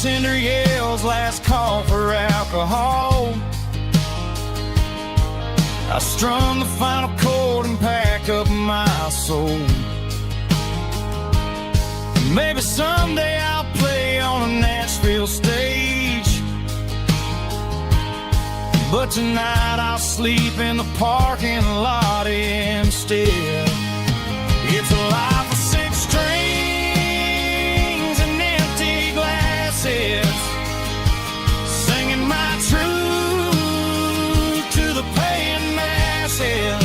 bartender yells last call for alcohol. I strung the final chord and pack up my soul. Maybe someday I'll play on a Nashville stage, but tonight I'll sleep in the parking lot instead. It's a life of six strings and empty glasses, singing my truth to the paying masses.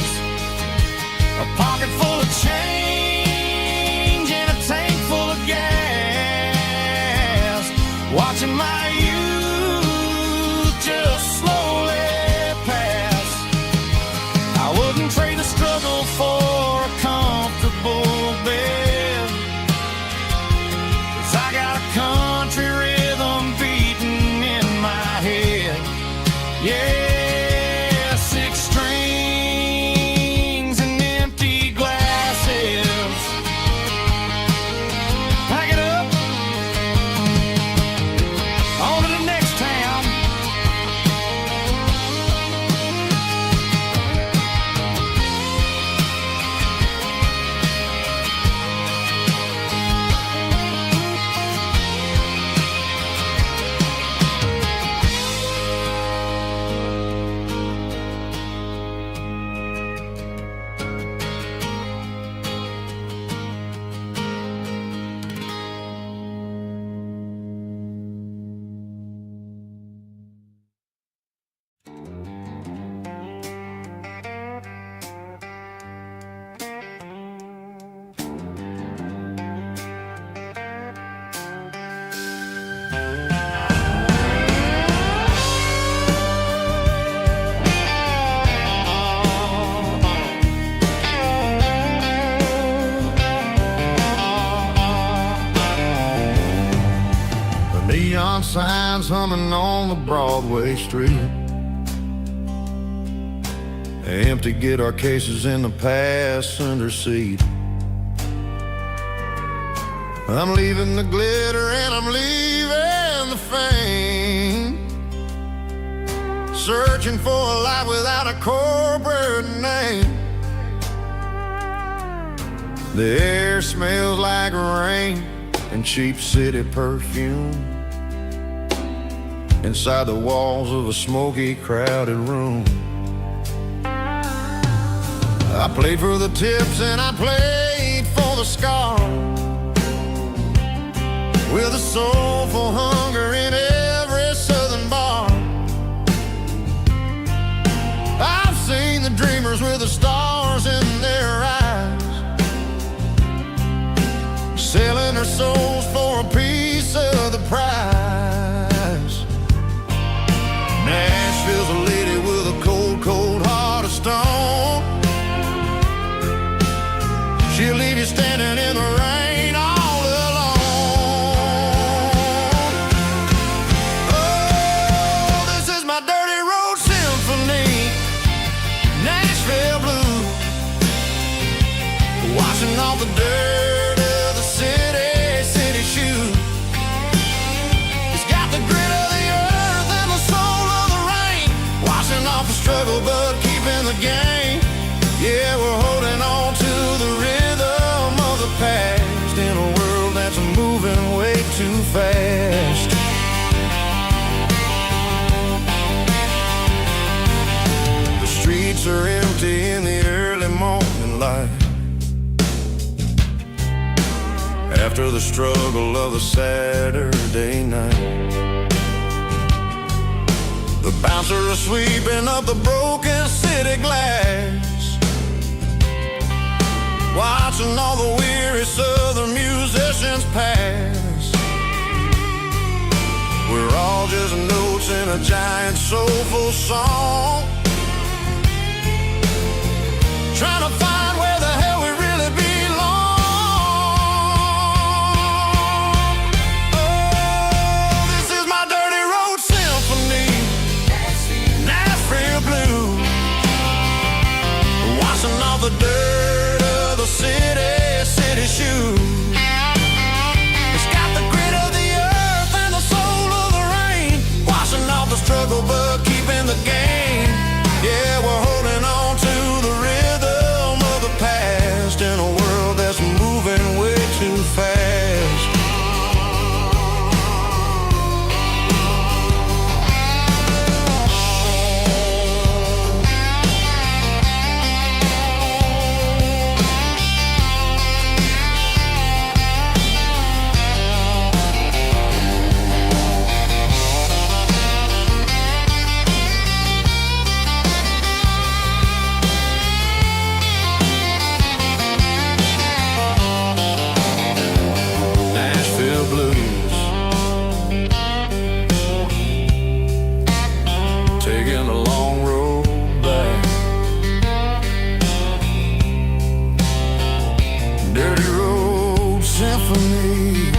A pocket full of change and a tank full of gas, watching my youth just slowly pass. I wouldn't trade the struggle for a comfortable bed, 'cause I got a country rhythm beating in my head. Yeah, six strings and empty glasses. Pack it up, on to the next town. Neon signs humming on the Broadway street, empty guitar cases in the passenger seat. I'm leaving the glitter and I'm leaving the fame, searching for a life without a corporate name. The air smells like rain and cheap city perfume inside the walls of a smoky, crowded room. I played for the tips and I played for the scar, with a soulful hunger in every southern bar. I've seen the dreamers with the stars in their eyes, selling their souls for a piece of the prize. Nashville's a lady with a cold, cold heart of stone. She'll leave you standing in the rain all alone. Oh, this is my dirty road symphony, Nashville blues, washing off the dirt of the city shoes. It's got the grit of the earth and the soul of the rain, washing off the struggle but keeping the game. Yeah, we're holding on to the rhythm of the past in a world that's moving way too fast. The streets are empty in the early morning light, after the struggle of the Saturday night. The bouncers are sweeping up the broken city glass, watching all the weary southern musicians pass. We're all just notes in a giant soulful song, trying to find where the hell we really belong. Oh, this is my dirty road symphony, Nashville blues, washing off the dirt of the city shoes. It's got the grit of the earth and the soul Dirty Road Symphony.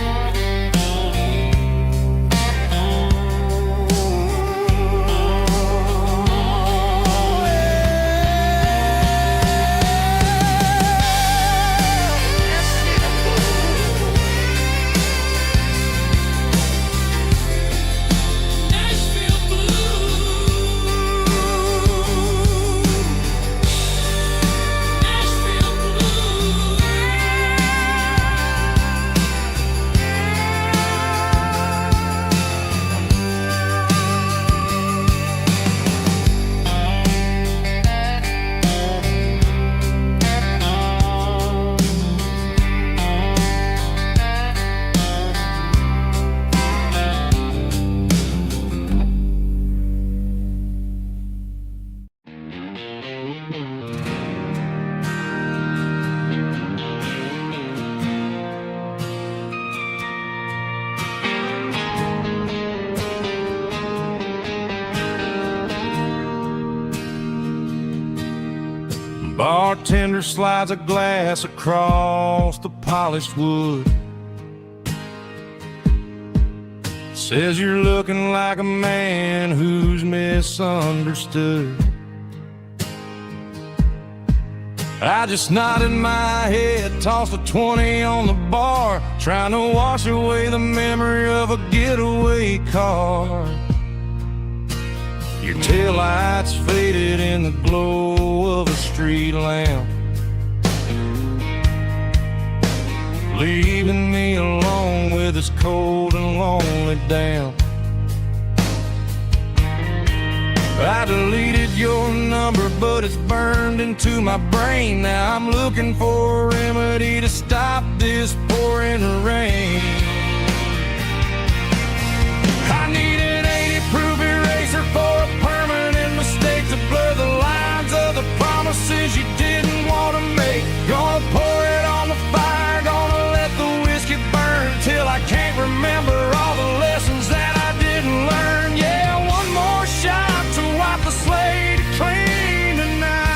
Bartender slides a glass across the polished wood. Says you're looking like a man who's misunderstood. I just nodded my head, tossed a 20 on the bar, trying to wash away the memory of a getaway car. Your taillights faded in the glow of a street lamp, leaving me alone with this cold and lonely damp. I deleted your number, but it's burned into my brain. Now I'm looking for a remedy to stop this pouring rain. I need an 80-proof eraser for a permanent mistake to blur the lines of the promises you didn't want to make. Gonna pour it on the fire, gonna let the whiskey burn till I can't remember all the lessons that I didn't learn. Yeah, one more shot to wipe the slate clean tonight.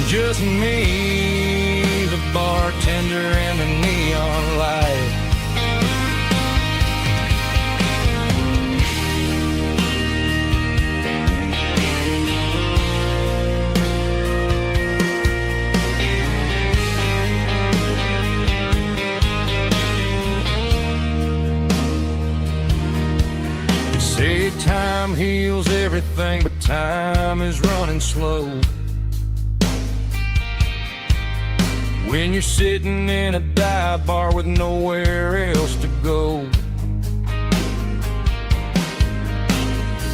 Just me, the bartender, and the neon light. Say time heals everything, but time is running slow. When you're sitting in a dive bar with nowhere else to go,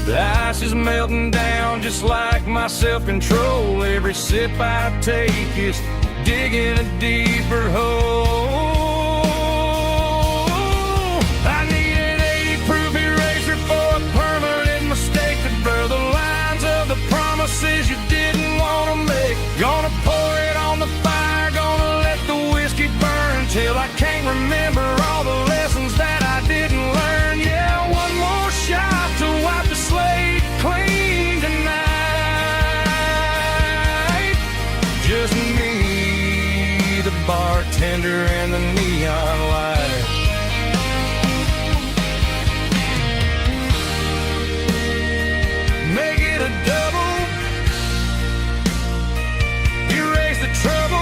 the ice is melting down just like my self-control. Every sip I take is digging a deeper hole. I need an 80-proof eraser for a permanent mistake to blur the lines of the promises you didn't want to make. Gonna pour it on the fire, gonna let the whiskey burn till I can't remember all the lessons that I didn't learn. Yeah, one more shot to wipe the slate clean tonight. Just me, the bartender, and the neon light. Make it a double, erase the trouble.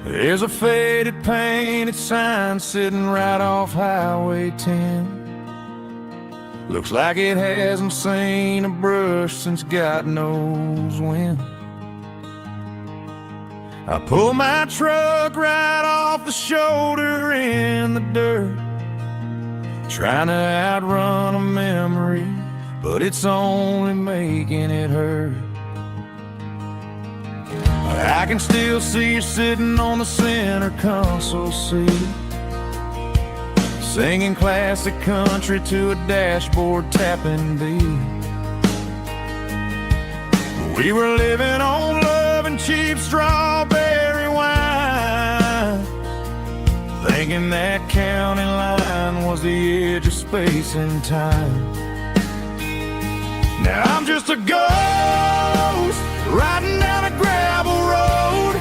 There's a faded painted sign sitting right off Highway 10. Looks like it hasn't seen a brush since God knows when. I pull my truck right off the shoulder in the dirt, trying to outrun a memory, but it's only making it hurt. I can still see you sitting on the center console seat, singing classic country to a dashboard tapping beat. We were living on love and cheap strawberry wine, thinking that county line was the edge of space and time. Now I'm just a ghost riding down a gravel road,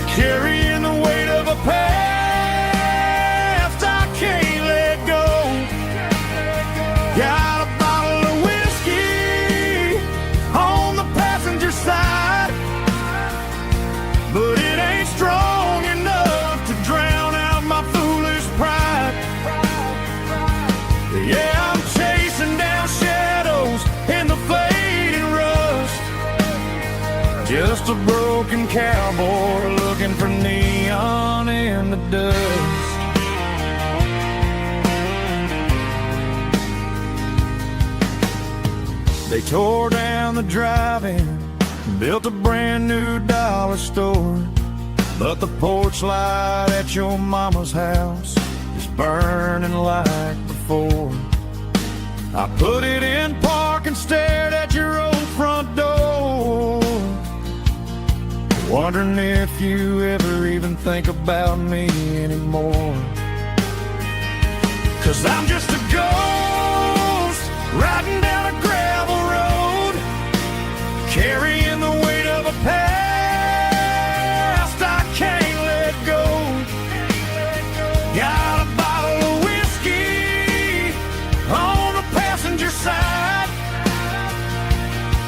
carrying the weight of a past I can't let go. Got a bottle of whiskey on the passenger side, but it ain't strong enough to drown out my foolish pride. Yeah, I'm chasing down shadows in the fading rust, just a broken cowboy looking for neon in the dust. They tore down the drive-in, built a brand new dollar store, but the porch light at your mama's house is burning like before. I put it in park and stared at your old front door, wondering if you ever even think about me anymore. 'Cause I'm just a ghost riding down a gravel road, carrying the weight of a past I can't let go. Got a bottle of whiskey on the passenger side,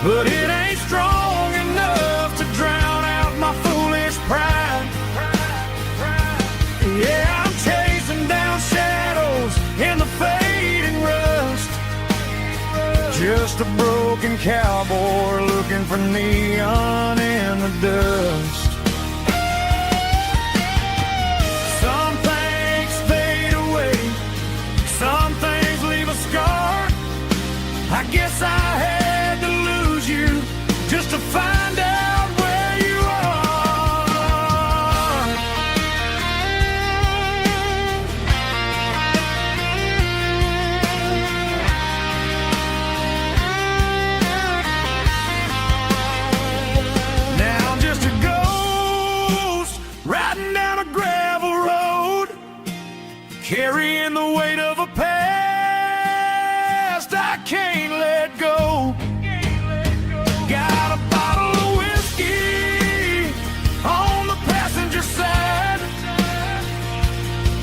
but it ain't strong enough to drown out my foolish pride. Yeah, I'm chasing down shadows in the fading rust, just a broken cowboy looking for neon in the dust. Some things fade away, some things leave a scar. I guess I had to lose you just to find out where you are. Now I'm just a ghost riding down a gravel road, carrying the weight of a past I can't let go. Got a bottle of whiskey on the passenger side,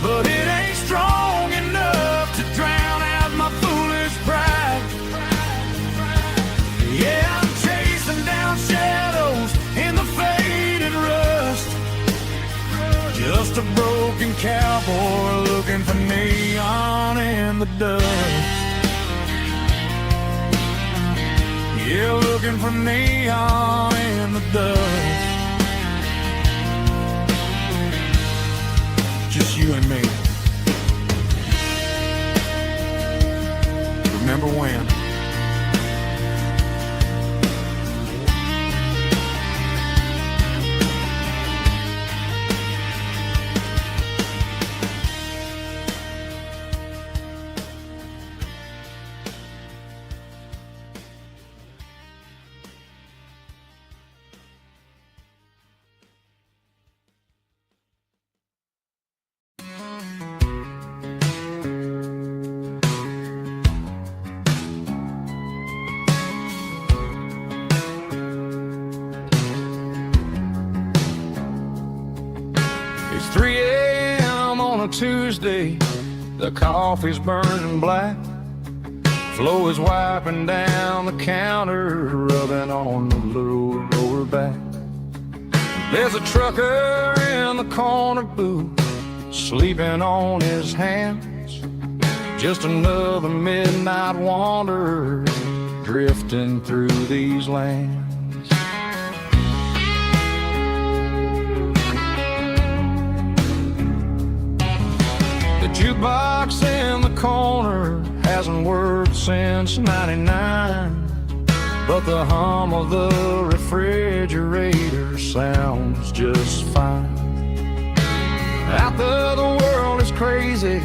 but it ain't strong enough to drown out my foolish pride. Yeah, I'm chasing down shadows in the faded rust, just a broken cowboy looking for neon in the dust. Yeah, looking for neon in the dust. Just you and me. Remember when? It's 3 a.m. on a Tuesday, the coffee's burning black. Flo is wiping down the counter, rubbing on the little lower back. There's a trucker in the corner booth, sleeping on his hands. Just another midnight wanderer, drifting through these lands. Jukebox in the corner hasn't worked since '99, but the hum of the refrigerator sounds just fine. Out there the world is crazy,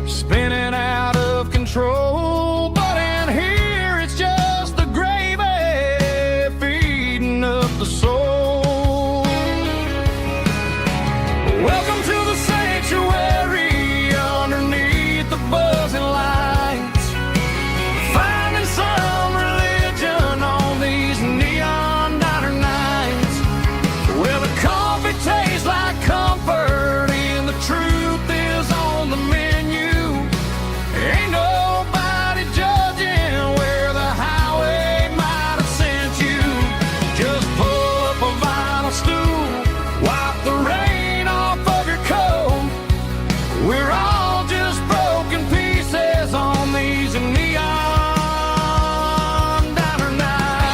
spinning out of control, but in here it's just the gravy feeding up the soul. Welcome to the sanctuary underneath the buzzing lights, finding some religion on these neon diner nights, where the coffee tastes like comfort and the truth is on the menu. Ain't nobody judging where the highway might have sent you. Just pull up a vinyl stool, wipe the rain off of your coat. We're all just broken pieces on these neon diner nights.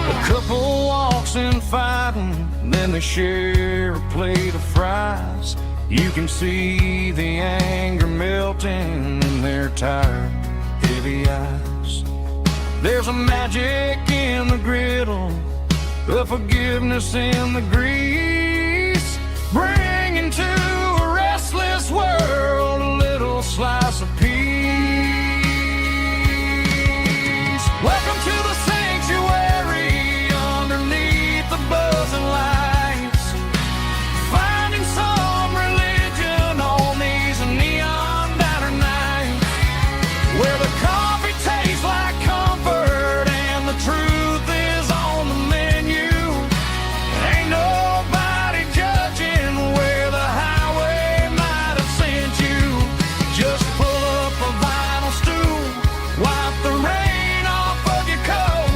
A couple walks in fighting, then they share a plate of fries. You can see the anger melting in their tired, heavy eyes. There's a magic in the griddle, a forgiveness in the grease, bringing to a restless world a little slice of peace. Welcome to the sanctuary underneath the buzzing lights, finding some religion on these neon diner nights, where the coffee tastes like comfort and the truth is on the menu. Ain't nobody judging where the highway might have sent you. Just pull up a vinyl stool, wipe the rain off of your coat.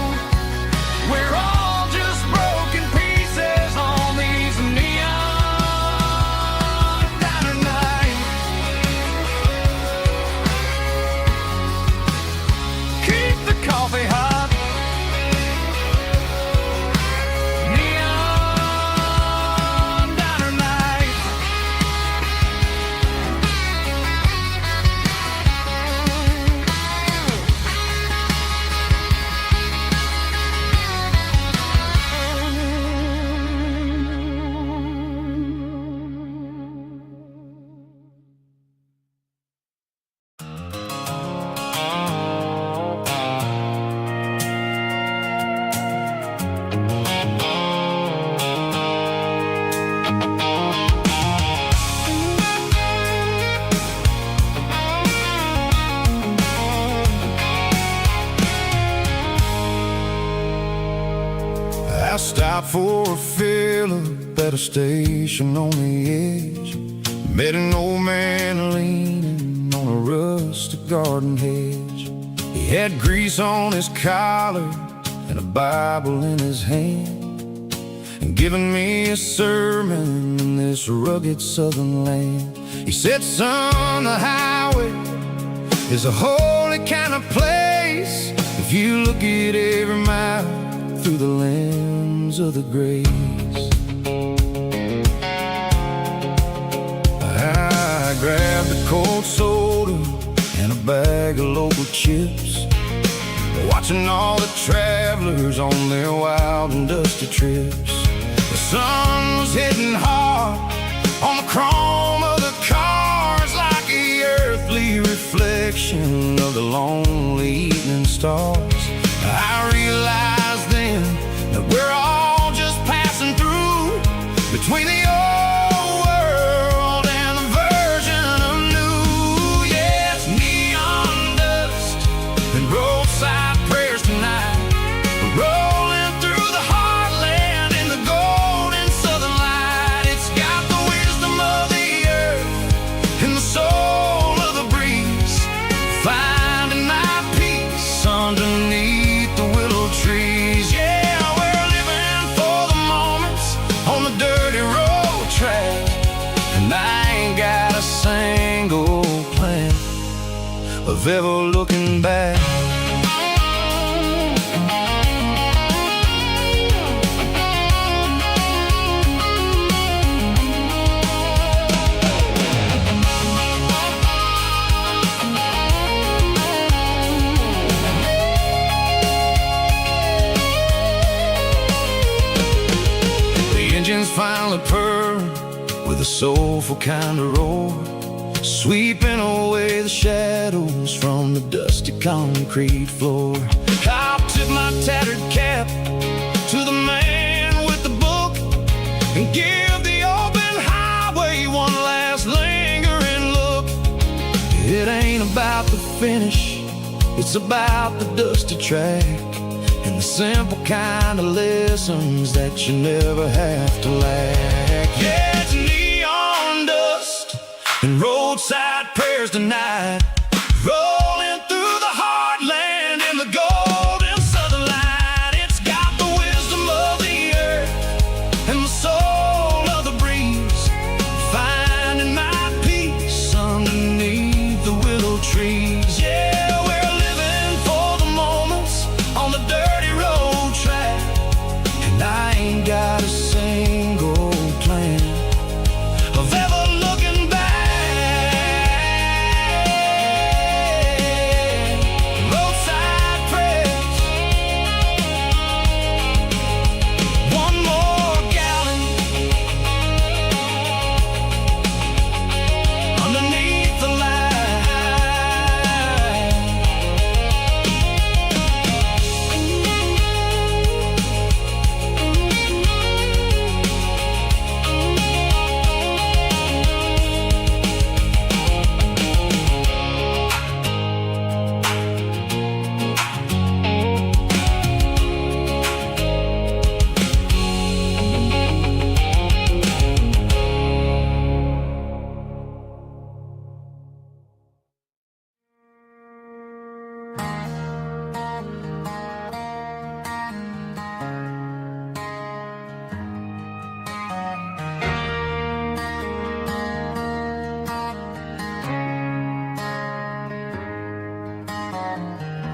We're all just broken pieces on these neon diner nights. Keep the coffee hot. Neon diner nights. I stopped for a fill-up at a station on the edge. Met an old man leaning on a rustic garden hedge. He had grease on his collar and a Bible in his hand, and giving me a sermon in this rugged southern land. He said, son, the highway is a holy kind of place if you look at every mile through the lens of the grace. I grabbed a cold soda and a bag of local chips, watching all the travelers on their wild and dusty trips. The sun was hitting hard on the chrome of the cars, like the earthly reflection of the lonely evening stars. I realized then that we're all just passing through between the old world and the version of new. Yes, neon dust and roadside prayers tonight, rolling through the heartland in the golden southern light. It's got the wisdom of the earth and the soul of the breeze, finding my peace underneath of ever looking back. Engines finally purr with a soulful kind of roar, sweeping away the shadows from the dusty concrete floor. I'll tip my tattered cap to the man with the book and give the open highway one last lingering look. It ain't about the finish, it's about the dusty track and the simple kind of lessons that you never have to lack. Yeah, it's neon dust and roadside prayers tonight, rolling through the heartland in the golden southern light. It's got the wisdom of the earth and the soul of the breeze, finding my peace underneath the willow trees. Yeah, we're living for the moments on the dirty road track, and I ain't got a single plan of ever looking back. Roadside prayers, one more gallon underneath the light.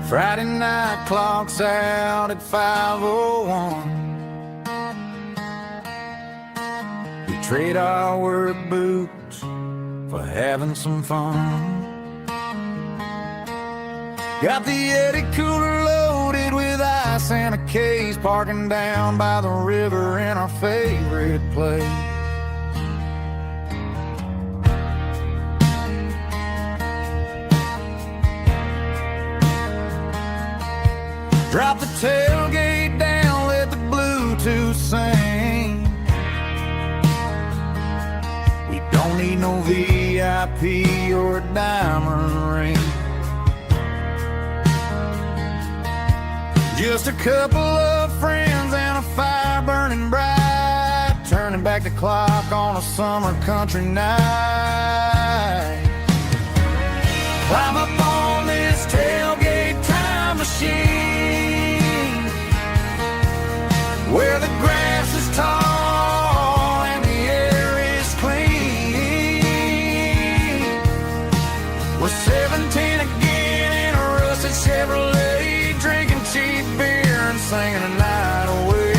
Friday night clocks out at 5:01. We trade our work boots for having some fun. Got the Eddie cooler loaded with ice and a case, parking down by the river in our favorite place. Drop the tailgate down, let the Bluetooth sing. We don't need no VIP or a diamond ring. Just a couple of friends and a fire burning bright, turning back the clock on a summer country night. Climb up on this tailgate time machine, where the grass is tall and the air is clean. We're 17 again in a rusted Chevrolet, drinking cheap beer and singing the night away.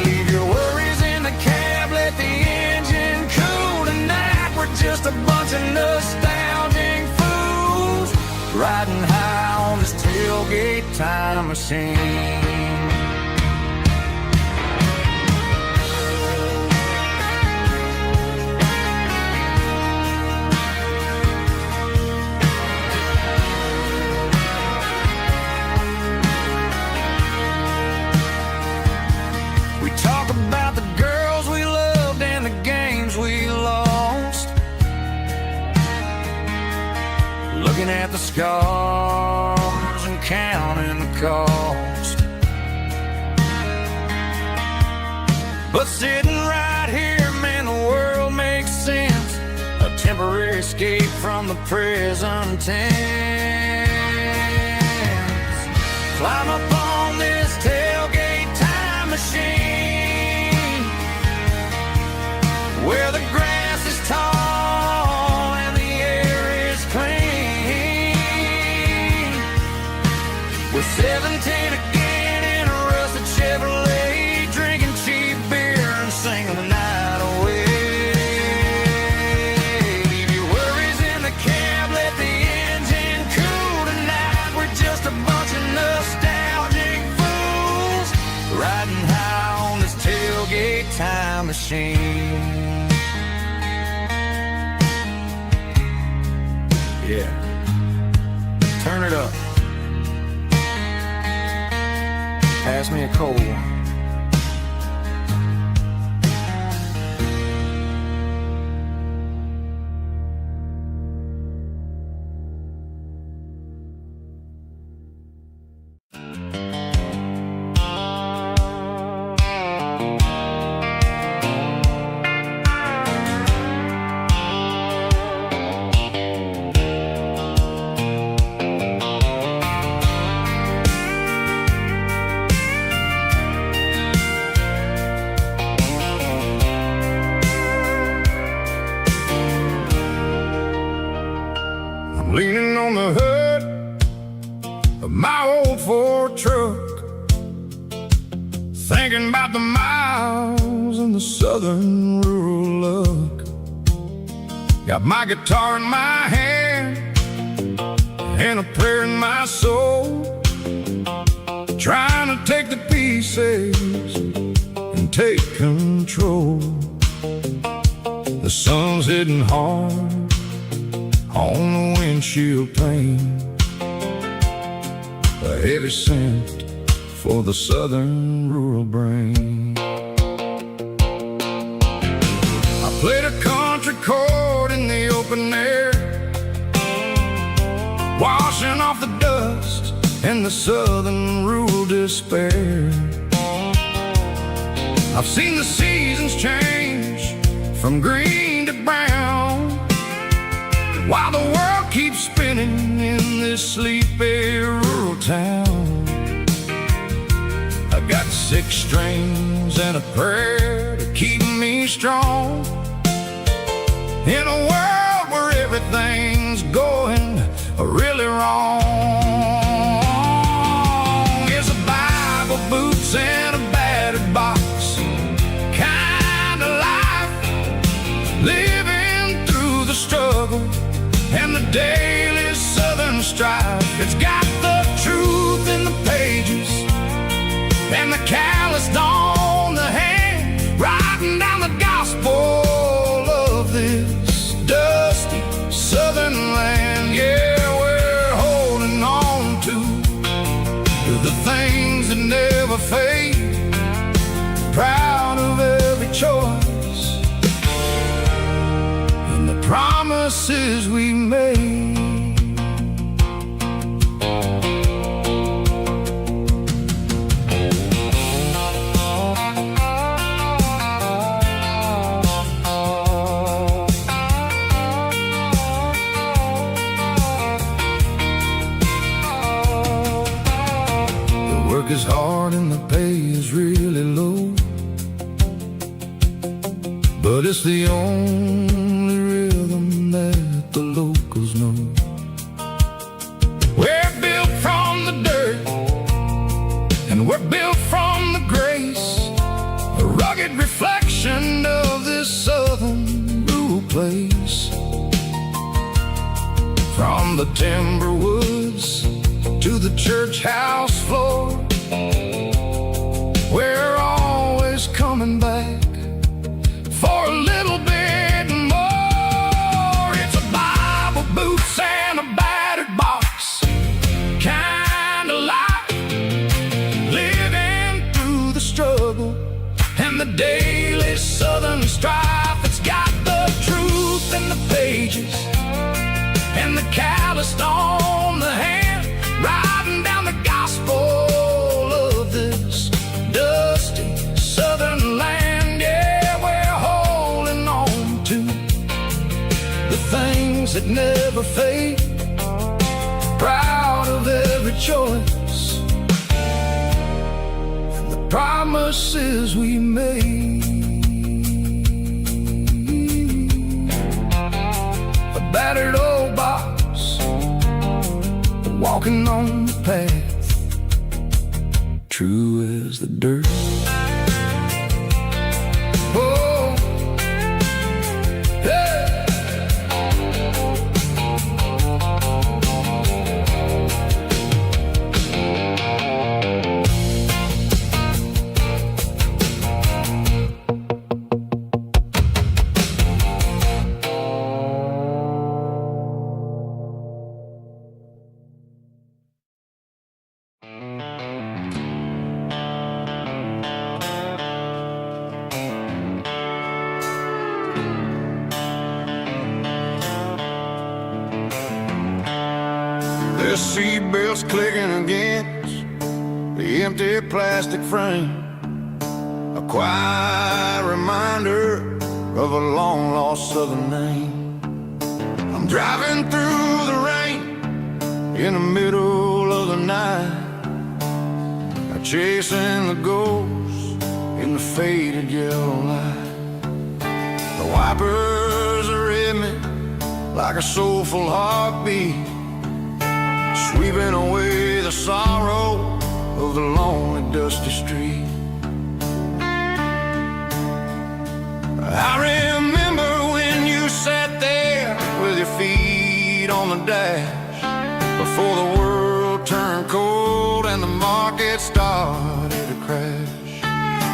Leave your worries in the cab, let the engine cool tonight. We're just a bunch of nostalgic fools riding high on this tailgate time machine. We talk about the girls we loved and the games we lost, looking at the scars and counting the cost. But sitting right here, man, the world makes sense. A temporary escape from the present tense. Climb up on this tailgate time machine, where the grass is tall and the air is clean. machine. Yeah, turn it up. Pass me a cold one. Leaning on the hood of my old Ford truck, thinking about the miles and the southern rural look. Got my guitar in my hand and a prayer in my soul, trying to take the pieces and take control. The sun's hitting hard on the windshield pane, a heavy scent for the southern rural brain. I played a country chord in the open air, washing off the dust and the southern rural despair. I've seen the seasons change from green to brown, while the world keeps spinning in this sleepy rural town. I got 6 strings and a prayer to keep me strong, in a world where everything's going really wrong. It's a Bible, boots, and a battered box kind of life, living through the struggle and the daily southern strife. It's got the truth in the pages and the calloused on the hand, writing down the gospel of this dusty southern land. Yeah, we're holding on to the things that never fade, proud of every choice and the promises we made. Work is hard and the pay is really low, but it's the only rhythm that the locals know. We're built from the dirt and we're built from the grace, a rugged reflection of this southern rural place. From the timber woods to the church house floor, we're always coming back for a little bit more. It's a Bible, boots, and a battered box kind of life, living through the struggle and the daily southern strife. It's got the truth in the pages and the calloused on the hand, writing down the gospel of this dusty southern land. Yeah, we're holding on to the things that never fade, proud of every choice and the promises we made. A battered old box, walking on the path, true as the dirt. Oh, hey. The seatbelts clicking against the empty plastic frame, a quiet reminder of a long-lost southern name. I'm driving through the rain in the middle of the night, chasing the ghosts in the faded yellow light. The wipers are in me like a soulful heartbeat, sweeping away the sorrow of the lonely, dusty street. I remember when you sat there with your feet on the dash, before the world turned cold and the market started to crash.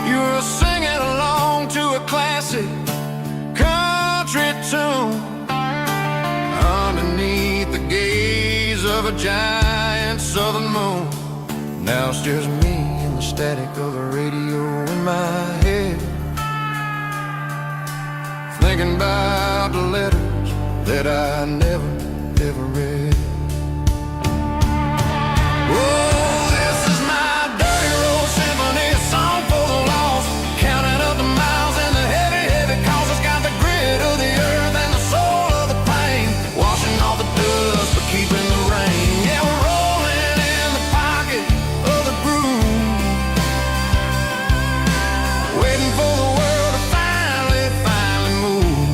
You were singing along to a classic country tune underneath the gaze of a giant southern moon. Now it's just me and the static of the radio in my head, thinking about the letters that I never, ever read. Oh, this is my dirty road symphony, a song for the lost, counting up the miles and the heavy, heavy calls. It's got the grit of the earth and the soul of the pain, washing off the dust but keeping the rain. Yeah, we're rolling in the pocket of the groove, waiting for the world to finally move.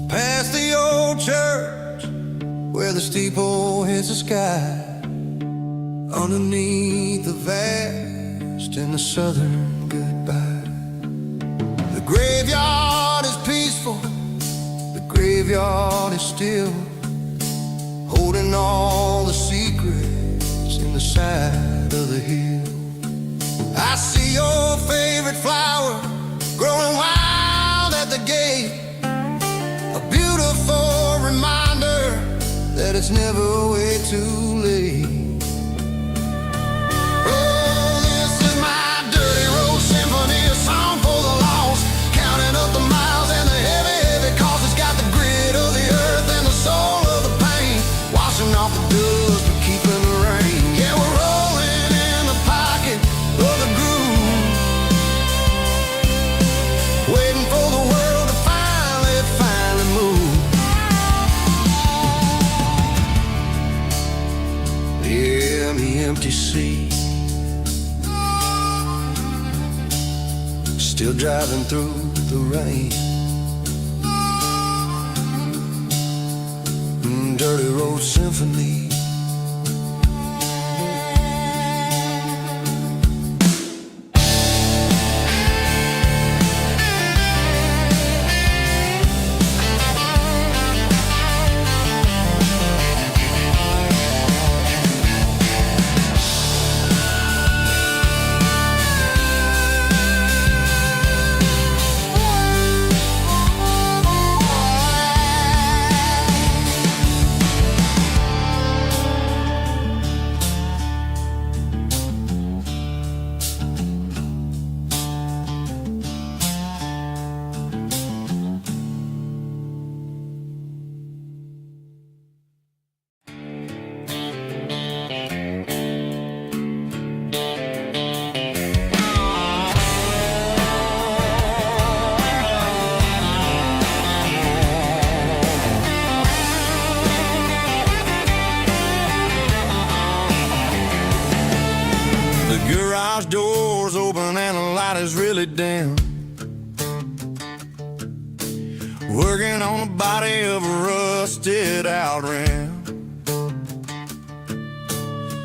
Past the old church where the steeple hits the sky, underneath the vast and the southern goodbye. The graveyard is peaceful, the graveyard is still, holding all the secrets in the side of the hill. I see your favorite flower growing wild at the gate, a beautiful reminder that it's never way too late. Oh, this is my dirty road symphony, a song for the lost, counting up the miles and the heavy, heavy calls. It's got the grit of the earth and the soul of the pain, washing off the dust but keeping the rain. Yeah, we're rolling in the pocket of the groove, waiting for the world to finally move. Yeah, the empty seat, still driving through the rain. Dirty road symphony. Garage doors open and the light is really dim, working on the body of a rusted out rim,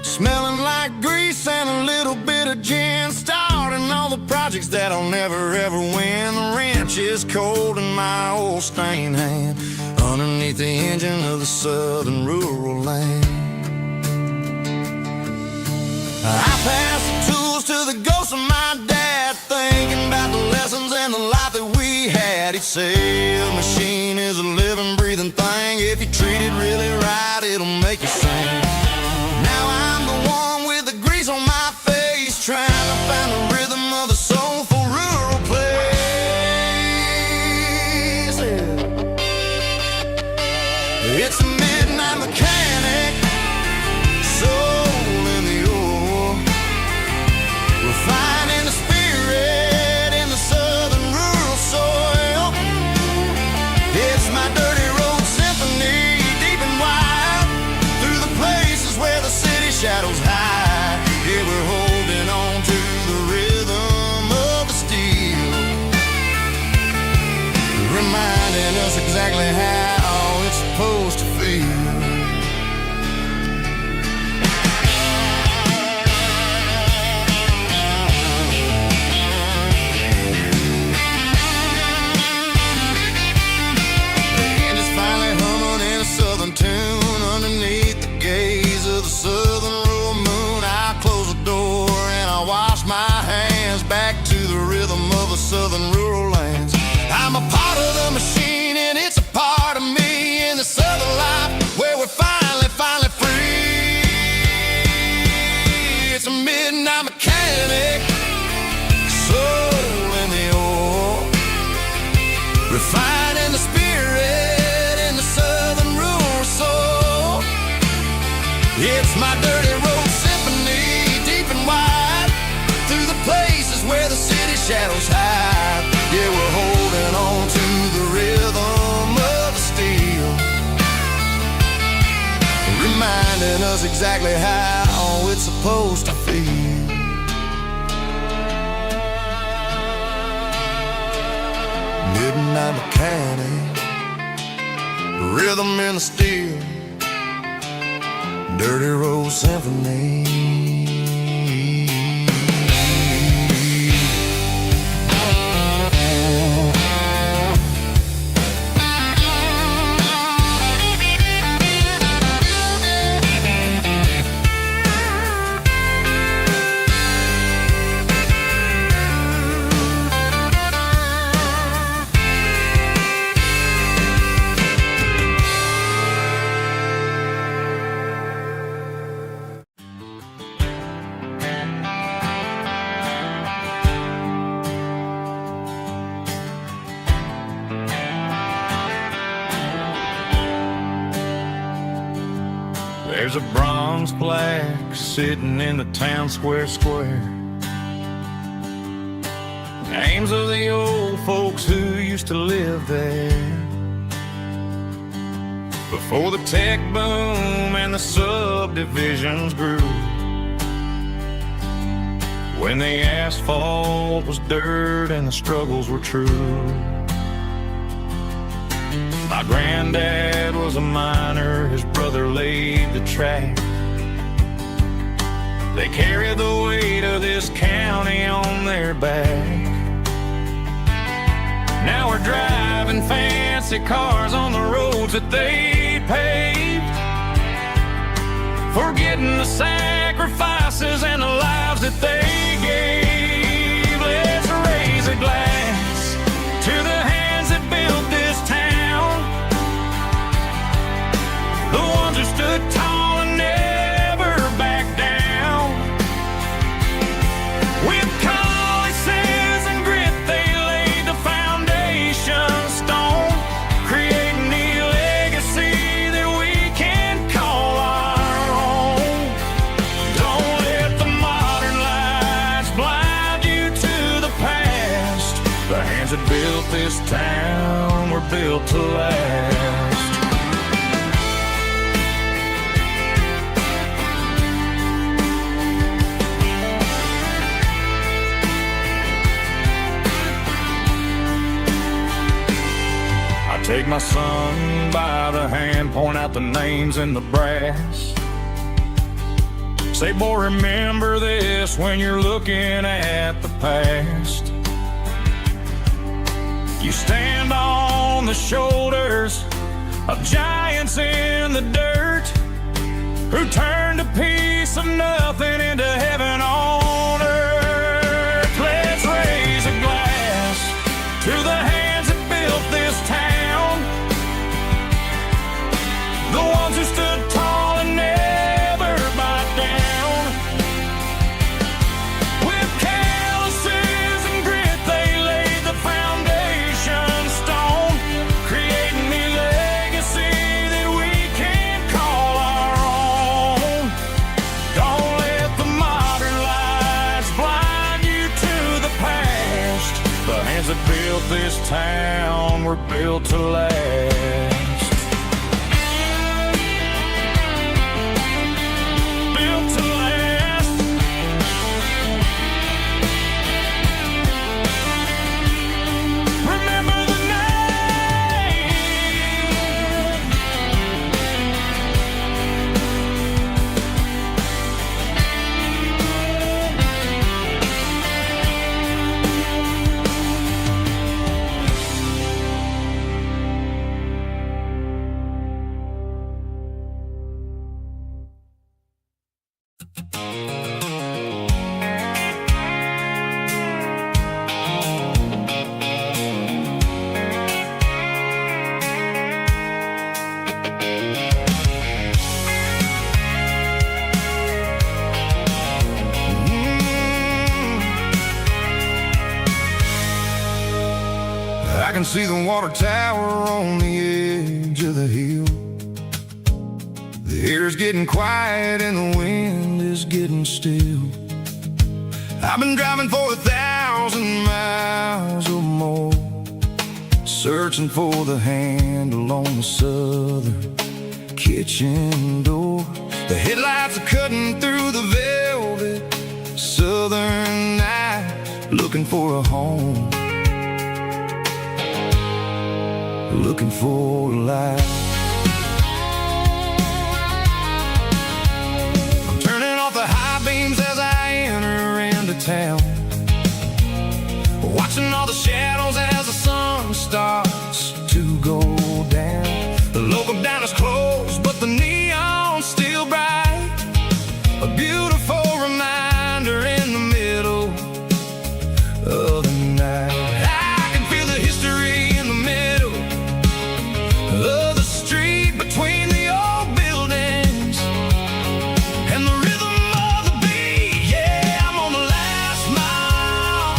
smelling like grease and a little bit of gin, starting all the projects that'll never ever win. The wrench is cold in my old stained hand, underneath the engine of the southern rural land. I pass the tools to the ghosts Daddy'd say a machine is a living, breathing thing. If you treat it really right, it'll make you sing. Now I'm the one with the grease on my face, trying to find the rhythm of the soulful rural place. It's a midnight mechanic, soul in the ore, refining the spirit in the southern rural soil. It's my dirty road symphony, deep and wide, through the places where the city shadows hide. Yeah, we're holding on to the rhythm of the steel, reminding us exactly how it's supposed to feel. Tune underneath the gaze of the southern rural moon. I close the door and I wash my hands back to the rhythm of the southern rural lands. I'm a part of the machine and it's a part of me in the southern life where we're finally free. It's a midnight mechanic, soul in the ore, refining the spirit in the southern rural soul. It's my dirty road symphony, deep and wide, through the places where the city shadows hide. Yeah, we're holding on to the rhythm of the steel, reminding us exactly how it's supposed to feel. Midnight mechanic, rhythm in the steel, dirty road symphony. There's a bronze plaque sitting in the town square. Names of the old folks who used to live there before the tech boom and the subdivisions grew, when the asphalt was dirt and the struggles were true. My granddad was a miner, his brother laid the track. They carried the weight of this county on their back. Now we're driving fancy cars on the roads that they paved, forgetting the sacrifices and the lives that they gave. Let's raise a glass to the hands that built this town, the ones who stood tall and never backed down. With calluses and grit, they laid the foundation stone, creating a legacy that we can call our own. Don't let the modern lights blind you to the past. The hands that built this town were built to last. Take my son by the hand, point out the names in the brass. Say, boy, remember this when you're looking at the past. You stand on the shoulders of giants in the dirt, who turned a piece of nothing into heaven on earth. Let's raise a glass to the hands that built built this town, we're built to last. Built to last. Remember the name. I can see the water tower on the edge of the hill. The air's getting quiet and the wind is getting still. I've been driving for 1,000 miles or more, searching for the handle on the southern kitchen door. The headlights are cutting through the velvet southern night, looking for a home, looking for a life. I'm turning off the high beams as I enter into town, watching all the shadows as the sun starts to go down. The local diner's closed, but the neon's still bright, a beautiful reminder in the middle of the night. I can feel the history in the middle of the street between the old buildings and the rhythm of the beat. Yeah, I'm on the last mile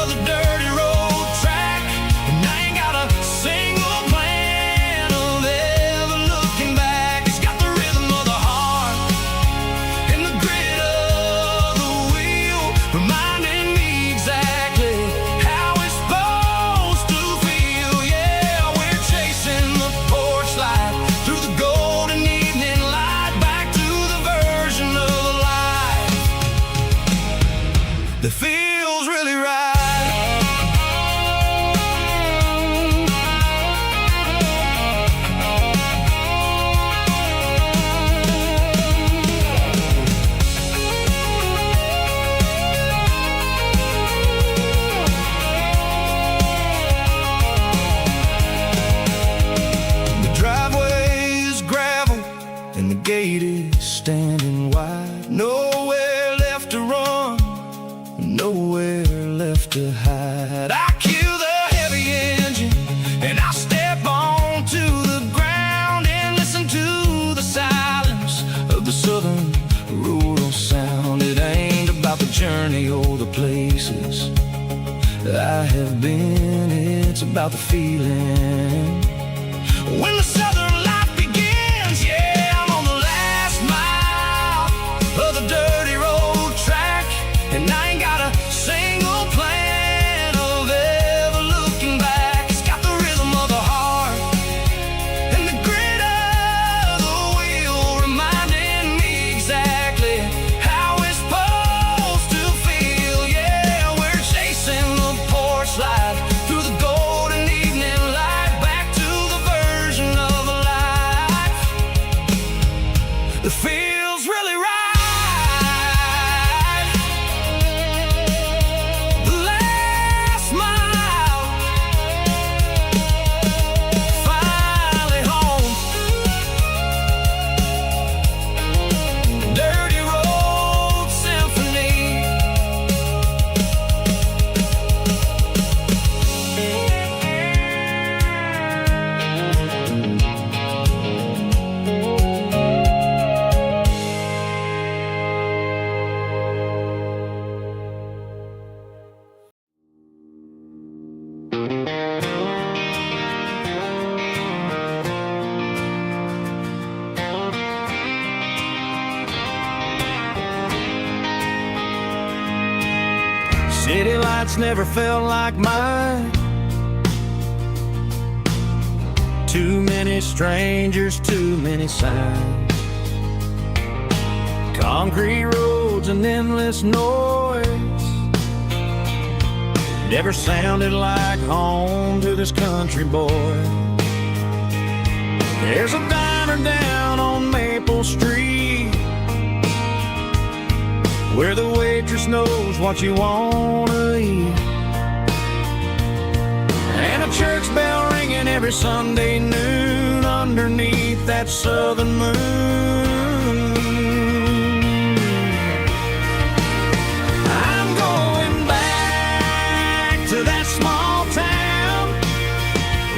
of the dirty road track, and I ain't got a single plan of ever looking back. It's got the rhythm of the heart and the grit of the wheel, reminding me exactly how it's supposed to feel. Yeah, we're chasing the porch light through the golden evening light, back to the version of life that feels really right. The driveway is gravel and the gate is standing wide. Nowhere left to run, nowhere left to hide. I kill the heavy engine and I step onto the ground and listen to the silence of the southern rural sound. It ain't about the journey or the places I have been, it's about the feeling when the southern life begins. Yeah, I'm on the last mile of the dirty road track, and I ain't got a single plan of ever looking back. It's got the rhythm of the heart and the grit of the wheel, reminding me exactly how it's supposed to feel. Yeah, we're chasing the porch light through the golden evening light, back to the version of life that feels really right. The last mile, finally home. Dirty road symphony. City lights never felt like mine. Too many strangers, too many signs. Concrete roads and endless noise never sounded like home to this country boy. There's a diner down on Maple Street where the waitress knows what you wanna eat, and a church bell ringing every Sunday noon underneath that southern moon. I'm going back to that small town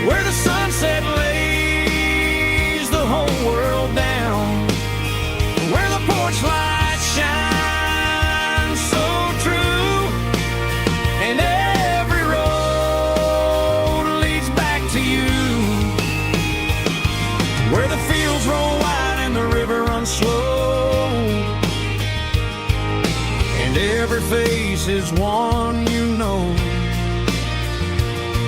where the sunset lays the whole world down, where the porch lights shine so true, and every road leads back to you, where the fields roll wide and the river runs slow, and every face is one you know.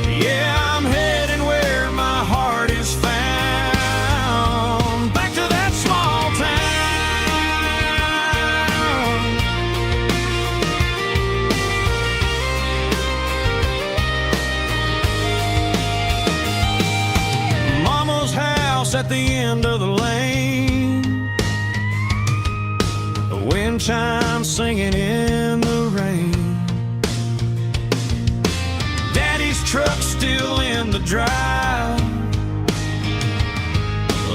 Yeah, I'm heading where my heart is found, back to that small town. Mama's house at the end of the lane, the wind chimes singing in the rain, Daddy's truck still in the drive,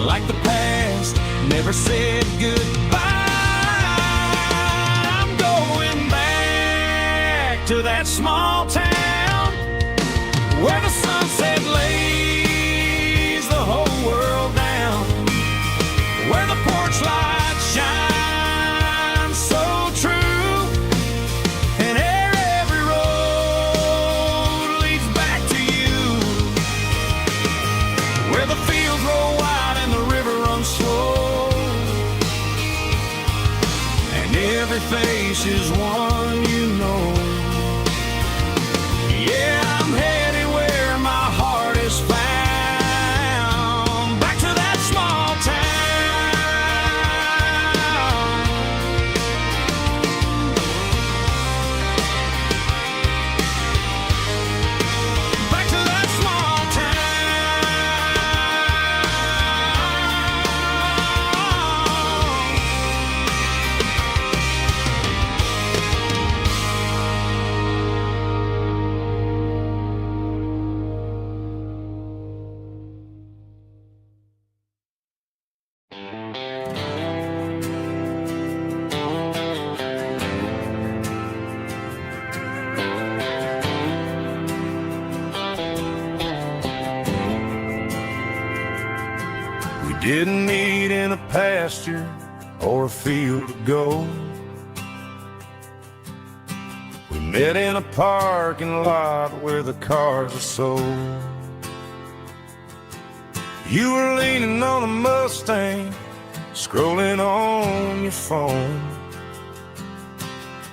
like the past never said goodbye. I'm going back to that small town where the sunset lays the whole world down, where the porch lights shine so true, and every road leads back to you, where the fields roll wide and the river runs slow, and every face is one you know. Yeah, I'm headed where my heart is found, back to that small town. Back to that small We didn't meet in a pasture or a field to go. We met in a parking lot where the cars are sold. You were leaning on a Mustang, scrolling on your phone.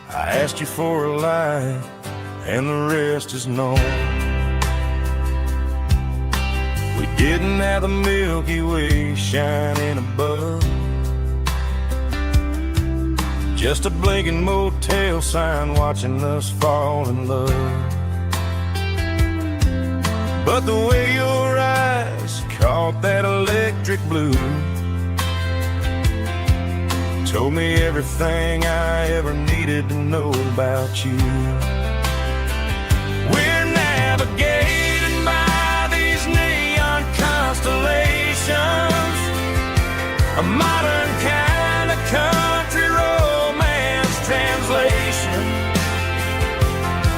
I asked you for a light, and the rest is known. We didn't have the Milky Way shining above, just a blinking motel sign watching us fall in love. But the way your eyes caught that electric blue told me everything I ever needed to know about you. We're navigating by these neon constellations, a modern kind of country romance translation.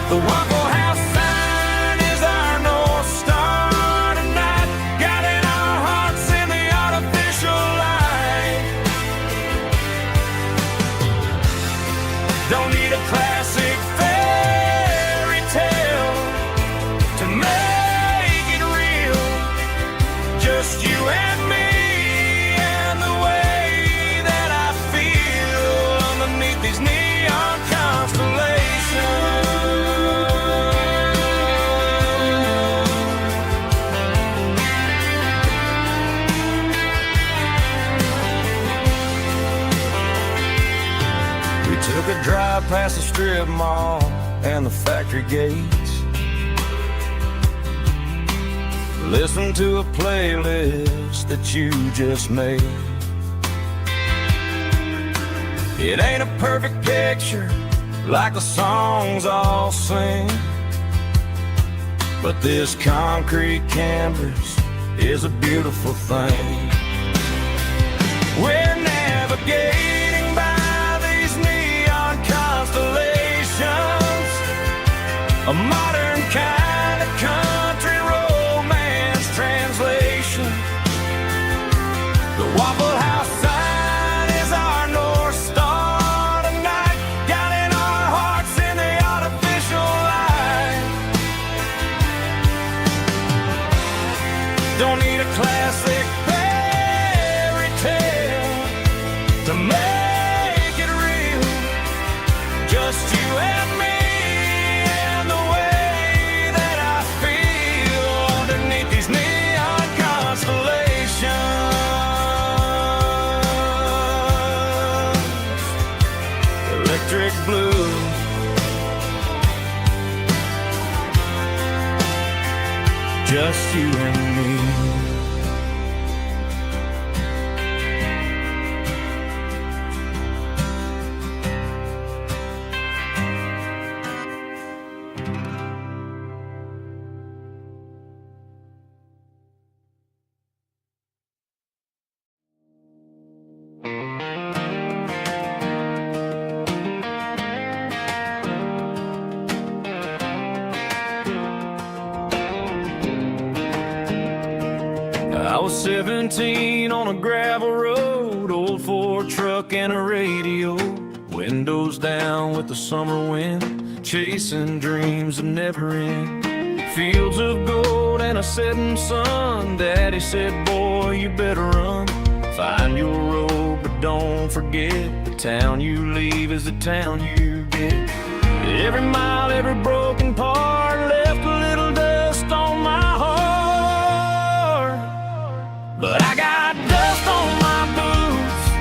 The Waffle House sign is our North Star tonight, guiding our hearts in the artificial light. Don't need a classic fairy tale to make it real, just you and me and the way that I feel underneath these neon constellations. ride past the strip mall and the factory gates. Listen to a playlist that you just made. It ain't a perfect picture like the songs all sing, but this concrete canvas is a beautiful thing. We're navigating by these neon constellations, a modern kind of country romance translation. The Waffle House sign is our North Star tonight, guiding our hearts in the artificial light. Don't need a classic fairy tale to make it real, just you and me and the way that I feel underneath these neon constellations. Electric blue, just you and me. I was 17 on a gravel road, old Ford truck and a radio, windows down with the summer wind, chasing dreams that never end. Fields of gold and a setting sun. Daddy said, boy, you better run. Find your road, but don't forget, the town you leave is the town you get. Every mile, every broken part left a little dust on my heart. But I got dust on my boots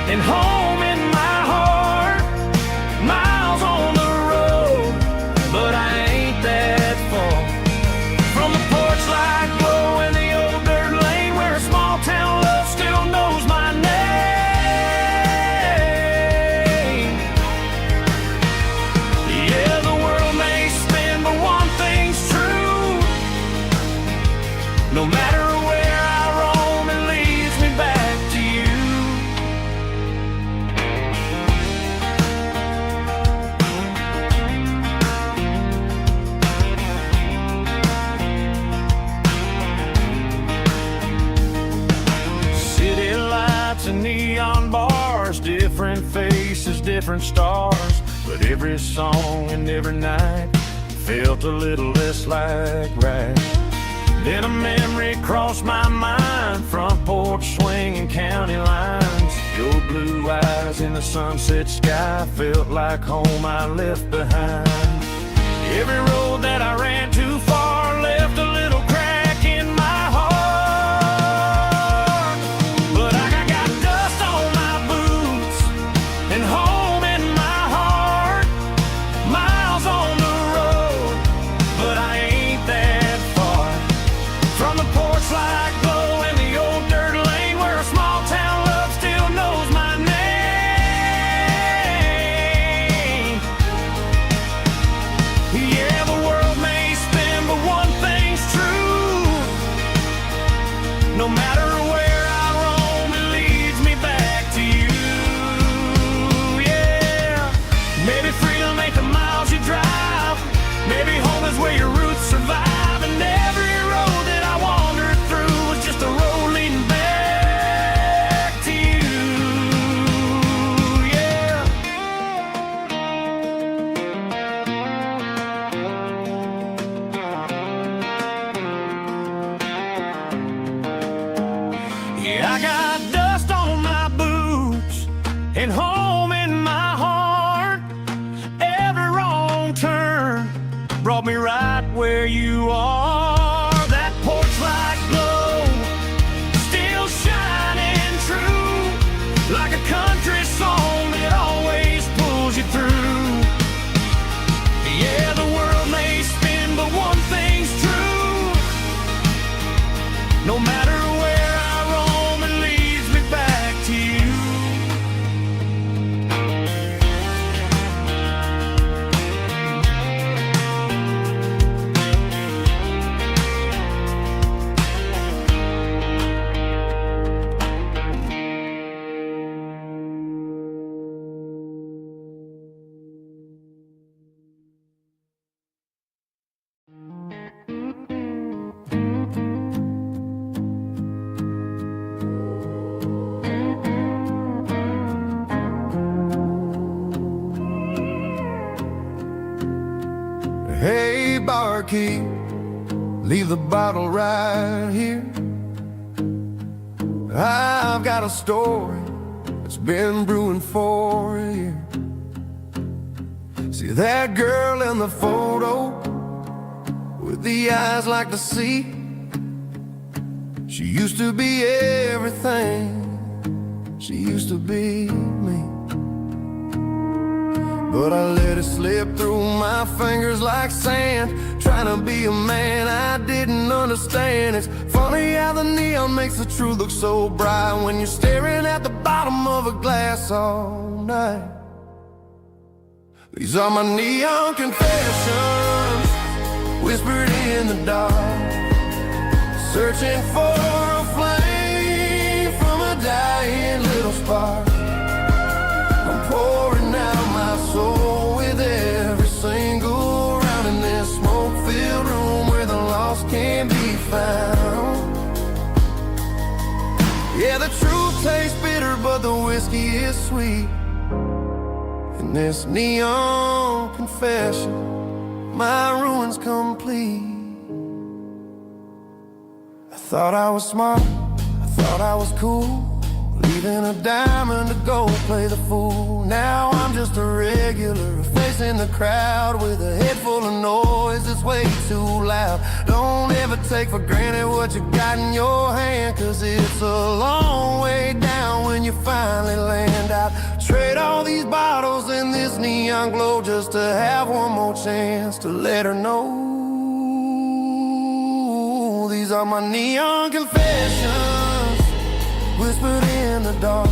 and home in my heart. Miles on the road, but I ain't that far from the porch light glow and the old dirt lane where a small town love still knows my name. Yeah, the world may spin, but one thing's true. No matter where I roam, it leads me back to you. City lights and neon bars, different faces, different stars, but every song and every night felt a little less like right. Then a memory crossed my mind, front porch swinging county lines. Your blue eyes in the sunset sky felt like home I left behind. Every road that I ran too far left a little crack in my heart. But I got dust on my boots and home in my heart. Miles on the road, but I ain't that far from the porch light glow and the old dirt lane where a small town love still knows my name. Yeah, the world may spin, but one thing's true. No matter where I roam, it leads me back to you. Yeah, maybe freedom ain't the miles you drive. Maybe home is where your roots survive. And every road that I wandered through was just a road leading back to you. Yeah. Yeah, I got dust on my boots and home in my heart. Every wrong turn brought me right where you are. That porch light glow still shining true, like a country song that always pulls you through. barkeep, leave the bottle right here. I've got a story that's been brewing for a year. See that girl in the photo with the eyes like the sea? She used to be everything, she used to be me. But I let it slip through my fingers like sand, trying to be a man I didn't understand. It's funny how the neon makes the truth look so bright when you're staring at the bottom of a glass all night. These are my neon confessions, whispered in the dark, searching for a flame from a dying little spark. I'm pouring out my soul with every single round in this smoke-filled room where the lost can be found. Yeah, the truth tastes bitter, but the whiskey is sweet. In this neon confession, my ruin's complete. I thought I was smart, I thought I was cool, leaving a diamond to go play the fool. Now I'm just a regular, facing the crowd with a head full of noise that's way too loud. Don't ever take for granted what you got in your hand, cause it's a long way down when you finally land out. Trade all these bottles and this neon glow just to have one more chance to let her know. These are my neon confessions, whispered in the dark,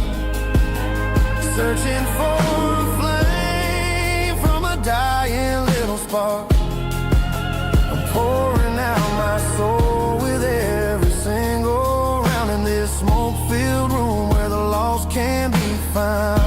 searching for a flame from a dying little spark. I'm pouring out my soul with every single round in this smoke-filled room where the lost can be found.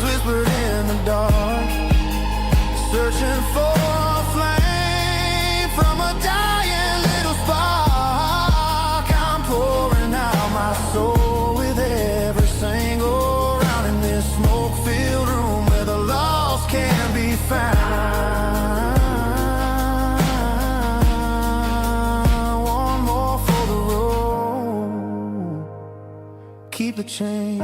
Whispered in the dark, searching for a flame from a dying little spark. I'm pouring out my soul with every single round in this smoke-filled room where the lost can be found. One more for the road, keep the change.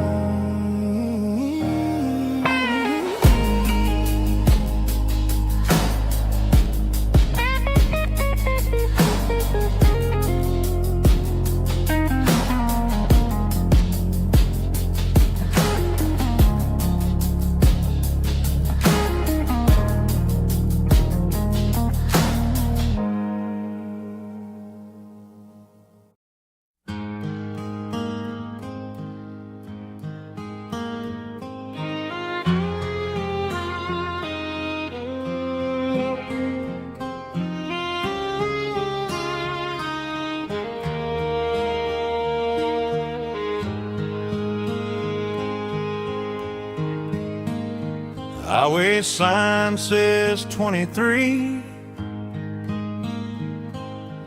Highway sign says 23,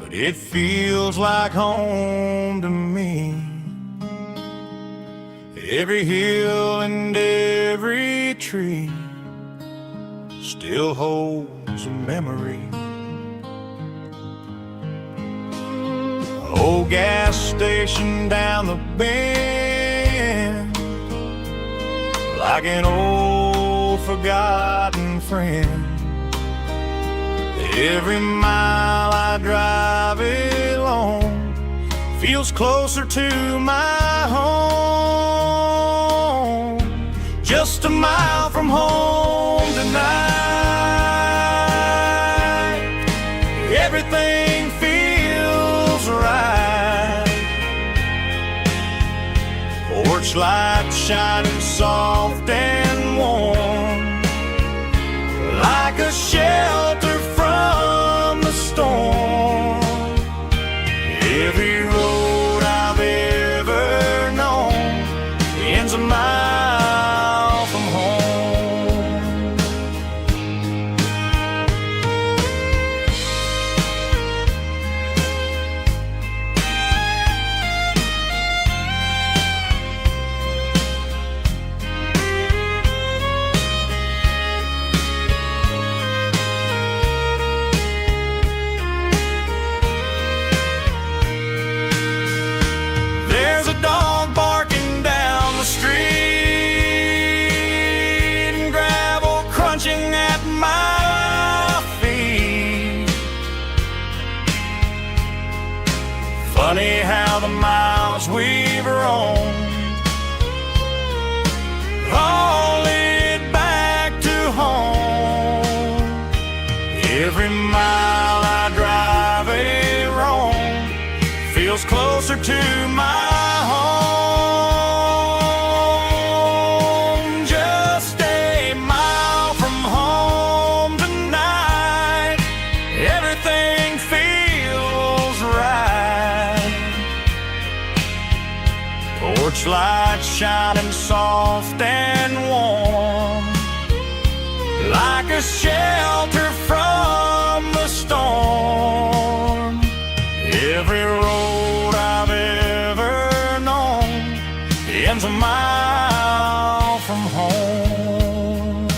but it feels like home to me. Every hill and every tree still holds a memory. Old gas station down the bend, like an old forgotten friend. Every mile I drive it along feels closer to my home. Just a mile from home tonight, everything feels right. Porch light shining soft and warm, shelter from the storm. Every road I've ever known ends a mile from home. There's a dog barking down the street and gravel crunching at my feet. Funny how the miles we've roamed all lead back to home. Every mile I drive a roam feels closer to my home. Just a mile from home tonight, everything feels right. Porch light shining soft and warm, like a shelter from the storm. Every road I've ever known ends a mile from home.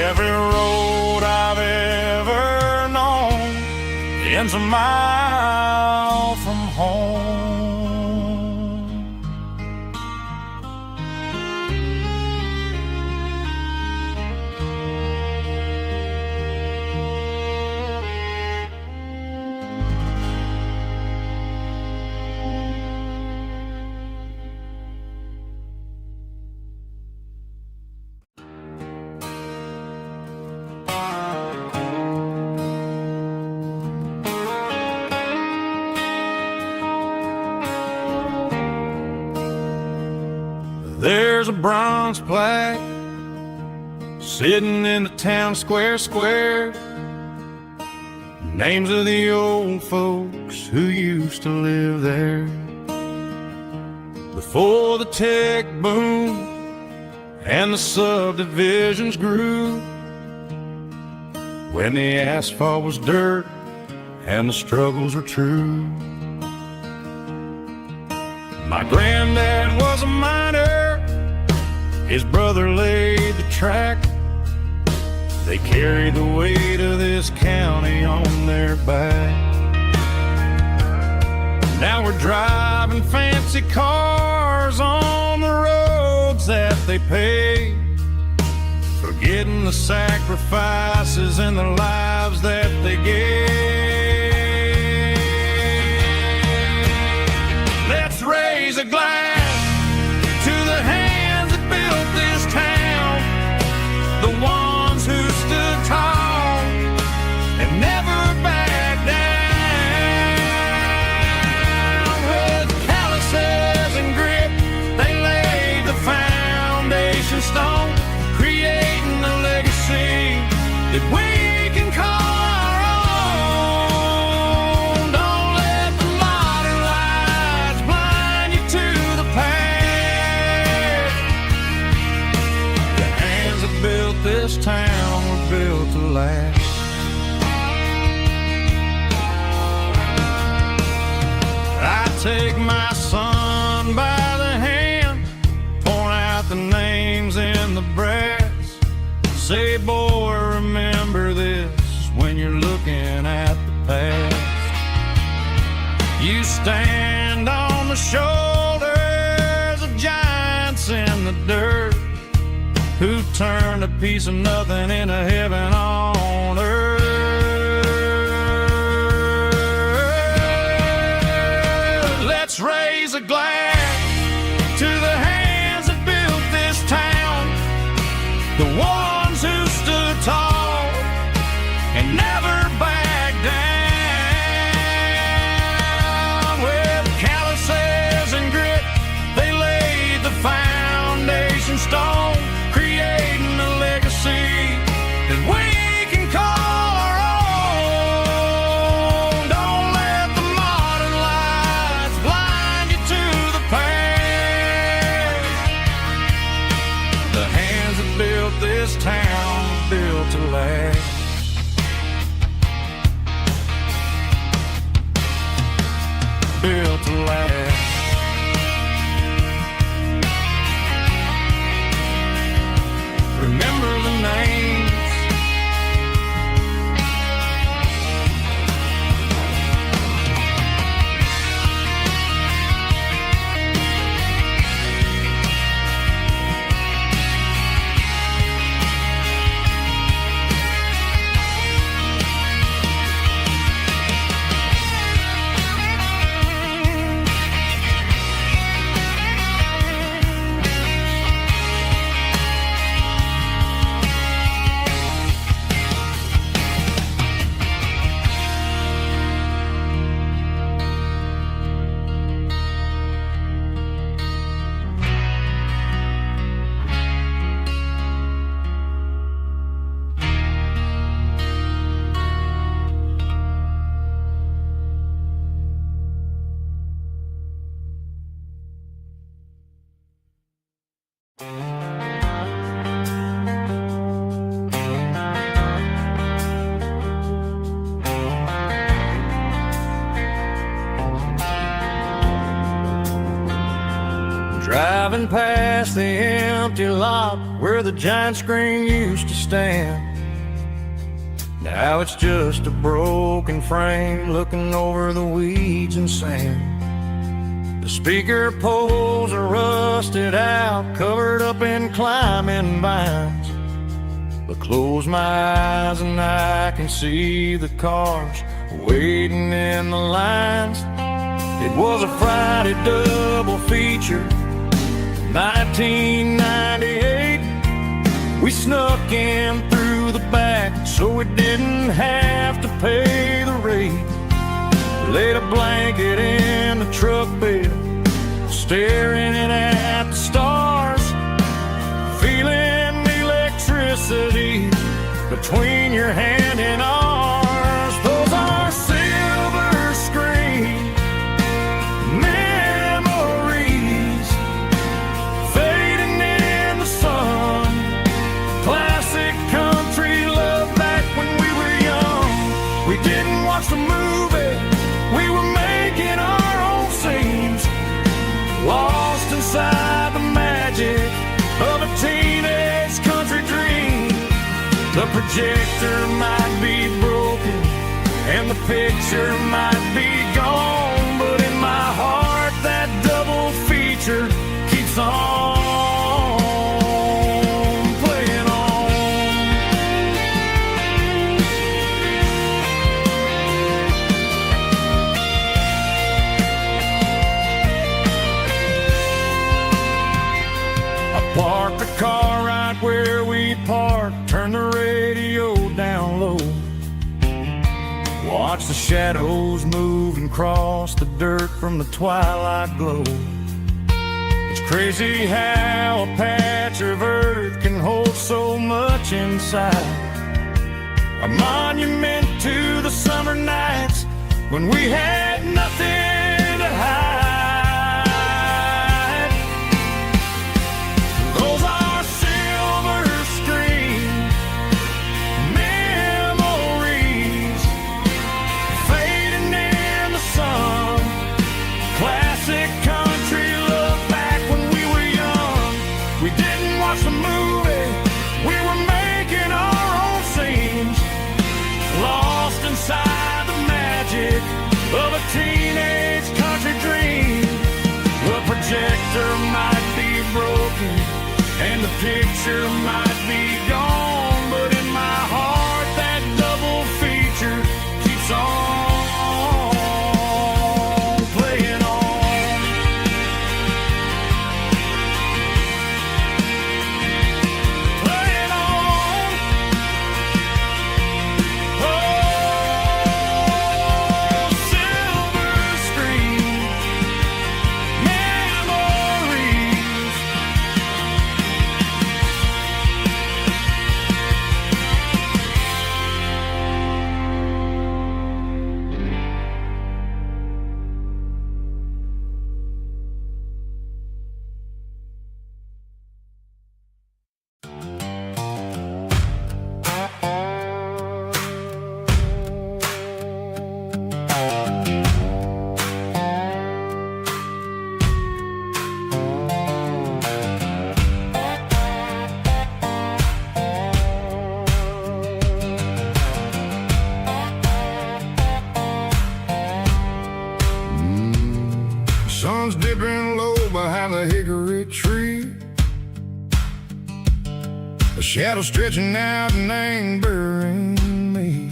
Every road I've ever known ends a mile from home. There's a bronze plaque sitting in the town square. Names of the old folks who used to live there before the tech boom and the subdivisions grew, when the asphalt was dirt and the struggles were true. My granddad was a miner, his brother laid the track. They carried the weight of this county on their back. Now we're driving fancy cars on the roads that they paved, forgetting the sacrifices and the lives that they gave. Let's raise a glass to the hands that built this town, the ones who stood tall and never backed down. With calluses and grit, they laid the foundation stone, creating a legacy that we can call our own. Don't let the modern lights blind you to the past. The hands that built this town were built to last. I take my son by the hand, point out the names in the brass. Say, boy, remember this when you're looking at the past. You stand on the shoulders of giants in the dirt, who turned a piece of nothing into heaven on earth. Let's raise a glass to the hands that built this town, the ones who stood tall and never backed down. With calluses and grit, they laid the foundation stone, creating a legacy this town built to last. Built to last. Remember the names. Driving past the empty lot where the giant screen used to stand. Now it's just a broken frame looking over the weeds and sand. The speaker poles are rusted out, covered up in climbing vines. But close my eyes and I can see the cars waiting in the lines. It was a Friday double feature, 1998. We snuck in through the back so we didn't have to pay the rate. Laid a blanket in the truck bed, staring at the stars, feeling the electricity between your hand and ours. Those are silver screen memories fading in the sun. Classic country love back when we were young. We didn't watch the movie, we were making our own scenes, lost inside the magic of a teenage country dream. The projector might be broken and the picture might be gone, but in my heart that double feature keeps on playing on. I parked the car right where we parked, turned the radio down low, watch the shadows move and cross the dirt from the twilight glow. It's crazy how a patch of earth can hold so much inside. A monument to the summer nights when we had nothing to hide. Those are silver screen memories fading in the sun. Classic country love back when we were young. We didn't watch the movie, we were making our own scenes, lost inside the magic of a teenage country dream. The projector might be broken and the picture might be gone, but in my heart that double feature keeps on playing on. Playing on. Oh, silver screen memories behind the hickory tree. A shadow stretching out and angering me.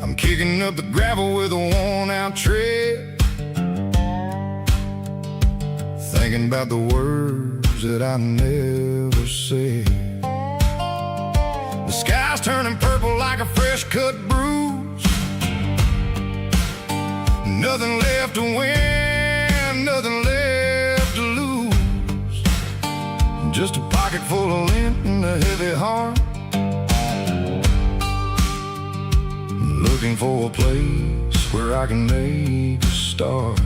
I'm kicking up the gravel with a worn-out tread, thinking about the words that I never said. The sky's turning purple like a fresh-cut bruise. Nothing left to win, nothing left to lose. Just a pocket full of lint and a heavy heart, looking for a place where I can make a start.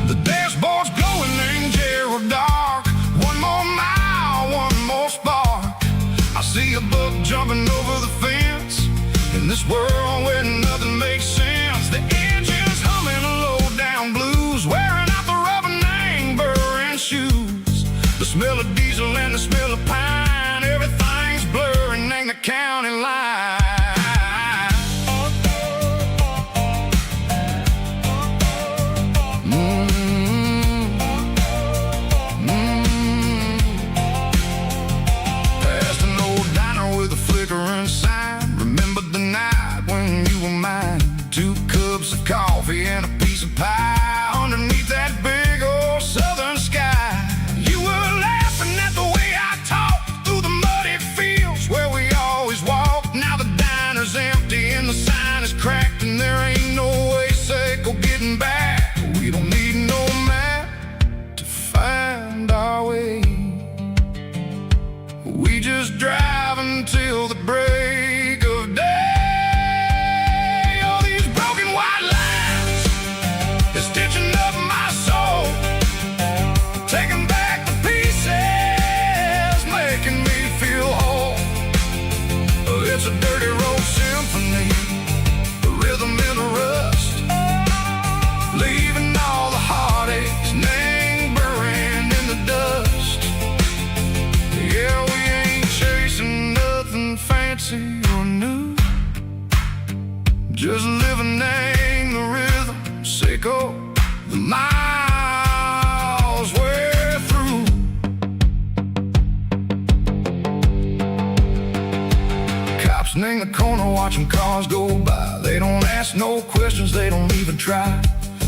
The dashboard's glowing in Gerald dark. One more mile, one more spark. I see a buck jumping over the fence in this world where nothing makes sense. The engine's humming a low-down blues, wearing out the rubber name burring shoes. The smell of diesel and the smell of pine, everything's blurring in the county line. Coffee and a piece of pie underneath that big old southern sky. You were laughing at the way I talked through the muddy fields where we always walked. Now the diner's empty and the sign is cracked, and there ain't no way safe or getting back. We don't need no map to find our way. We just drive until the break of day. It's a dirty road symphony, the rhythm in the rust, leaving all the heartaches, name burning in the dust. Yeah, we ain't chasing nothing fancy or new, just living in the rhythm, sick of the miles we're through. In the corner watching cars go by, they don't ask no questions, they don't even try.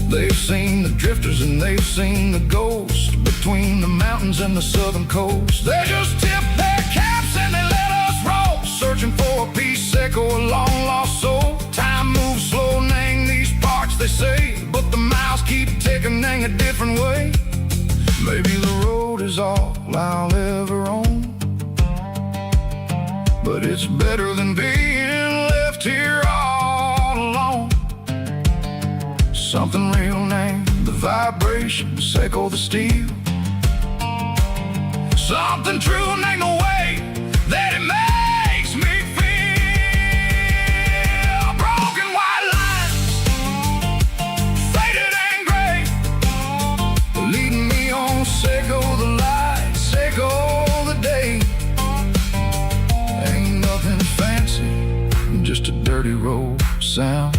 They've seen the drifters and they've seen the ghosts between the mountains and the southern coast. They just tip their caps and they let us roll, searching for a piece or a long lost soul. Time moves slow in these parts, they say, but the miles keep ticking in a different way. Maybe the road is all I'll ever own, but it's better than being left here all alone. Something real named the vibration, echo the steel. Something true named the way that it makes me feel. Broken white lines, faded and gray, leading me on, echo the light, echo the day. Just a dirty road sound,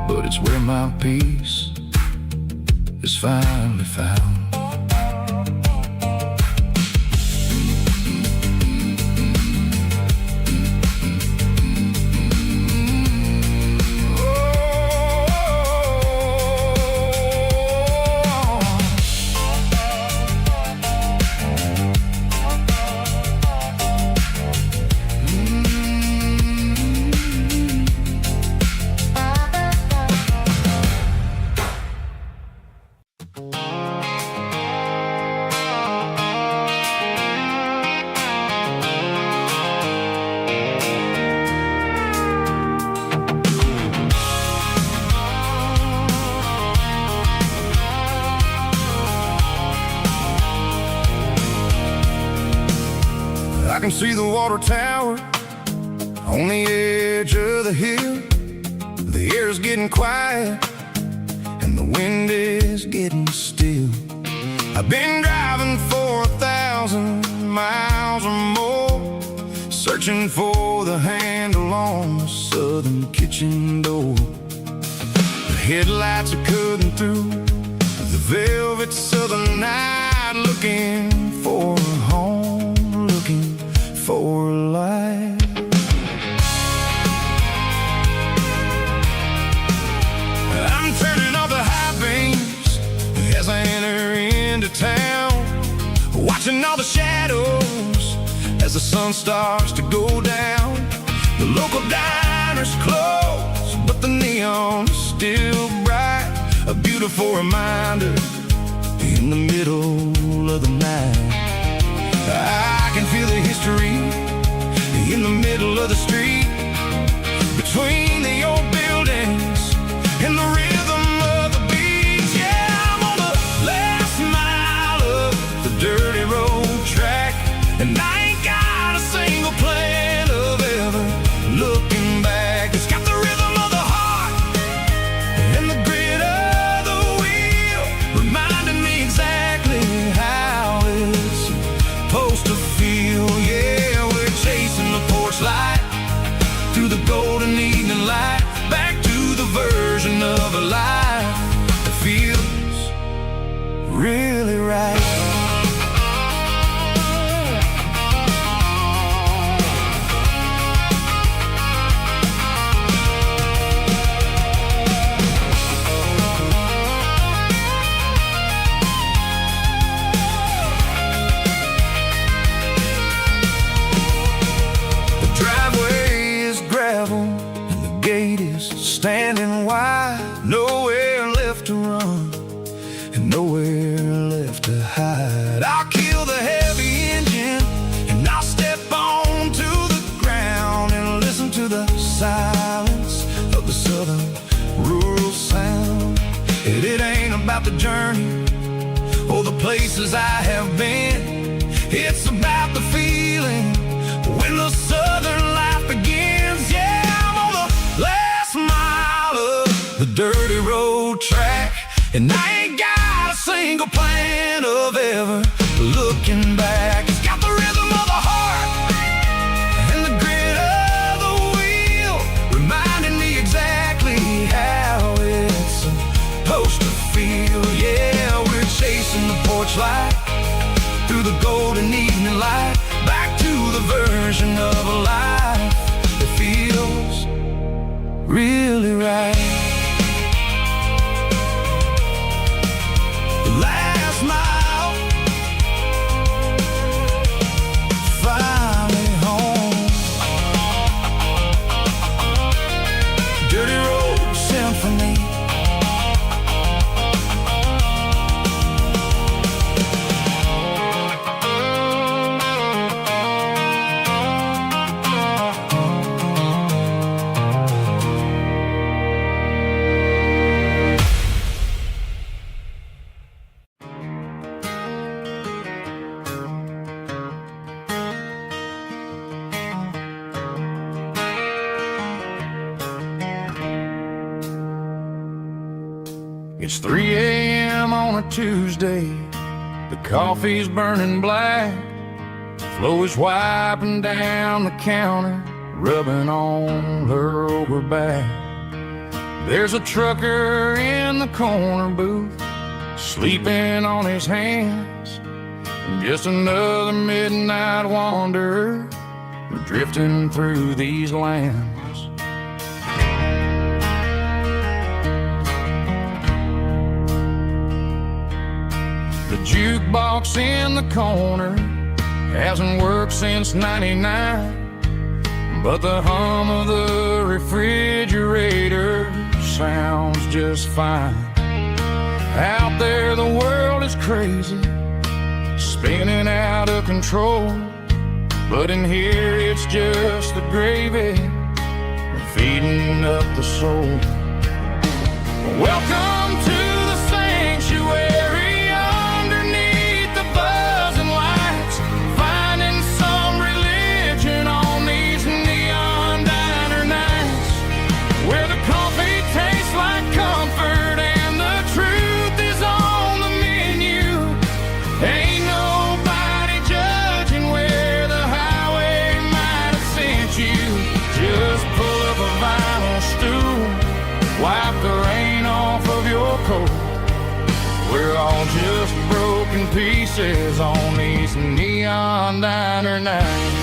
but it's where my peace is finally found. I can see the water tower on the edge of the hill. The air's getting quiet and the wind is getting still. I've been driving for 1,000 miles or more, searching for the handle on the southern kitchen door. The headlights are cutting through watching all the shadows as the sun starts to go down. The local diners close, but the neon is still bright. A beautiful reminder in the middle of the night. I can feel the history in the middle of the street, between the old buildings and the rhythm of the beats. Yeah, I'm on the last mile of the dirty road track, and I ain't got a single plan of ever looking back. It's got the rhythm of the heart and the grit of the wheel, reminding me exactly how it's supposed to feel. Yeah, we're chasing the porch light through the golden evening light, back to the version of a life that feels really right. Standing wide, nowhere left to run and nowhere left to hide. I'll kill the heavy engine and I'll step onto the ground and listen to the silence of the southern rural sound. And it ain't about the journey or the places I have been. It's about the feeling when the southern life begins. Yeah, I'm on the last mile of the dirty road track, and I ain't got a single plan of ever looking back. It's got the rhythm of the heart and the grit of the wheel, reminding me exactly how it's supposed to feel. Yeah, we're chasing the porch light through the golden evening light, back to the version of a life that feels really right. The last mile, finally home. Dirty Road Symphony. It's 3 a.m. on a Tuesday. The coffee's burning black. Flo is wiping down the counter, rubbing on her over back. There's a trucker in the corner booth, sleeping on his hands. Just another midnight wanderer, drifting through these lands. The jukebox in the corner hasn't worked since '99, but the hum of the refrigerator sounds just fine. Out there the world is crazy, spinning out of control, but in here it's just the gravy feeding up the soul. Welcome to the sanctuary underneath the buzzing lights, finding some religion on these neon diner nights, where the coffee tastes like comfort and the truth is on the menu. Ain't nobody judging where the highway might have sent you. Just pull up a vinyl stool, wipe the rain off of your coat. We're all just broken pieces on these neon diner nights.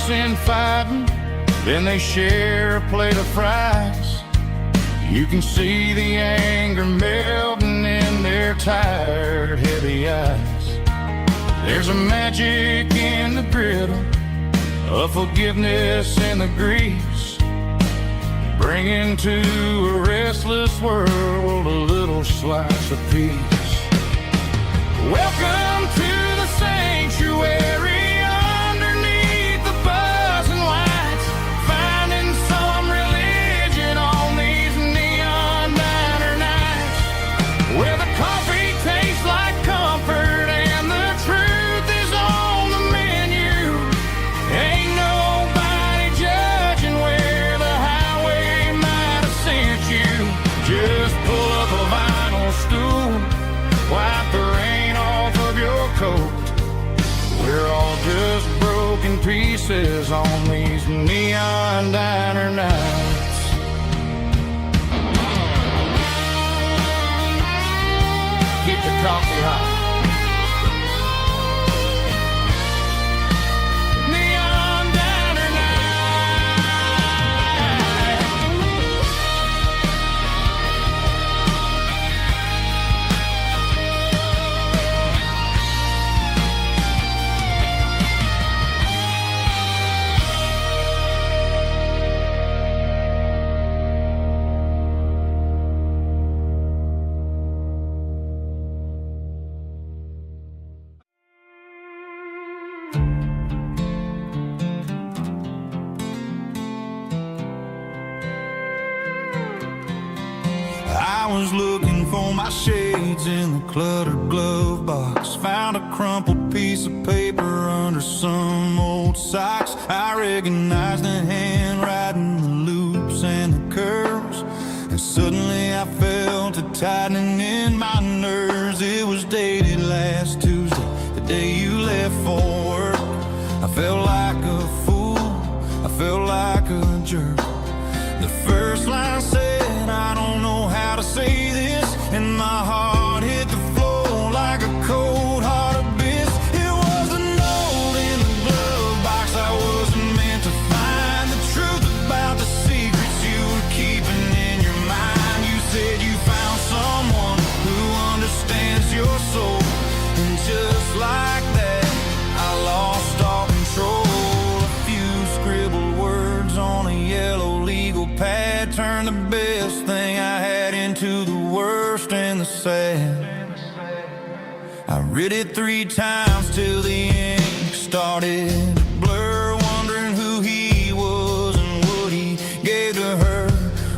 cussing, fighting, then they share a plate of fries. You can see the anger melting in their tired, heavy eyes. There's a magic in the griddle, a forgiveness in the grease, bringing to a restless world a little slice of peace. Welcome to the sanctuary underneath the buzzing lights, finding some religion on these neon diner nights, where the coffee tastes like comfort and the truth is on the menu. Ain't nobody judging where the highway might have sent you. Just pull up a vinyl stool, wipe the rain off of your coat. We're all just broken pieces on these neon diner nights. Keep the coffee hot. Neon diner I was looking for my shades in the cluttered glove box. Found a crumpled piece of paper under some old socks. I recognized the handwriting, the loops and the curves, and suddenly I felt a tightening in my nerves. It was dated last Tuesday, the day you left for work. I felt like a fool, I felt like a jerk. The first line said, I don't know how to say this, and my heart hit the floor like a cold heart abyss. It was a note in the glove box. I wasn't meant to find the truth about the secrets you were keeping in your mind. You said you found someone who understands your soul, and just like that, I lost all control. A few scribbled words on a yellow legal pad turned the best thing I had into the worst and the sad. I read it 3 times till the ink started to blur, wondering who he was and what he gave to her.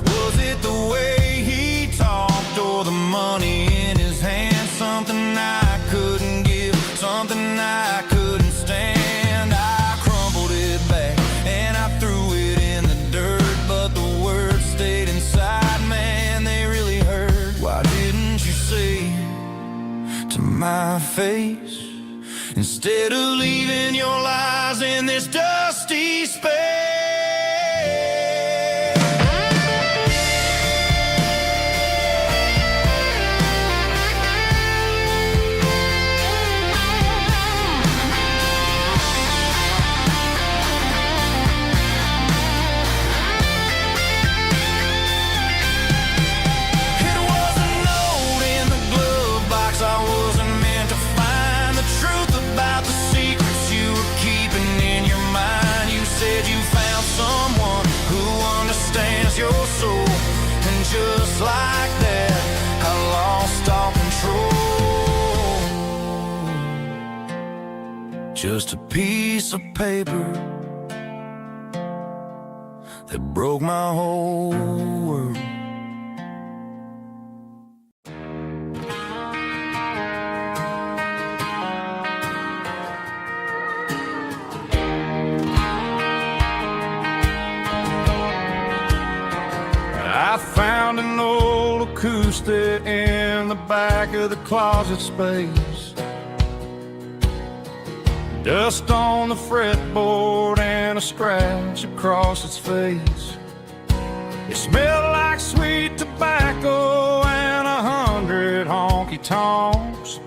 Was it the way he talked or the money in his hand? Something I couldn't give, something I couldn't stand. I crumpled it back and I threw it in the dirt, but the words stayed inside, man, they really hurt. Why didn't you say to my face, instead of leaving your lies in this dusty space? Your soul, and just like that, I lost all control. Just a piece of paper that broke my whole world. I found an old acoustic in the back of the closet space. Dust on the fretboard and a scratch across its face. It smelled like sweet tobacco and 100 honky-tonks.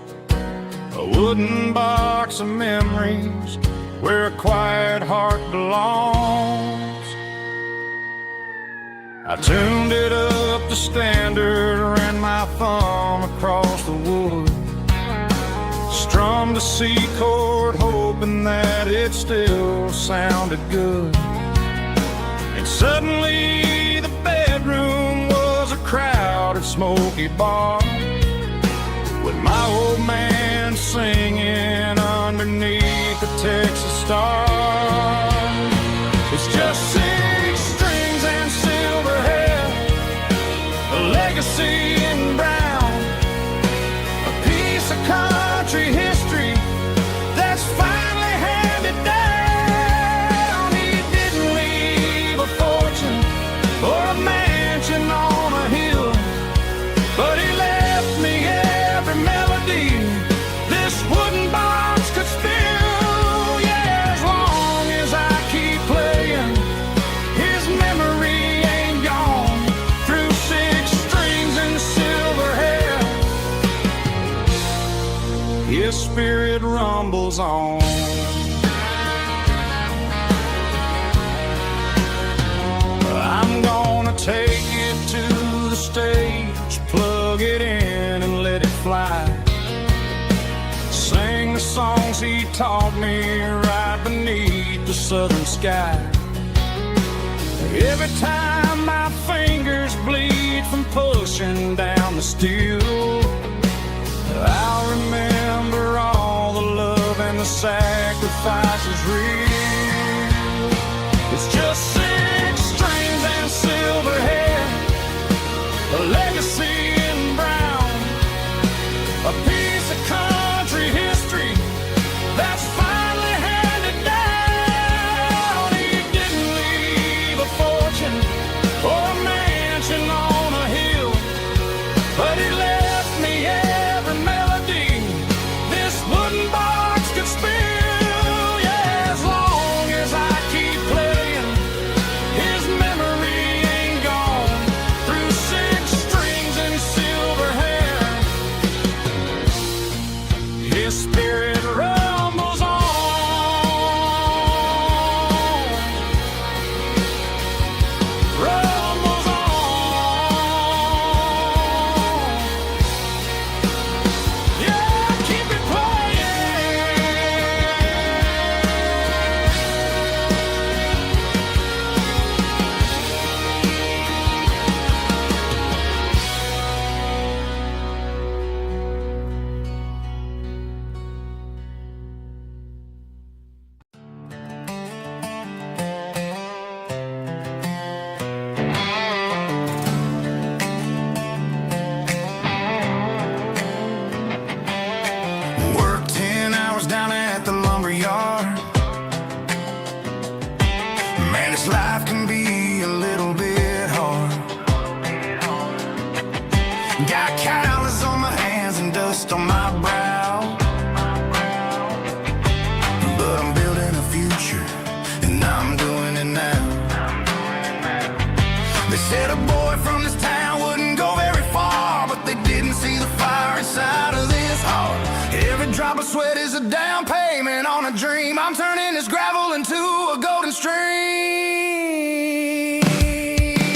A wooden box of memories where a quiet heart belongs. I tuned it up to standard, ran my thumb across the wood, strummed a C chord, hoping that it still sounded good. And suddenly the bedroom was a crowded, smoky bar, with my old man singing underneath the Texas star. It's just 6 strings and silver hair, a legacy in brown, a piece of country history that's finally handed down. He didn't leave a fortune or a mansion on a hill, but he left me every melody this wooden box could spill. Yeah, as long as I keep playing, his memory ain't gone. Through 6 strings and silver hair, his spirit rumbles on. I'm gonna take it to the stage, plug it in and let it fly. Sing the songs he taught me right beneath the southern sky. Every time my fingers bleed from pushing down the steel, I'll remember all the love and the sacrifices real. It's just 6 strings and silver hair, a legacy in brown, a piece of country history that's finally handed down. He didn't leave a fortune or a mansion on a hill, but he left me every melody this wooden box could spill. Yeah, as long as I keep playing, his memory ain't gone. Through 6 strings and silver hair, his spirit rumbles on. Rumbles on. Yeah, keep it playing. Worked 10 hours down at the lumber yard. Man, this life can be a little bit hard. Got calluses on my hands and dust on my brow, but I'm building a future, and I'm doing it now. They said a boy from this town wouldn't go very far, but they didn't see the fire inside of this heart. Every drop of sweat is a down payment on a dream. I'm turning this gravel into a golden stream.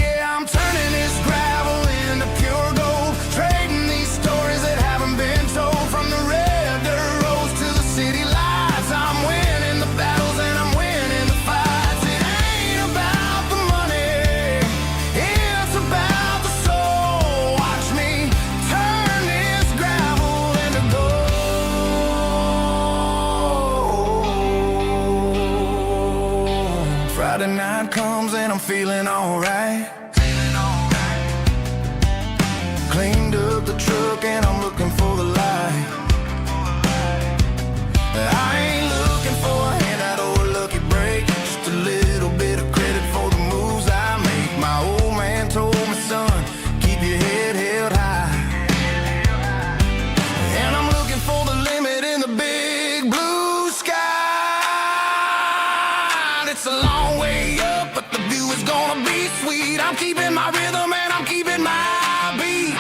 Yeah, I'm turning this gravel into pure gold, trading these stories that haven't been told. From the red dirt roads to the city lights, I'm winning the battles and I'm winning the fights. It ain't about the money, it's about the soul. Watch me turn this gravel into gold. Friday night comes and I'm feeling alright. Cleaned up the truck and I'm looking for the light. I ain't looking for a handout or a lucky break, just a little bit of credit for the moves I make. My old man told me, son, keep your head held high. And I'm looking for the limit in the big blue sky. It's a long way up, but the view is gonna be sweet. I'm keeping my rhythm and I'm keeping my beat.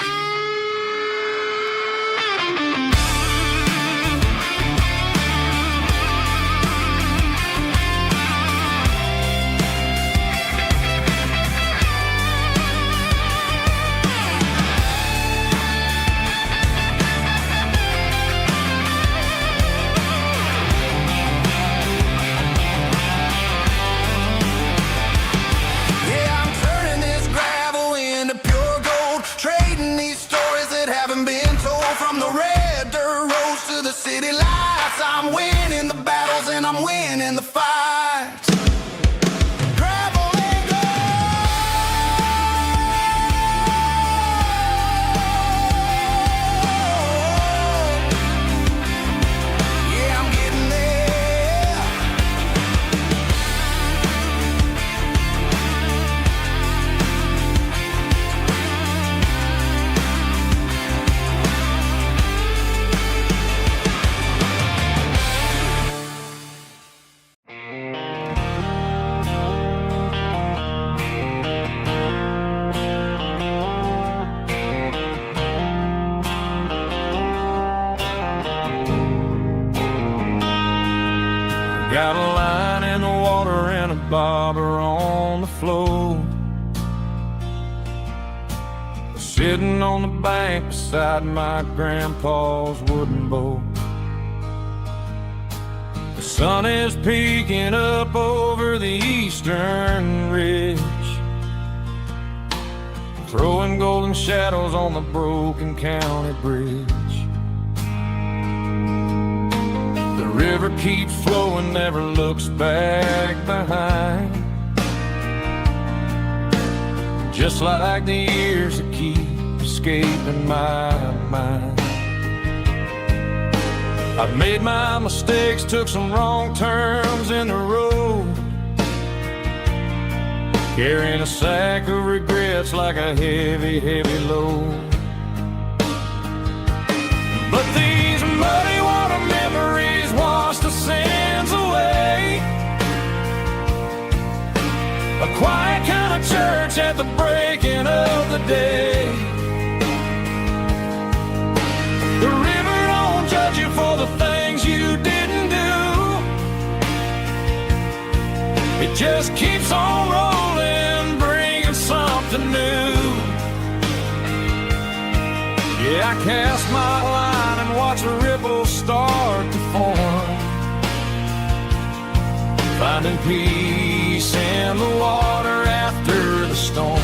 from the red dirt roads to the city lights. I'm winning the battles and I'm winning the fights. Gravel and gold. Yeah, I'm getting there. Got a line in the water and a bobber on the floor. Sitting on the bank beside my grandpa's wooden boat. The sun is peeking up over the eastern ridge, throwing golden shadows on the broken county bridge. The river keeps flowing, never looks back behind, just like the years that keep escaping my mind. I've made my mistakes, took some wrong turns in the road, carrying a sack of regrets like a heavy, heavy load. But these muddy water memories wash the sins away. A quiet kind of church at the breaking of the day. The river don't judge you for the things you didn't do. It just keeps on rolling, bringing something new. Yeah, I cast my line and watch a ripple start to form, finding peace in the water after the storm.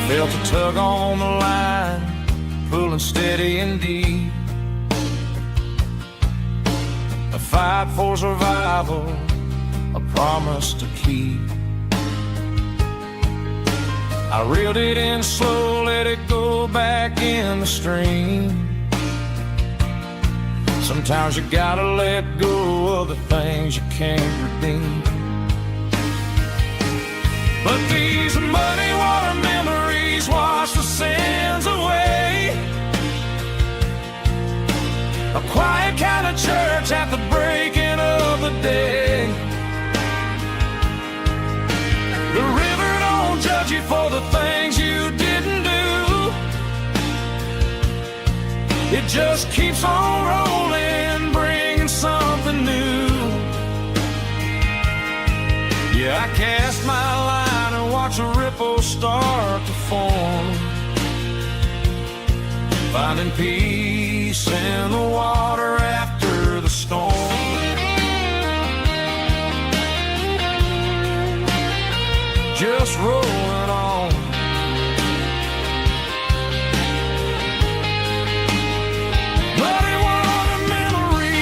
Felt a tug on the line, pulling steady and deep. A fight for survival, a promise to keep. I reeled it in slow, let it go back in the stream. Sometimes you gotta let go of the things you can't redeem. But these muddy water memories wash the sins away. A quiet kind of church at the breaking of the day. The river don't judge you for the things you didn't do. It just keeps on rolling, bringing something new. Yeah, I cast my line and watch a ripple start to form, finding peace in the water after the storm. Just rolling on. Muddy water memory.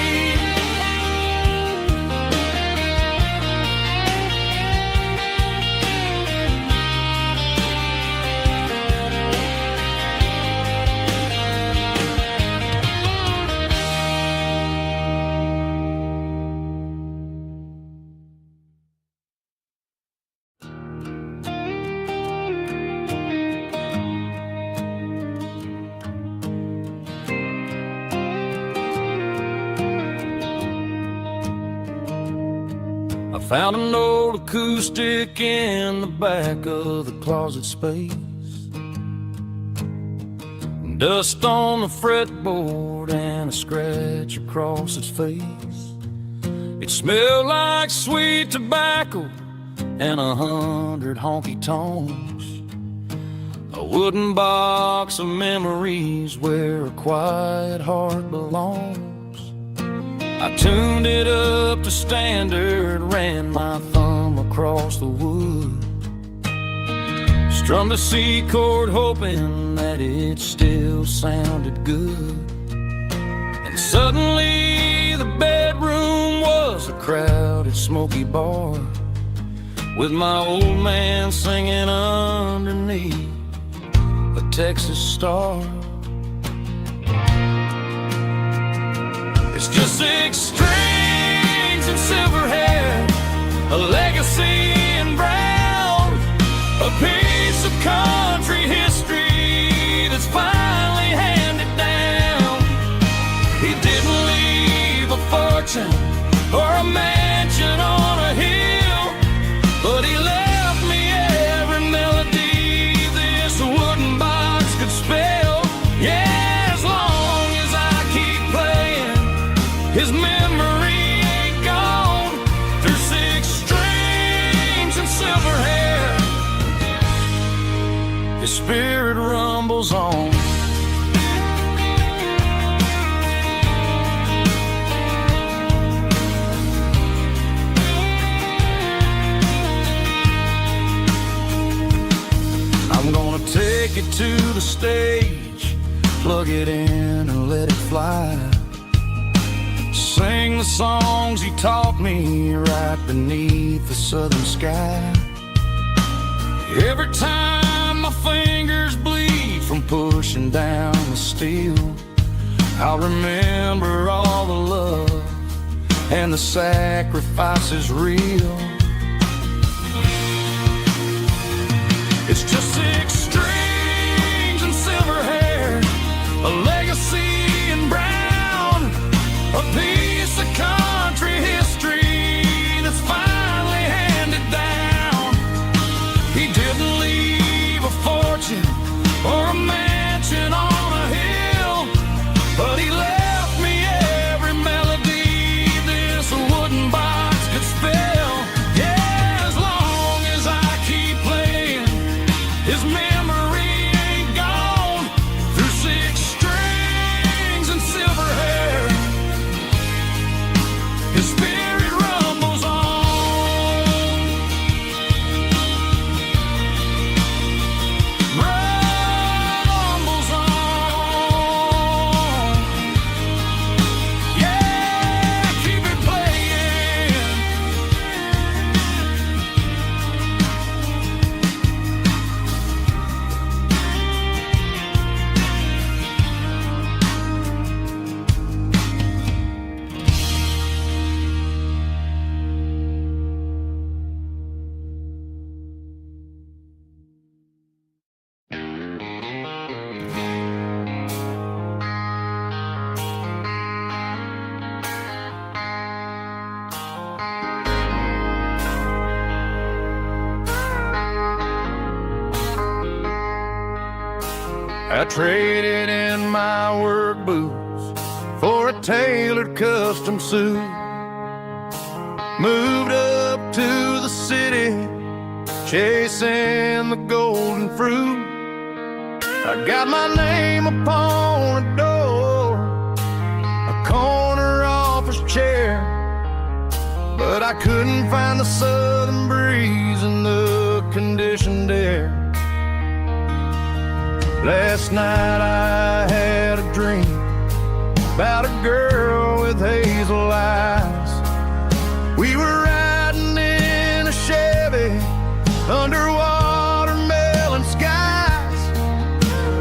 Found an old acoustic in the back of the closet space. Dust on the fretboard and a scratch across its face. It smelled like sweet tobacco and 100 honky-tonks. A wooden box of memories where a quiet heart belongs. I tuned it up to standard, ran my thumb across the wood, strummed a C chord hoping that it still sounded good. And suddenly the bedroom was a crowded smoky bar, with my old man singing underneath a Texas star. It's just 6 strings and silver hair, a legacy in brown, a piece of country history that's finally handed down. He didn't leave a fortune or a mansion on a hill, but he left me every melody this wooden box could spell. Yeah, as long as I keep playing, his memory ain't gone. Through 6 strings and silver hair, his spirit rumbles on. I'm gonna take it to the stage, plug it in and let it fly. Sing the songs he taught me right beneath the southern sky. Every time my fingers bleed from pushing down the steel, I'll remember all the love and the sacrifices real. It's just 6 strings and silver hair, a legacy in brown, a piece of country history that's finally handed down. He didn't leave a fortune or a mansion on a hill, but he left me every melody this wooden box could spell. Yeah, as long as I keep playing, his memory ain't gone. Through 6 strings and silver hair, his spirit rumbles on. Rumbles on. Yeah, keep it playing. I traded in my work boots for a tailored custom suit. Moved up to the city, chasing the golden fruit. I got my name upon a door, a corner office chair, but I couldn't find the southern breeze in the conditioned air. Last night I had a dream about a girl with hazel eyes. We were riding in a Chevy under watermelon skies.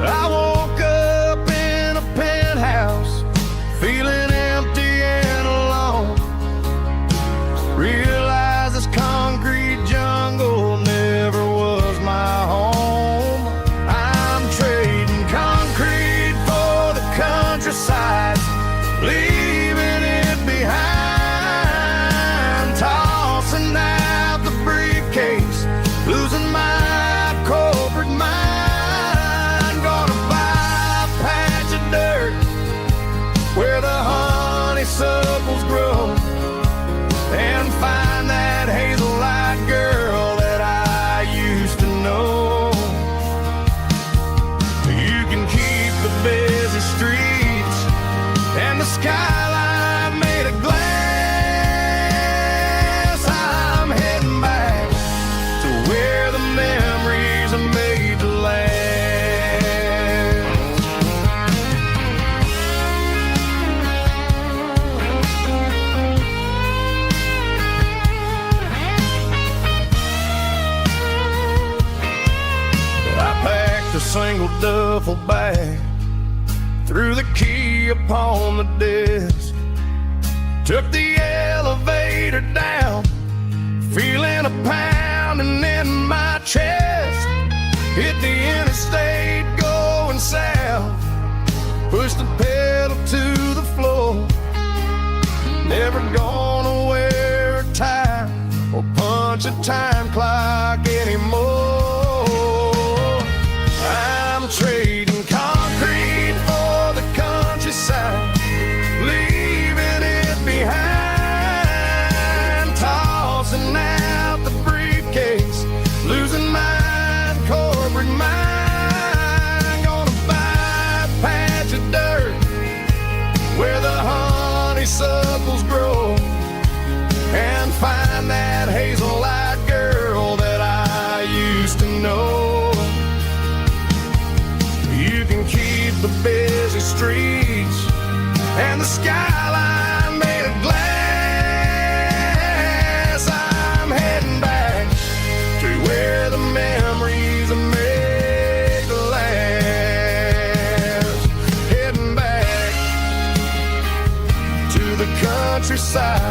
I woke up in a penthouse, feeling empty and alone. Realized this concrete jungle never was my home. I'm trading concrete for the countryside, duffel bag, threw the key upon the desk, took the elevator down, feeling a pounding in my chest. Hit the interstate going south, pushed the pedal to the floor. Never gonna wear a tie or punch a time clock anymore. I'm trading concrete for the countryside, leaving it behind, tossing out the briefcase, losing my corporate mind. Gonna buy a patch of dirt where the honeysuckles grow, and find that hazel-eyed girl that I used to know. You can keep the busy streets and the skyline made of glass. I'm heading back to where the memories are made to last. Heading back to the countryside.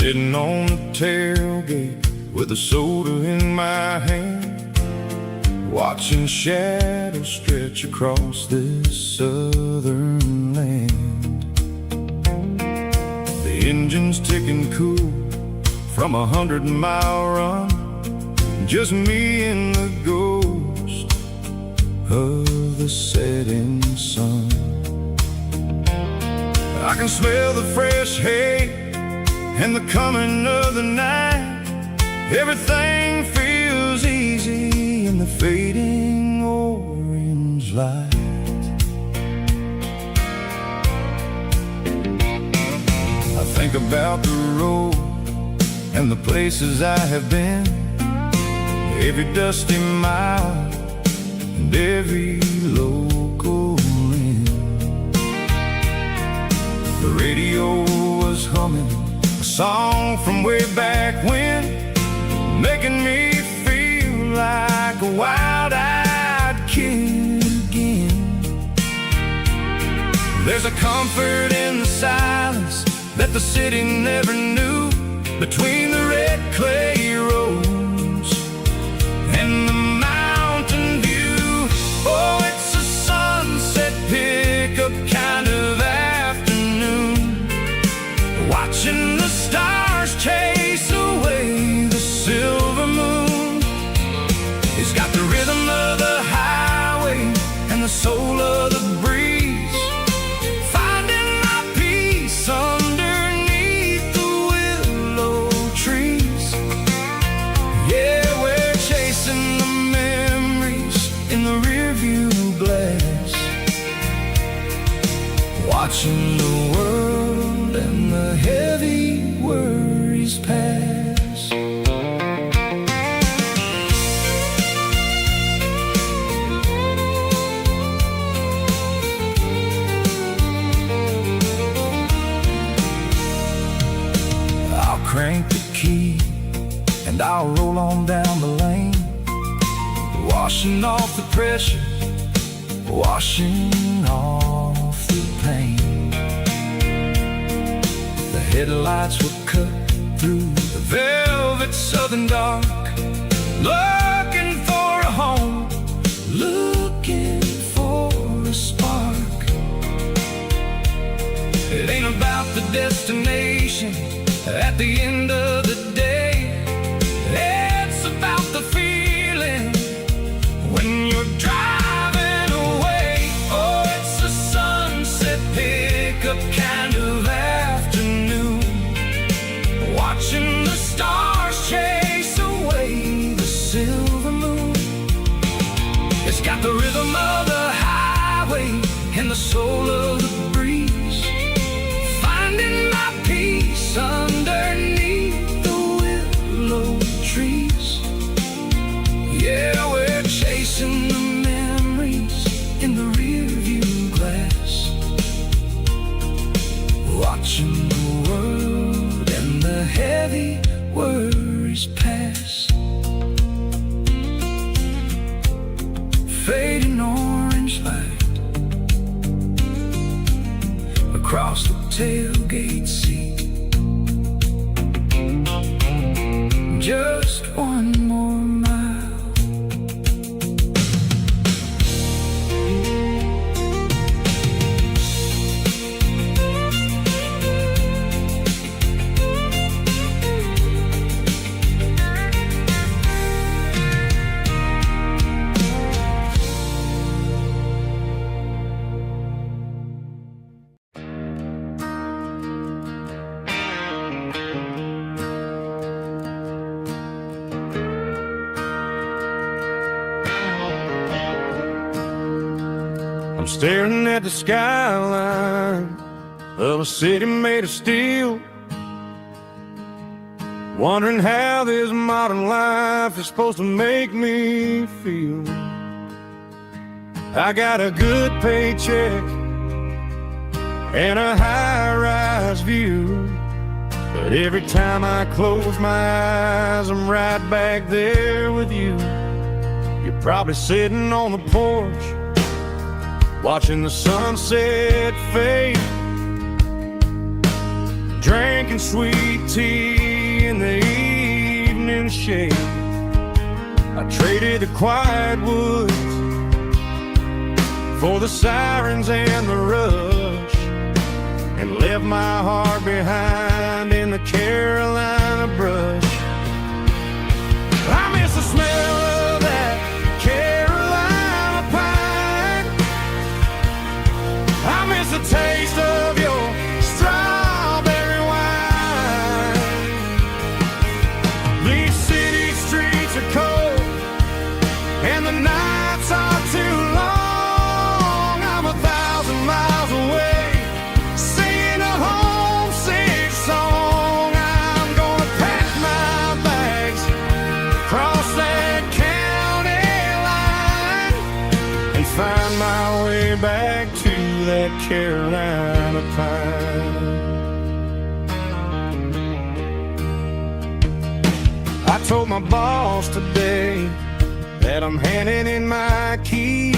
Sitting on the tailgate with a soda in my hand, watching shadows stretch across this southern land. The engine's ticking cool from 100-mile run, just me and the ghost of the setting sun. I can smell the fresh hay and the coming of the night. Everything feels easy in the fading orange light. I think about the road and the places I have been, every dusty mile and every local inn. The radio was humming a song from way back when, making me feel like a wild-eyed kid again. There's a comfort in the silence that the city never knew, between the red clay roads and the mountain view. Oh, it's a sunset pickup kind of afternoon, watching the stars chase away the silver moon. It's got the rhythm of the highway and the soul of the breeze, finding my peace underneath the willow trees. Yeah, we're chasing the memories in the rearview glass, watching the world and the heavy worries pass. I'll crank the key and I'll roll on down the lane, washing off the pressure, washing off the pain. The headlights will cut through the velvet southern dark, looking for a home, looking for a spark. It ain't about the destination at the end of the day, it's about the feeling soul of the breeze, finding my peace underneath the willow trees. Yeah, we're chasing the memories in the rearview glass, watching the world and the heavy worries pass. Fading orange light across the tailgate seat. Just one more mile. I'm staring at the skyline of a city made of steel, wondering how this modern life is supposed to make me feel. I got a good paycheck and a high-rise view, but every time I close my eyes, I'm right back there with you. You're probably sitting on the porch, watching the sunset fade, drinking sweet tea in the evening shade. I traded the quiet woods for the sirens and the rush, and left my heart behind in the Carolina brush. I miss the smell of that Carolina pine. I miss the taste of your strawberry wine. These city streets are cold and the nights are too long. I'm 1,000 miles away, singing a homesick song. I'm gonna pack my bags, cross that county line, and find my way back to that Carolina pine. I told my boss today that I'm handing in my keys.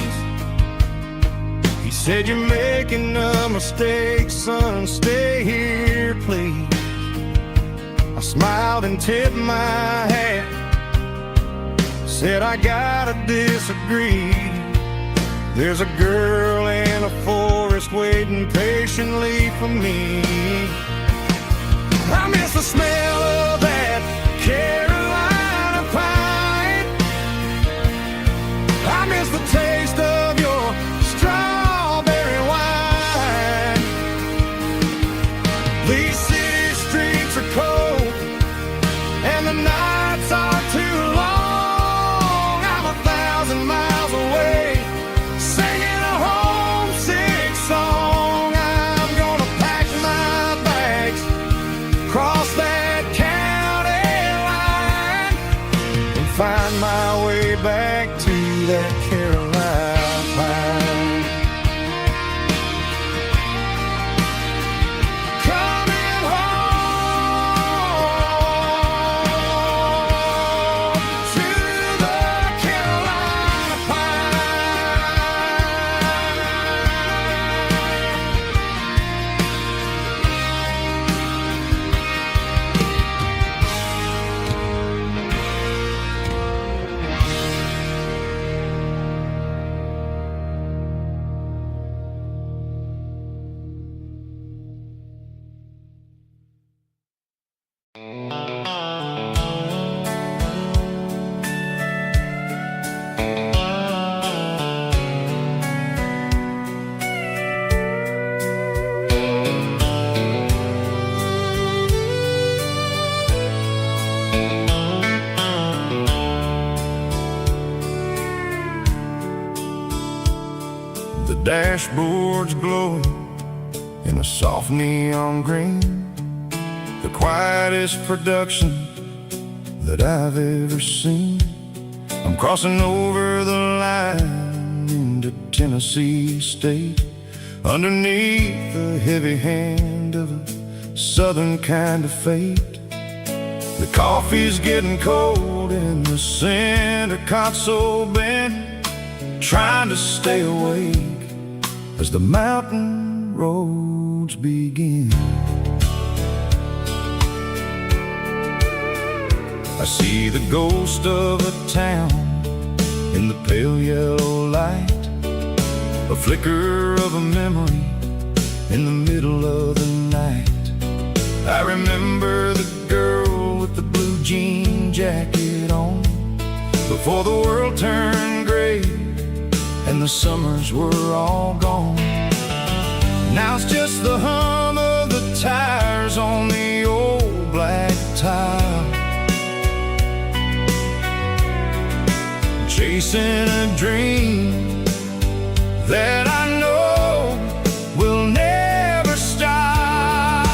He said, "You're making a mistake, son, stay here, please." I smiled and tipped my hat, said, "I gotta disagree. There's a girl in a forest waiting patiently for me." I miss the smell of that Carolina pine. I miss the taste of your strawberry wine. These city streets are cold and the nights are too long. I'm 1,000 miles away, singing a homesick song. I'm gonna pack my bags, cross that county line, and find my way back to that Carolina pine. Coming home to the Carolina dashboard's glowing in a soft neon green, the quietest production that I've ever seen. I'm crossing over the line into Tennessee State, underneath the heavy hand of a southern kind of fate. The coffee's getting cold in the center console bin, trying to stay awake as the mountain roads begin. I see the ghost of a town in the pale yellow light, a flicker of a memory in the middle of the night. I remember the girl with the blue jean jacket on, before the world turned gray and the summers were all gone. Now it's just the hum of the tires on the old black tile, chasing a dream that I know will never stop.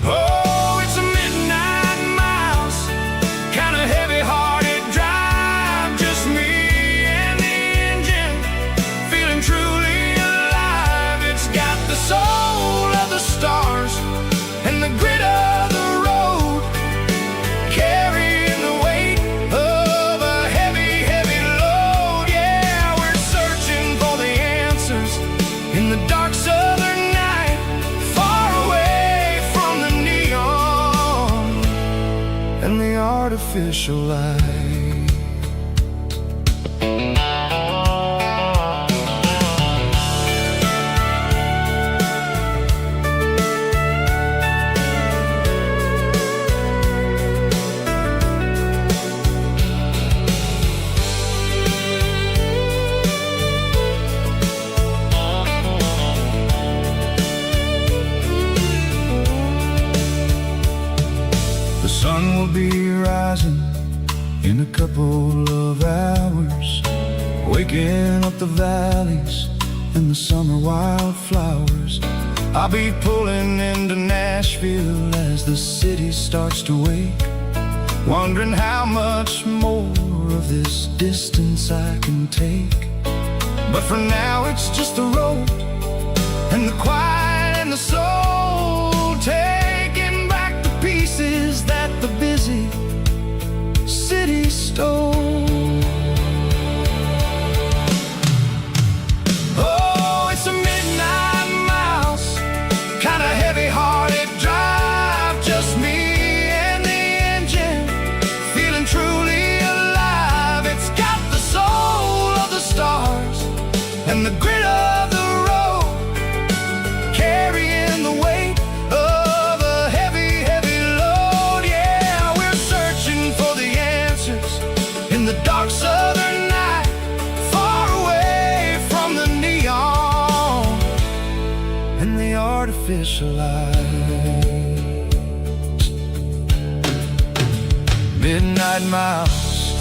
Oh, it's a midnight miles, kind of heavy-hearted drive, just me and the engine, feeling truly alive. It's got the soul of the stars and the grit of the road, carrying the weight of a heavy, heavy load. Yeah, we're searching for the answers in the dark southern night, far away from the neon and the artificial light. The sun will be rising in a couple of hours, waking up the valleys and the summer wildflowers. I'll be pulling into Nashville as the city starts to wake, wondering how much more of this distance I can take. But for now it's just the road and the quiet and the soul, taking back the pieces that the busy city stole. Oh, it's a midnight miles, kind of heavy-hearted drive, just me and the engine, feeling truly alive. It's got the soul of the stars and the grit of the road, carrying the weight of a heavy, heavy load. Yeah, we're searching for the answers in the dark southern night, far away from the neon and the artificial light. Midnight miles,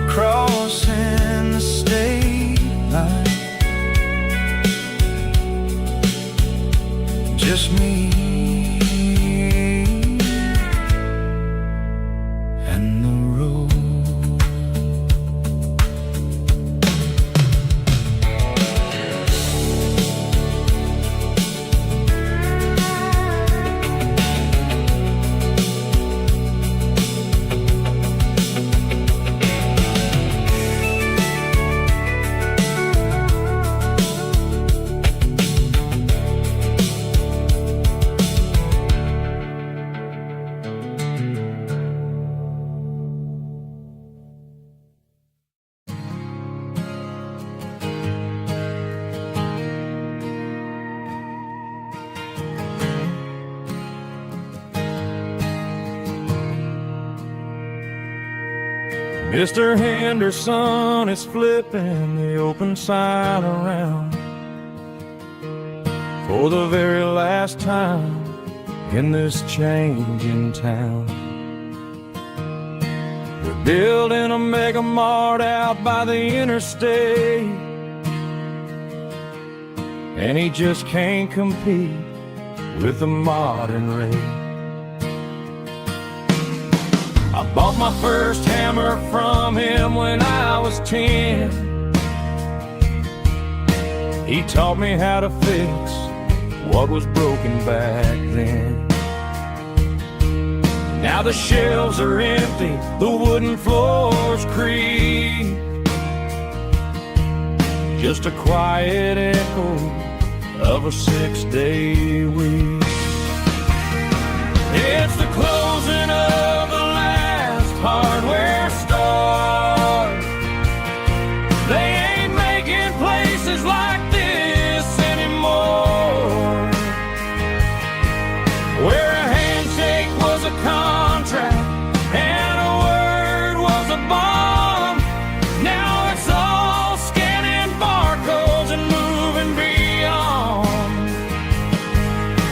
crossing the state line, just me and the road. Mr. Henderson is flipping the open sign around for the very last time in this changing town. The building a mega mart out by the interstate, and he just can't compete with the modern rate. I bought my first hammer from him when I was 10. He taught me how to fix what was broken back then. Now the shelves are empty, the wooden floors creak, just a quiet echo of a 6-day week. It's the closing of the last hardware store. They ain't making places like this anymore, where a handshake was a contract and a word was a bond. Now it's all scanning barcodes and moving beyond.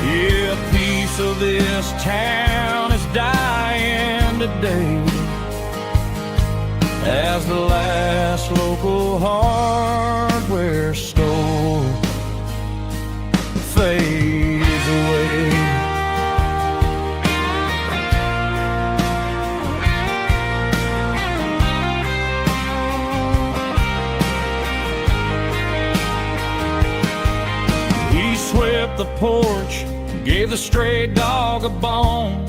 Yeah, a piece of this town is dying today as the last local hardware store fades away. He swept the porch, gave the stray dog a bone,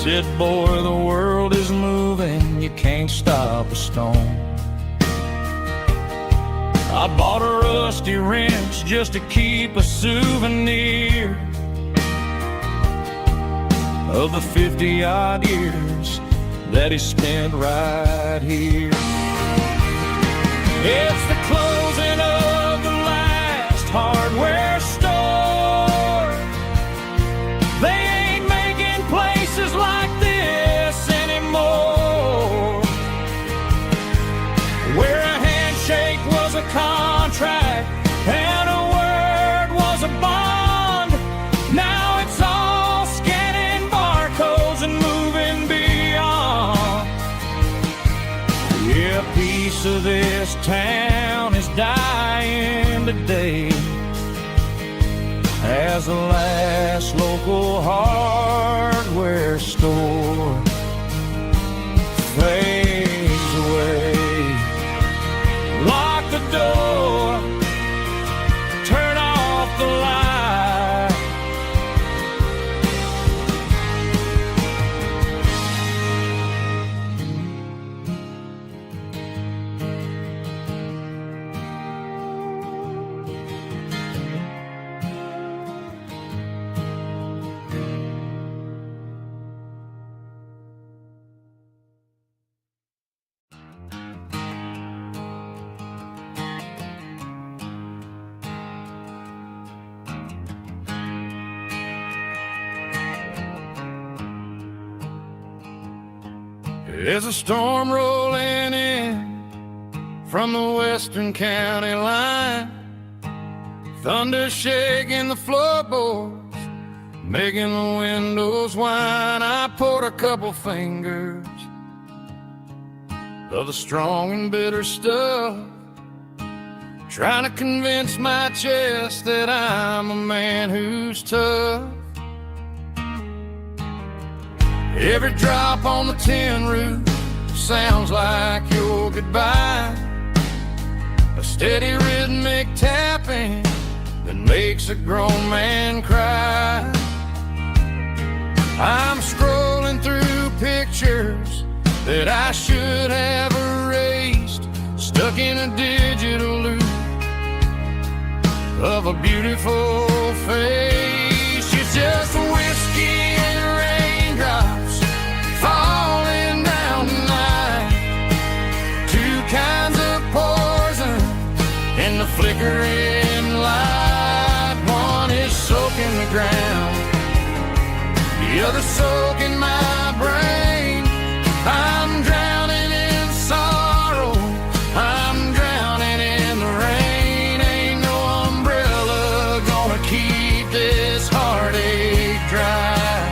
said, boy, the world is moving, you can't stop a stone. I bought a rusty wrench just to keep a souvenir of the 50-odd years that he spent right here. It's the closing of the last hardware store. They ain't making places like this anymore, where a handshake was a contract and a word was a bond. Now it's all scanning barcodes and moving beyond. Yeah, a piece of this town is dying today as the last local hardware store fades away. Lock the door, turn off the light. There's a storm rolling in from the western county line, thunder shaking the floorboards, making the windows whine. I poured a couple fingers of the strong and bitter stuff, trying to convince my chest that I'm a man who's tough. Every drop on the tin roof sounds like your goodbye, a steady rhythmic tapping that makes a grown man cry. I'm scrolling through pictures that I should have erased, stuck in a digital loop of a beautiful face. It's just whiskey and raindrops falling down tonight, two kinds of poison in the flickering light. One is soaking the ground, the other soaking my brain. I'm drowning in sorrow, I'm drowning in the rain. Ain't no umbrella gonna keep this heartache dry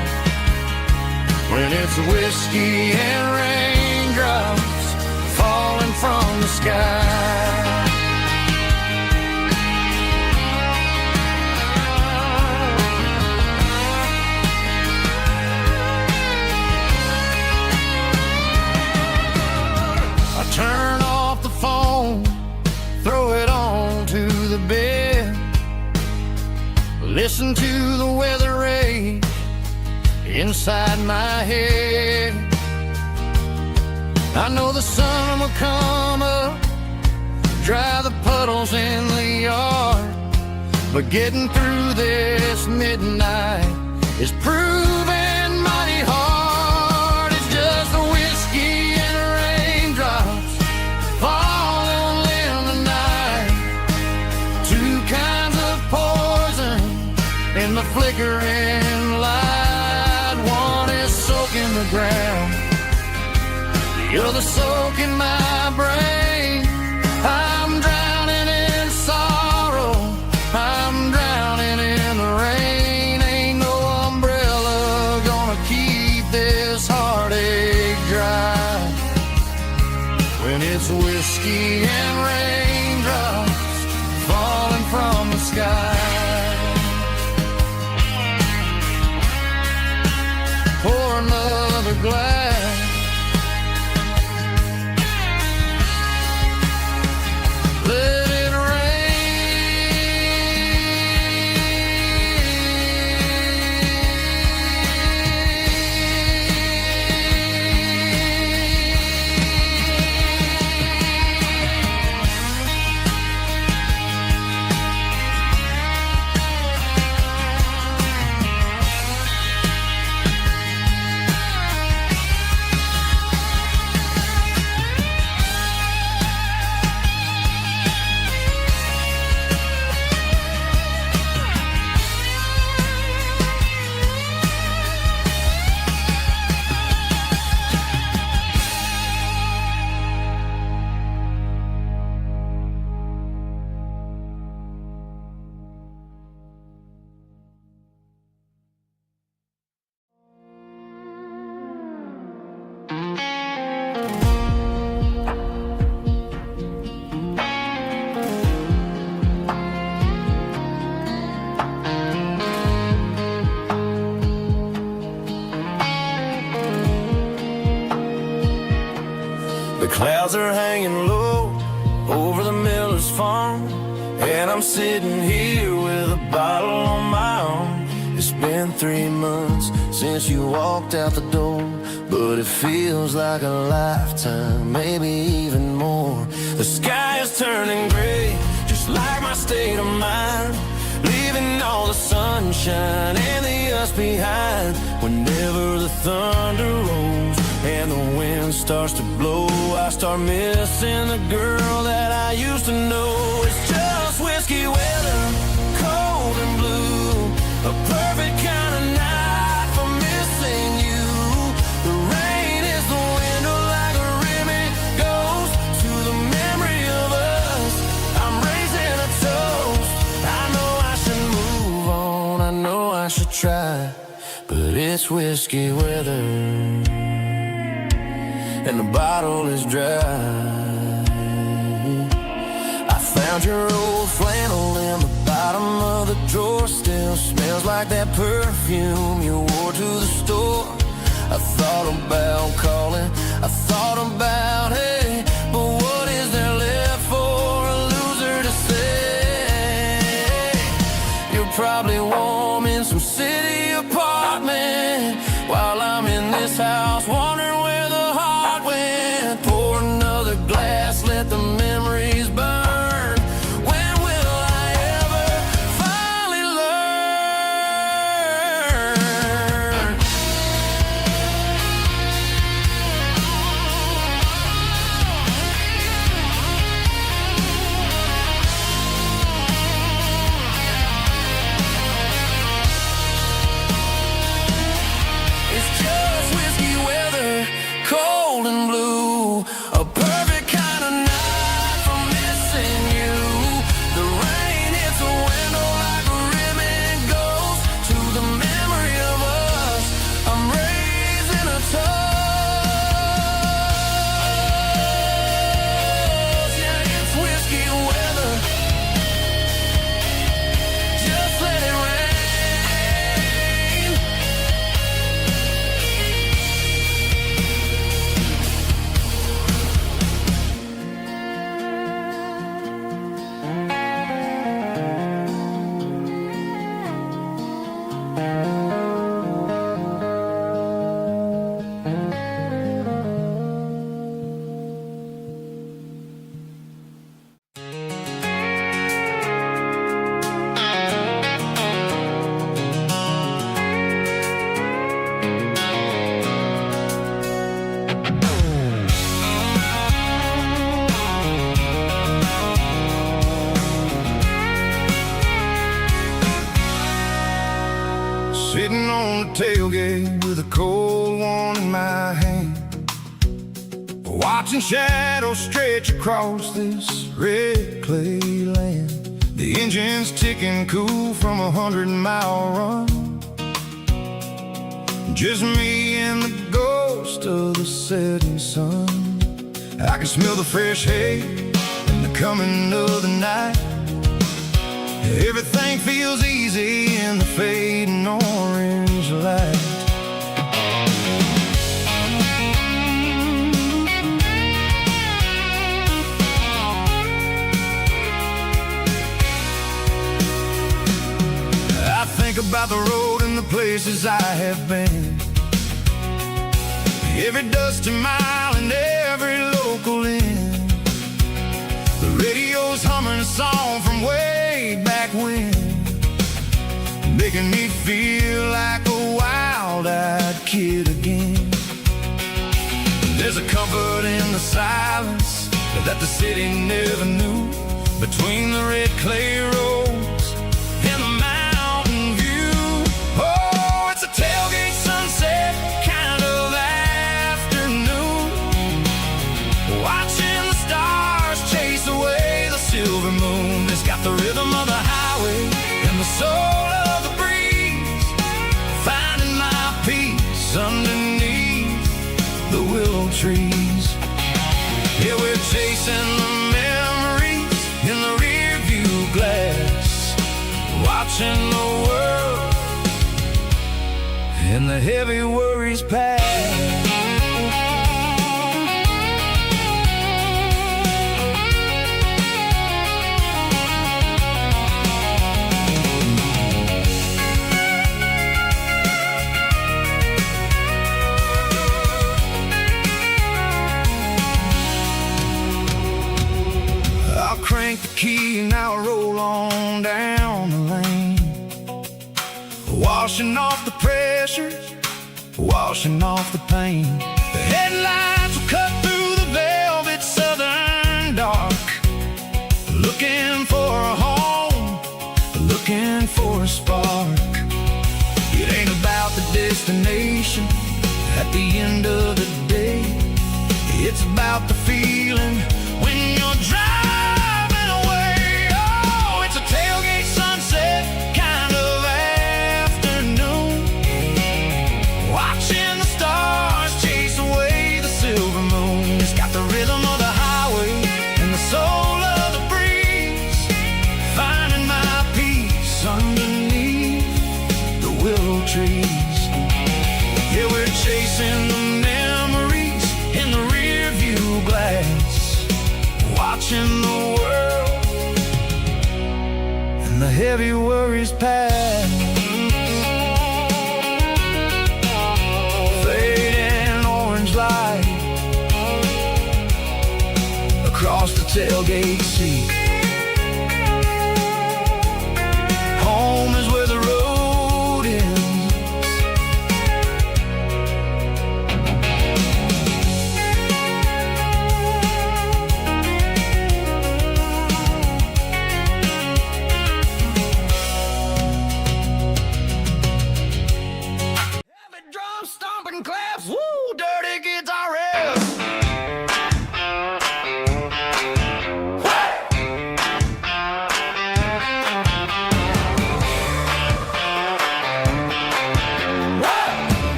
when it's whiskey and raindrops falling from the sky. I turn off the phone, throw it on to the bed, listen to the weather rage inside my head. I know the sun will come up, dry the puddles in the yard, but getting through this midnight is proving mighty hard. It's just a whiskey and raindrops falling in the night, two kinds of poison in the flickering light. One is soaking the ground, the other soaking my brain. I'm drowning in sorrow, I'm drowning in the rain. Ain't no umbrella gonna keep this heartache dry when it's whiskey and raindrops falling from the sky. Pour another glass, let it clouds are hanging low over the miller's farm, and I'm sitting here with a bottle on my arm. It's been 3 months since you walked out the door, but it feels like a lifetime, maybe even more. The sky is turning gray, just like my state of mind, leaving all the sunshine and the us behind. Whenever the thunder rolls and the wind starts to blow, I start missing the girl that I used to know. It's just whiskey weather, cold and blue, a perfect kind of night for missing you. The rain is the window like a ribbon goes to the memory of us. I'm raising a toast. I know I should move on, I know I should try, but it's whiskey weather and the bottle is dry. I found your old flannel in the bottom of the drawer, still smells like that perfume you wore to the store. I thought about calling, I thought about, hey, but what is there left for a loser to say? You're probably warm in some city apartment while I'm in this house wondering where the heart went. Pour another glass, let the memories burn. When will I ever finally learn? It's just whiskey weather, cold and blue, a perfect kind of night tailgate with a cold one in my hand, watching shadows stretch across this red clay land. The engine's ticking cool from 100-mile run. Just me and the ghost of the setting sun. I can smell the fresh hay and the coming of the night. Everything feels easy in the fading orange light. I think about the road and the places I have been, every dusty mile and every local inn. The radio's humming a song from way back when, making me feel like a wild-eyed kid again. There's a comfort in the silence that the city never knew, between the red clay roads and the mountain view. Oh, it's a tailgate sunset kind of afternoon, watching the stars chase away the silver moon. It's got the rhythm of the highway and the soul of the breeze, finding my peace underneath the willow trees. Yeah, we're chasing the memories in the rear view glass, watching the world and the heavy worries pass. Crank the key and I'll roll on down the lane, washing off the pressure, washing off the pain. The headlights will cut through the velvet southern dark, looking for a home, looking for a spark. It ain't about the destination at the end of the day, it's about the feeling when you're driving. Kind of afternoon, watching the stars chase away the silver moon. It's got the rhythm of the highway and the soul of the breeze, finding my peace underneath the willow trees. Yeah, we're chasing the memories in the rear view glass, watching the world the heavy worries pass. Fading orange light across the tailgate seat. Home is where the road ends. Stomping claps, woo, dirty guitar riffs.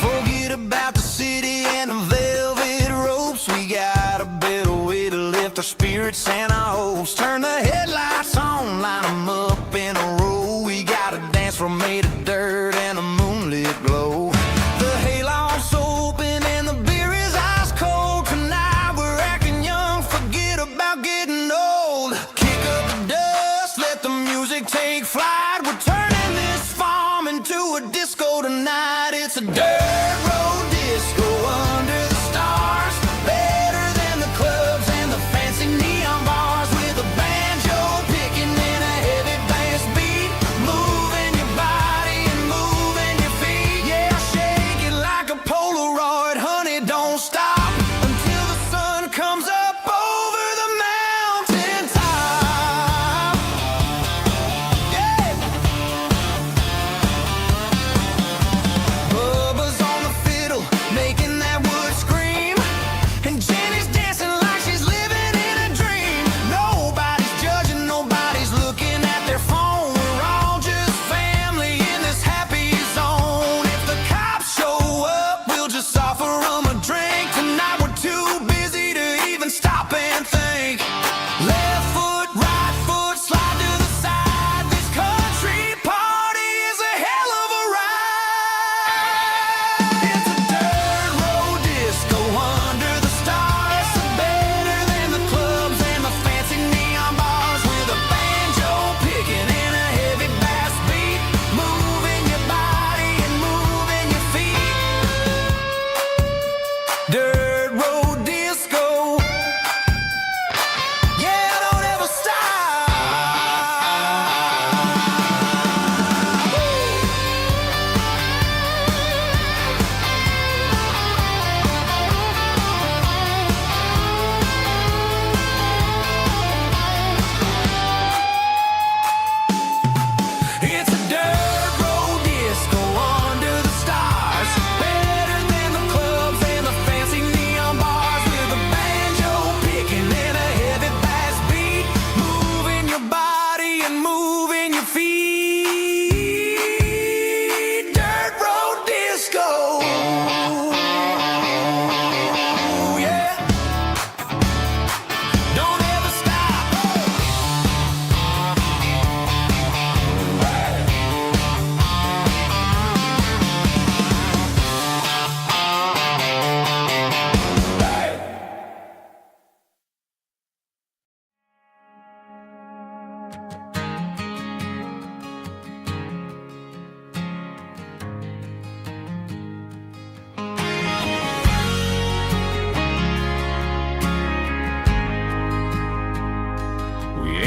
Forget about the city and the velvet ropes. We got a better way to lift our spirits and our hopes. Turn the headlights on, line them up in a row. We got a dance floor made of dirt and a moonlit glow. The hayloft's open and the beer is ice cold. Tonight we're acting young, forget about getting old. Kick up the dust, let the music take flight. We're turning this farm into a disco tonight. It's a dirt road disco under the stars, better than the clubs and the fancy neon bars.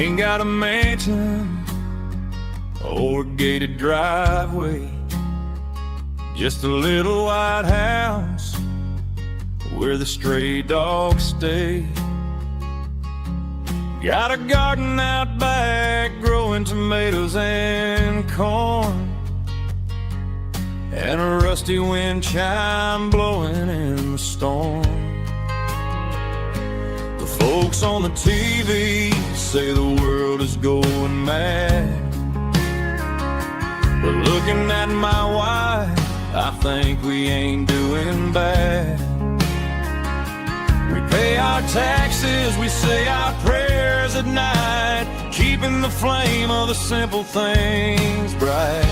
Ain't got a mansion or a gated driveway, just a little white house where the stray dogs stay. Got a garden out back growing tomatoes and corn, and a rusty wind chime blowing in the storm. The folks on the TV say the world is going mad, but looking at my wife, I think we ain't doing bad. We pay our taxes, we say our prayers at night, keeping the flame of the simple things bright.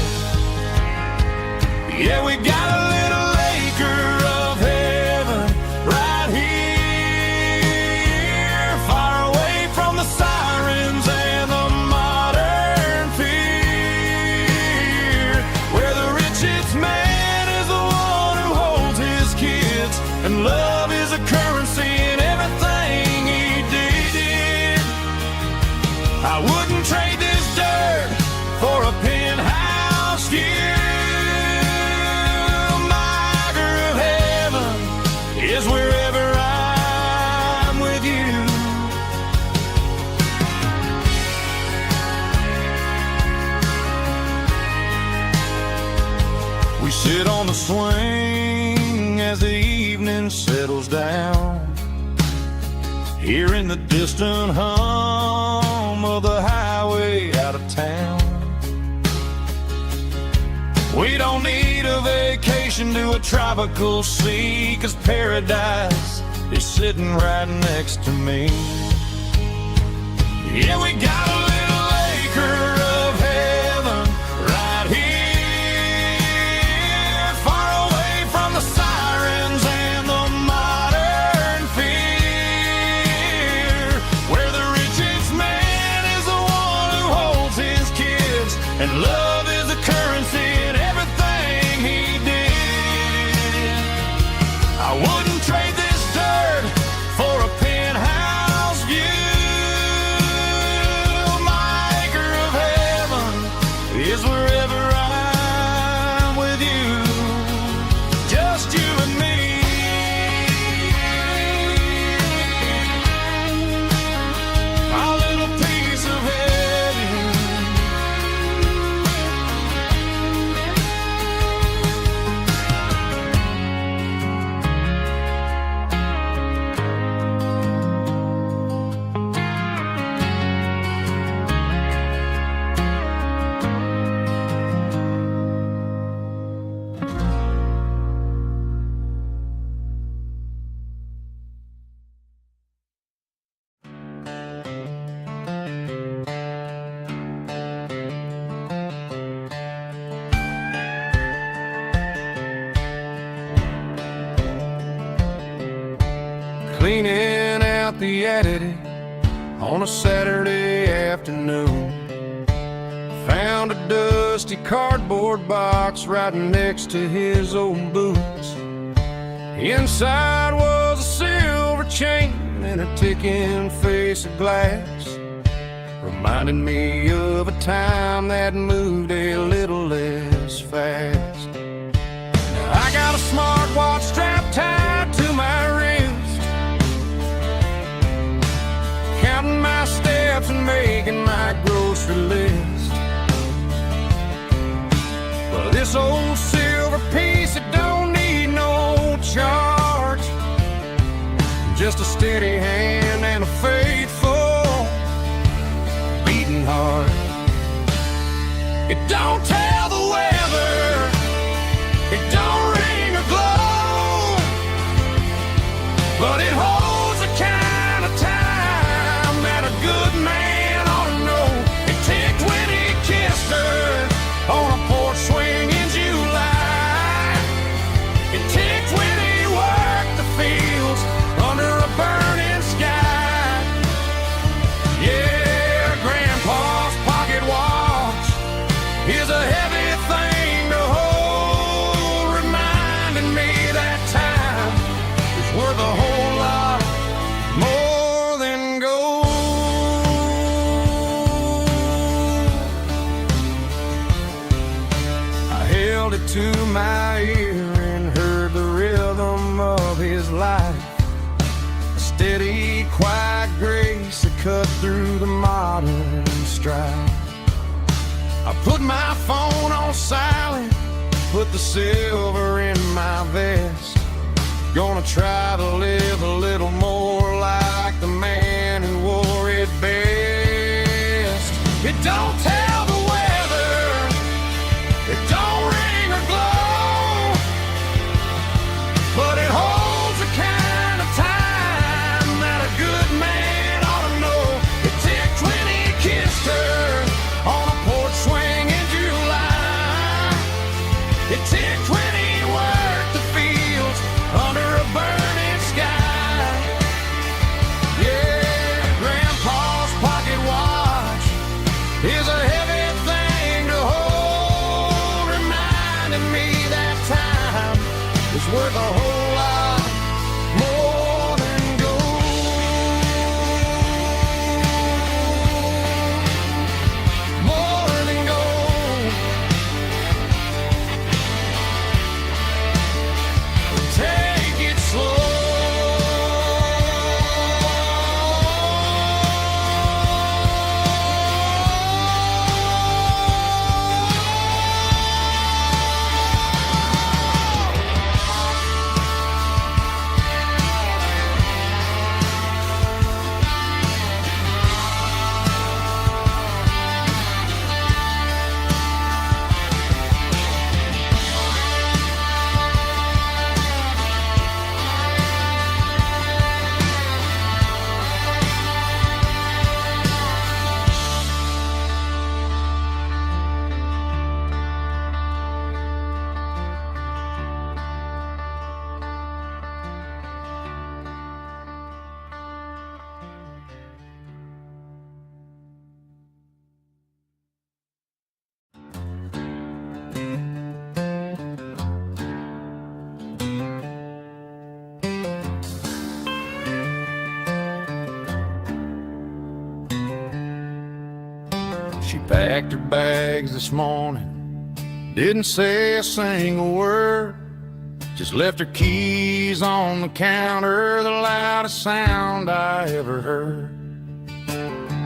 Yeah, we got a little acre of heaven right here, far away from the sirens and the modern fear, where the richest man is the one who holds his kids, and love is a currency in everything he did. I wouldn't trade this dirt for a penthouse view. Is wherever I'm with you. We sit on the swing as the evening settles down, hearing the distant hum of the highway out of town. We don't need a vacation to a tropical sea, 'cause paradise is sitting right next to me. Yeah, we got a little acre of heaven right here, far away from the sirens and the modern fear, where the richest man is the one who holds his kids, and love is a currency in everything he did. I wouldn't trade this dirt for a penthouse view. My acre of heaven is wherever I'm with you, just you and me. Our little piece of heaven. Cleaning out the attic on a Saturday afternoon, found a dusty cardboard box right next to his old boots. Inside was a silver chain and a ticking face of glass, reminding me of a time that moved a little less fast. Now I got a smartwatch strapped tied to my wrist, counting my steps and making my grocery list. But this old silver piece, it don't need no charge, just a steady hand and a faithful beating heart. It don't tell the weather, it don't ring or glow, but it holds the kind of time that a good man ought to know. It ticked when he kissed her on a porch swing in July. It ticked when he worked the fields under a burning sky. Yeah, Grandpa's pocket watch is a heavy thing to hold, reminding me that time is worth a whole lot to my ear and heard the rhythm of his life. A steady, quiet grace that cut through the modern strife. I put my phone on silent, put the silver in my vest. Gonna try to live a little more like the man who wore it best. It don't tell the weather, it don't ring or glow, but it holds the kind of time that a good man ought to know. It ticked when he kissed her on a porch swing in July. It ticked when he worked the fields under a burning sky. Yeah, Grandpa's pocket watch is a heavy thing to hold, reminding me that time is worth a whole lot more than gold. More than gold. Take it slow. She packed her bags this morning, didn't say a single word, just left her keys on the counter, the loudest sound I ever heard.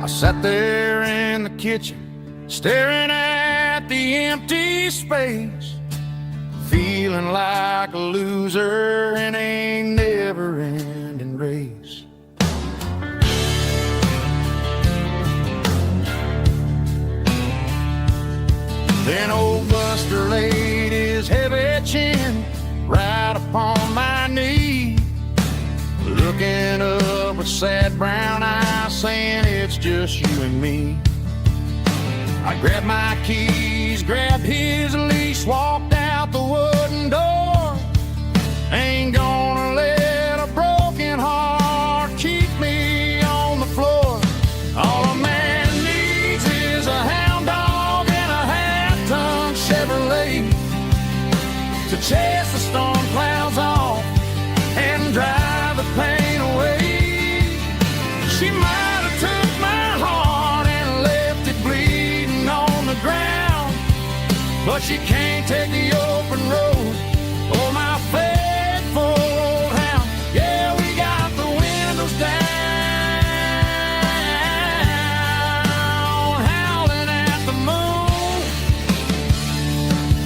I sat there in the kitchen, staring at the empty space, feeling like a loser in a never-ending race. Then old Buster laid his heavy chin right upon my knee, looking up with sad brown eyes, saying it's just you and me. I grabbed my keys, grabbed his leash, walked out the wooden door. Ain't gonna let a broken heart keep me on the floor. All a man needs is a hound dog and a half-ton Chevrolet to chase the storm clouds off and drive the pain away. She might have took my heart and left it bleeding on the ground, but she can't take the open road or my faithful old hound. Yeah, we got the windows down, howling at the moon,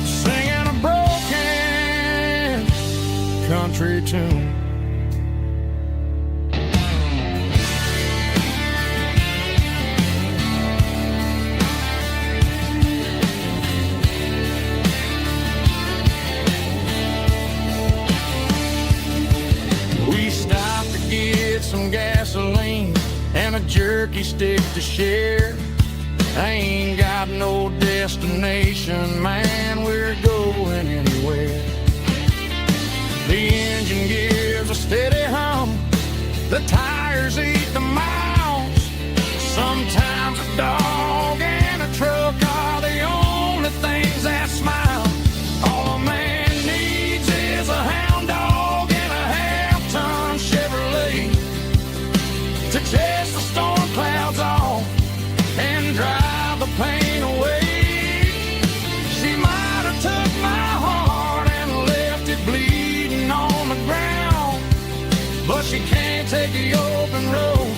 singing a broken country tune. Some gasoline and a jerky stick to share. I ain't got no destination, man, we're going anywhere. The engine gives a steady hum, the tires eat the miles. Sometimes a dog and a truck are the only things that smile. All a man needs is a hound dog and a half-ton Chevrolet to chase the storm clouds off and drive the pain away. She might have took my heart can't take the open road.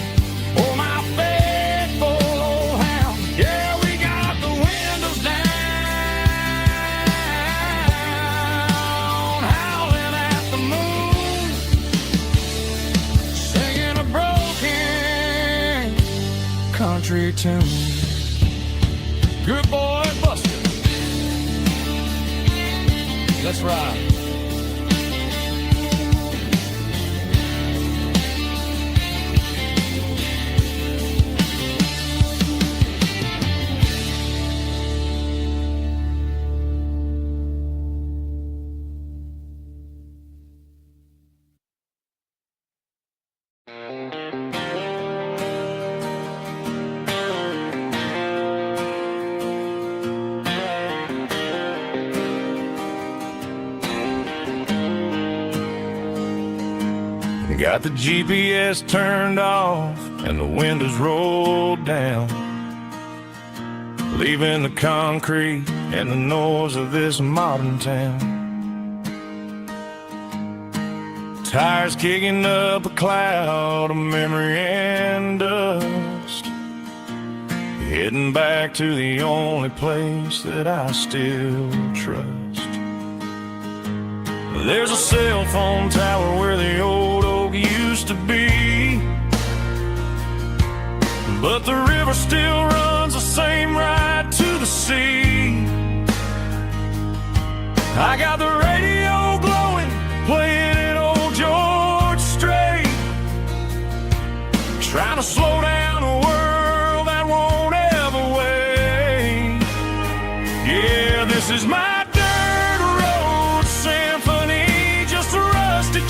Oh, my faithful old hound. Yeah, we got the windows down, howling at the moon, singing a broken country tune. Good boy, Buster. Let's ride. Got the GPS turned off and the windows rolled down, leaving the concrete and the noise of this modern town. Tires kicking up a cloud of memory and dust, heading back to the only place that I still trust. There's a cell phone tower where the old oak used to be, but the river still runs the same right to the sea. I got the radio glowing, playing it old George Strait, trying to slow down a world that won't ever wait. Yeah, this is my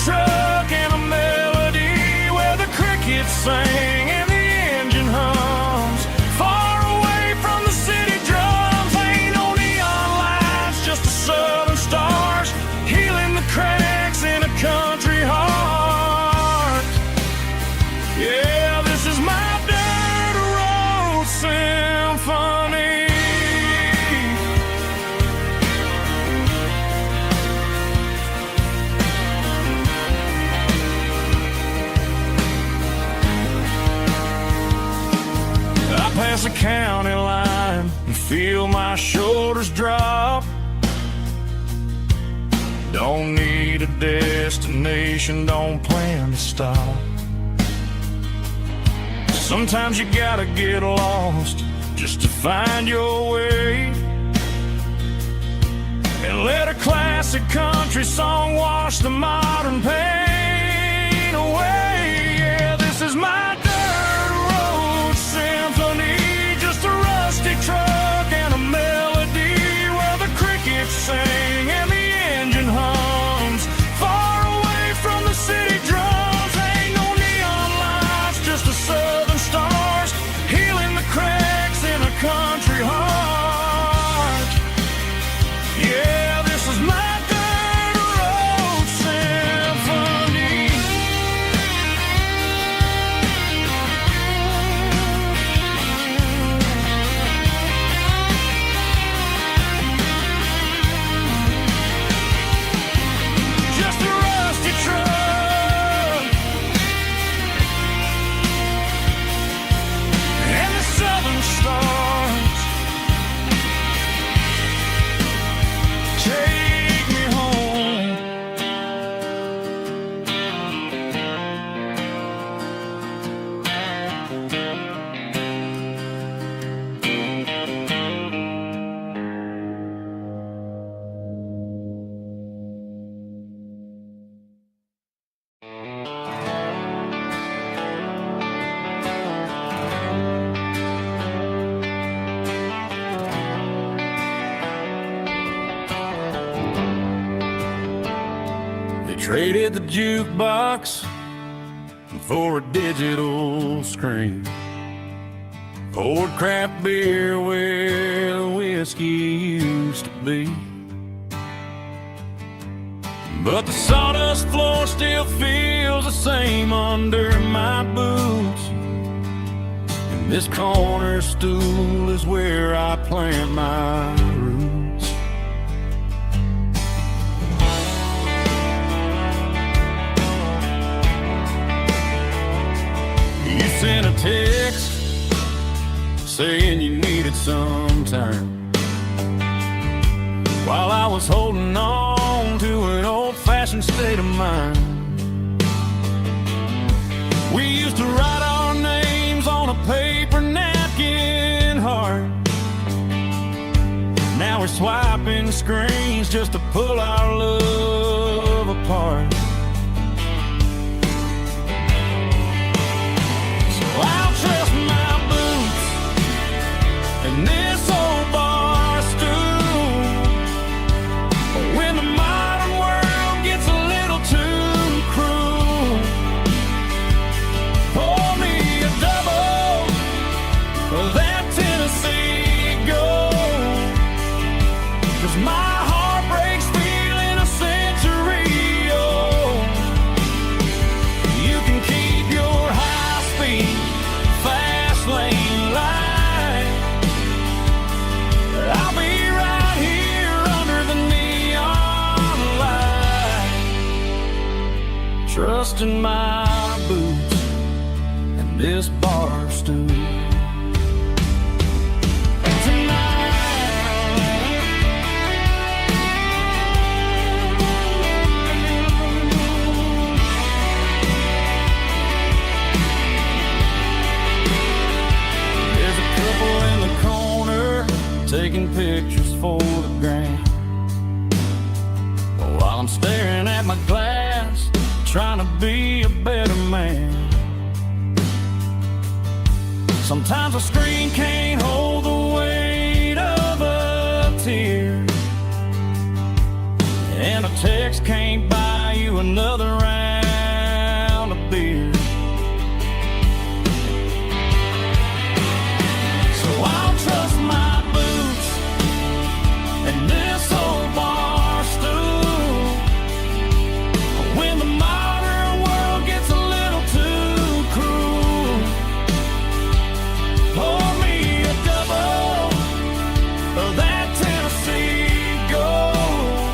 truck and a melody where the crickets sing and the engine hums, far away from the city drums. Ain't no neon lights, just the southern stars healing the cracks in a country heart. Yeah, this is my dirt road symphony. Past the county line and feel my shoulders drop. Don't need a destination, don't plan to stop. Sometimes you gotta get lost just to find your way, and let a classic country song wash the modern pain away. Yeah, this is my symphony, just a rusty truck and a melody where the crickets sing and the engine hums, far away from the city drums. Ain't no neon lights, just the southern stars healing the cracks in a country heart. Yeah, this is my dirt road symphony. Traded the jukebox for a digital screen, poured craft beer where the whiskey used to be. But the sawdust floor still feels the same under my boots, and this corner stool is where I plant my roots. sent a text saying you needed some time, while I was holding on to an old-fashioned state of mind. We used to write our names on a paper napkin heart. Now we're swiping screens just to pull our love apart. So I'll trust my boots and this old bar stool. When the modern world gets a little too cruel, pour me a double of that Tennessee Gold, 'cause my heart breaks feeling a century old. You can keep your high-speed, fast lane light. I'll be right here under the neon light, trusting my boots and this bar stool. Taking pictures for the gram, while I'm staring at my glass, trying to be a better man. Sometimes a screen can't hold the weight of a tear, and a text can't buy you another round of beer. So I'll trust my and this old bar stool. When the modern world gets a little too cruel, pour me a double of that Tennessee Gold,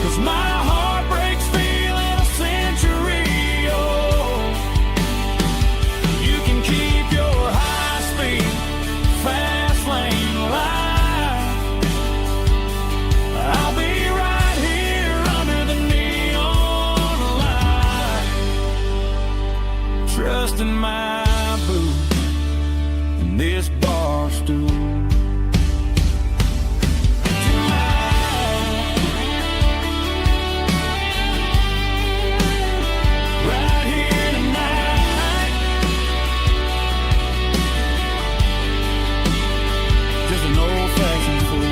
'cause my heart breaks feeling a century old. You can keep your high-speed, fast lane light. I'll be right here under the neon light, trusting my boots and this bar stool. Right here tonight, just an old-fashioned fool.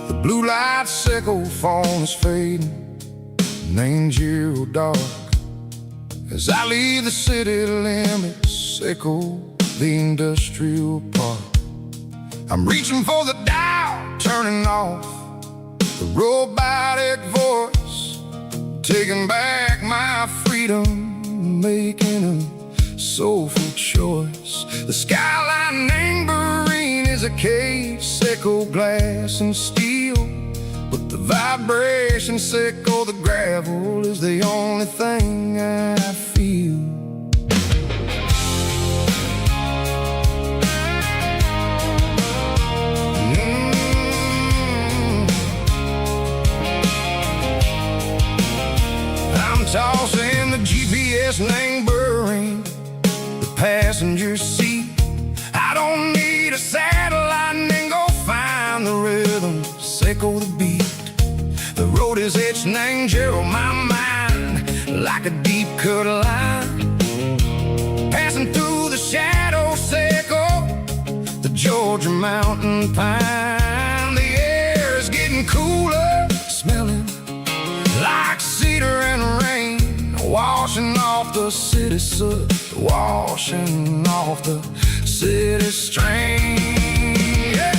The blue light sickle phone is fading, named Giro dark. As I leave the city limits, sickle the industrial park. I'm reaching for the dial, turning off the robotic voice, taking back my freedom, making a soulful choice. The skyline named Marine is a cave, sickle glass and steel, but the vibration sickle the gravel is the only thing I feel. I'm tossing the GPS named Burring, the passenger seat. I don't need a satellite and go find the rhythm, sickle the beat. The road is itched named Gerald, my mind, like a deep cut line. Passing through the shadow sickle, the Georgia mountain pine. The air is getting cooler, smelling like cedar and rain. Wash washing off the city soot, washing off the city strain. Yeah.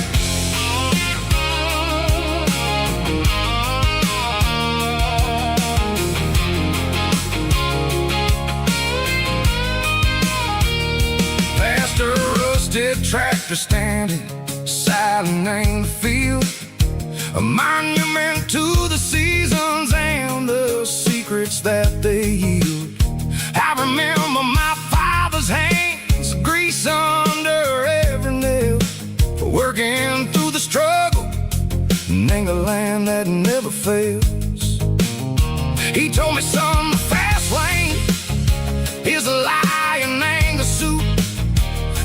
Past a rusted tractor standing silent in the field, a monument to the seasons and the secrets that they yield. I remember my father's hands, grease under every nail, working through the struggle in the land that never fails. He told me, son, the fast lane is a lion and a suit.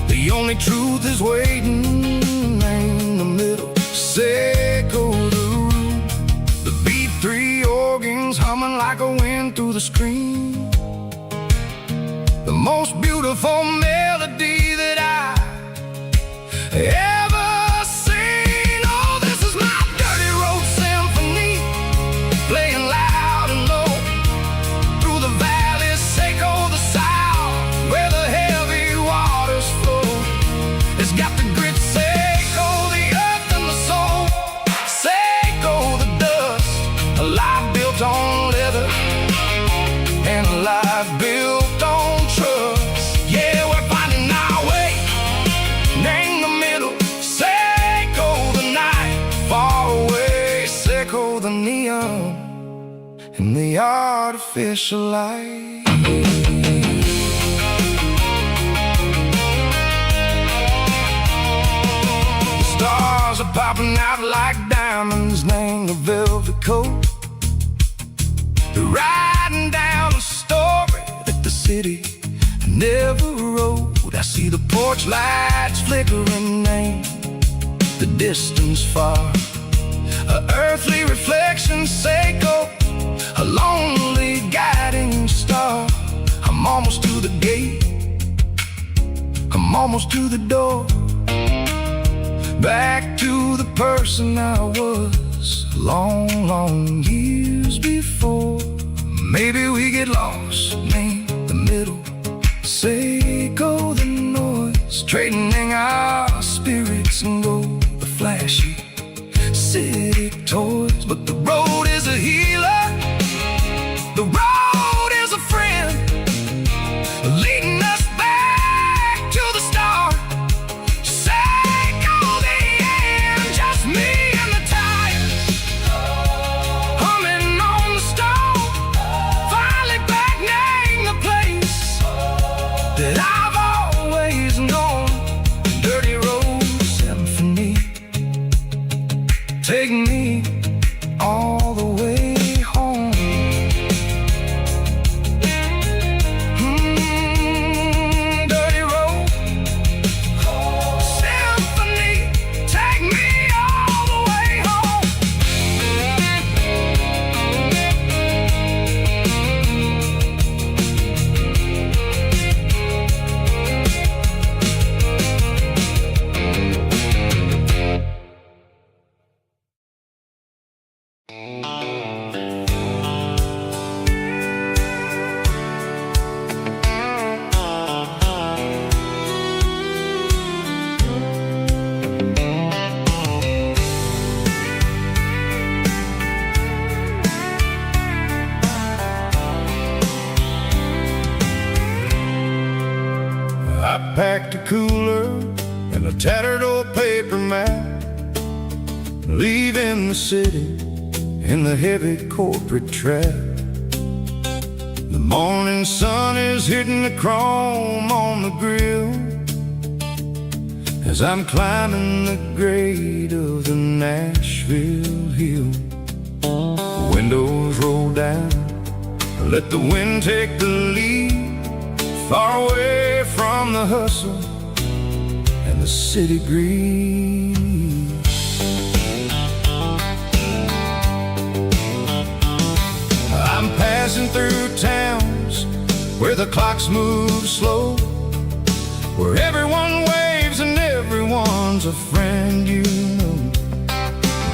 The only truth is waiting in the middle. Echo the root, the B3 organs humming like a wind through the screen. The most beautiful melody that I ever seen. Oh, this is my dirty road symphony, playing loud and low through the valleys, Echo the south, where the heavy waters flow. It's got the grit, Echo the earth and the soul, Echo the dust, a life built on leather and a life built on trust. Yeah, we're finding our way in the middle, Echo the night, far away, Echo the neon and the artificial light. Stars are popping out like diamonds, named the velvet coat. They're riding down a story that the city never wrote. I see the porch lights flickering in the distance far, a earthly reflection, Echo, a lonely guiding star. I'm almost to the gate, I'm almost to the door, back to the person I was long, long years before. Maybe we get lost in the middle, Echo the noise, trading our spirits and go the flashy city toys. But the road is a healer, the road is a friend, leading us back to the start. Echo the end, just me and the tires, humming on the stove, finally back name the place that I've always known. Dirty road symphony, take me all the way home. Dirty road symphony, take me all the way home. I packed a cooler and a tattered old paper map, leaving the city in the heavy corporate trap. The morning sun is hitting the chrome on the grill as I'm climbing the grade of the Nashville hill. The windows roll down, let the wind take the lead, far away from the hustle and the city greed. I'm passing through towns where the clocks move slow, where everyone waves and everyone's a friend you know.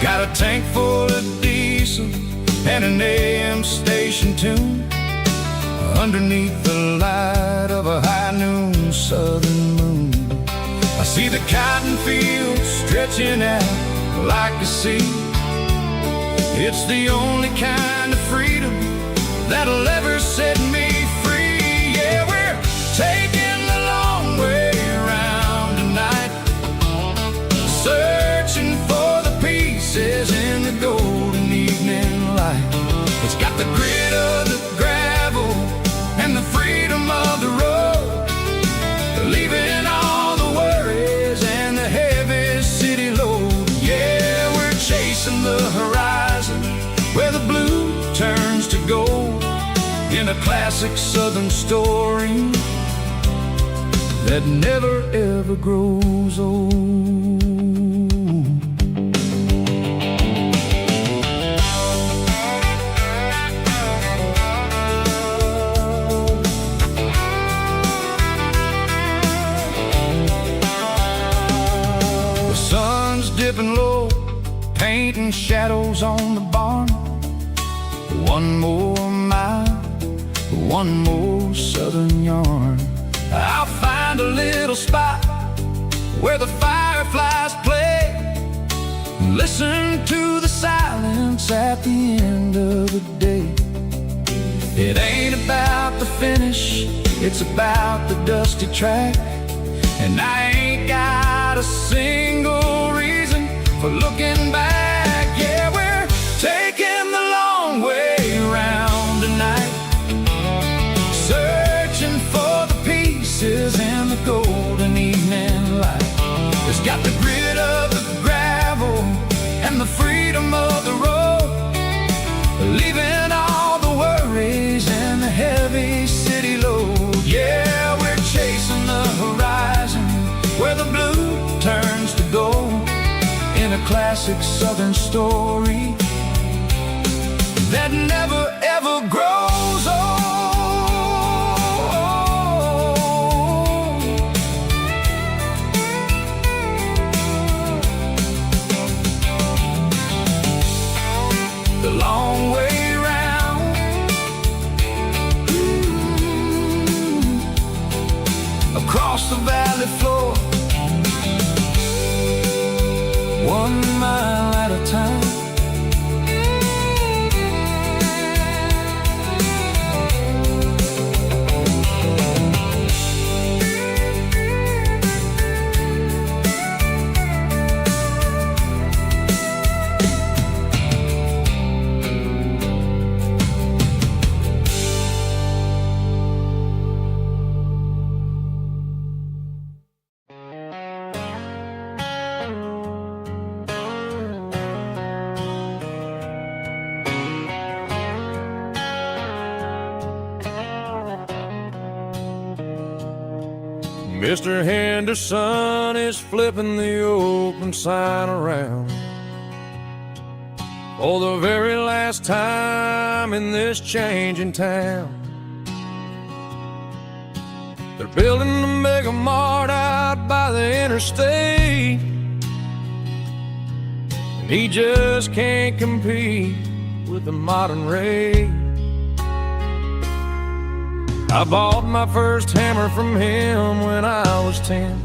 Got a tank full of diesel and an AM station tune, underneath the light of a high noon southern moon. I see the cotton fields stretching out like a sea. It's the only kind of freedom that'll ever set me free. Yeah, we're taking the long way around tonight, searching for the pieces in the golden evening light. It's got the grit of the gravel and the freedom of the road, leaving all the worries and the heavy city load. Yeah, we're chasing the horizon where the blue turns to gold, in a classic southern story that never ever grows old. The sun's dipping low, painting shadows on the barn. One more mile, one more southern yarn. I'll find a little spot where the fireflies play, listen to the silence at the end of the day. It ain't about the finish, it's about the dusty track. And I ain't got a single reason for looking back. Yeah, we're taking the long way around tonight, searching for the pieces in the golden evening light. It's got the grit of the gravel and the freedom of the road, leaving all the worries and the heavy city load. Yeah, we're chasing the horizon where the blue turns to gold, in a classic southern story that never ever grows old. The long way round, across the valley floor, 1 mile at a time. Mr. Henderson is flipping the open sign around for the very last time in this changing town. They're building a mega mart out by the interstate, and he just can't compete with the modern rate. I bought my first hammer from him when I was 10.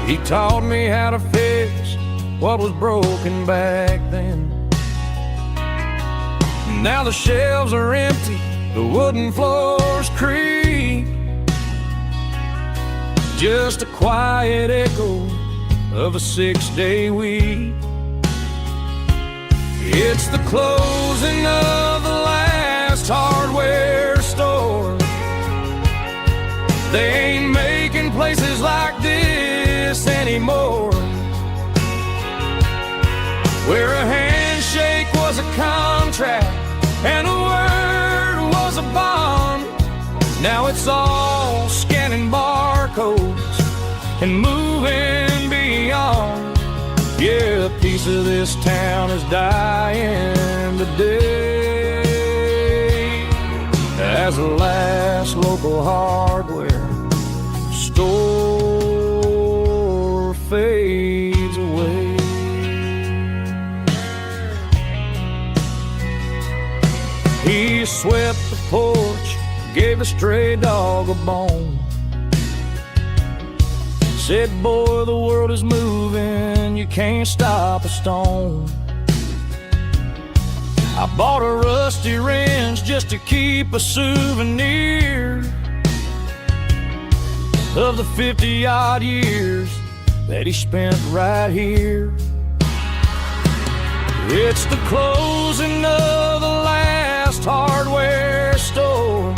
He taught me how to fix what was broken back then. Now the shelves are empty, the wooden floors creak, just a quiet echo of a 6-day week. It's the closing of the last hardware store. They ain't making places like this anymore, where a handshake was a contract and a word was a bond. Now it's all scanning barcodes and moving beyond. Yeah, a piece of this town is dying today as the last local hardware store fades away. He's he swept the porch, gave a stray dog a bone. Said, boy, the world is moving, you can't stop a stone. I bought a rusty wrench just to keep a souvenir of the 50-odd years that he spent right here. It's the closing of the last hardware store.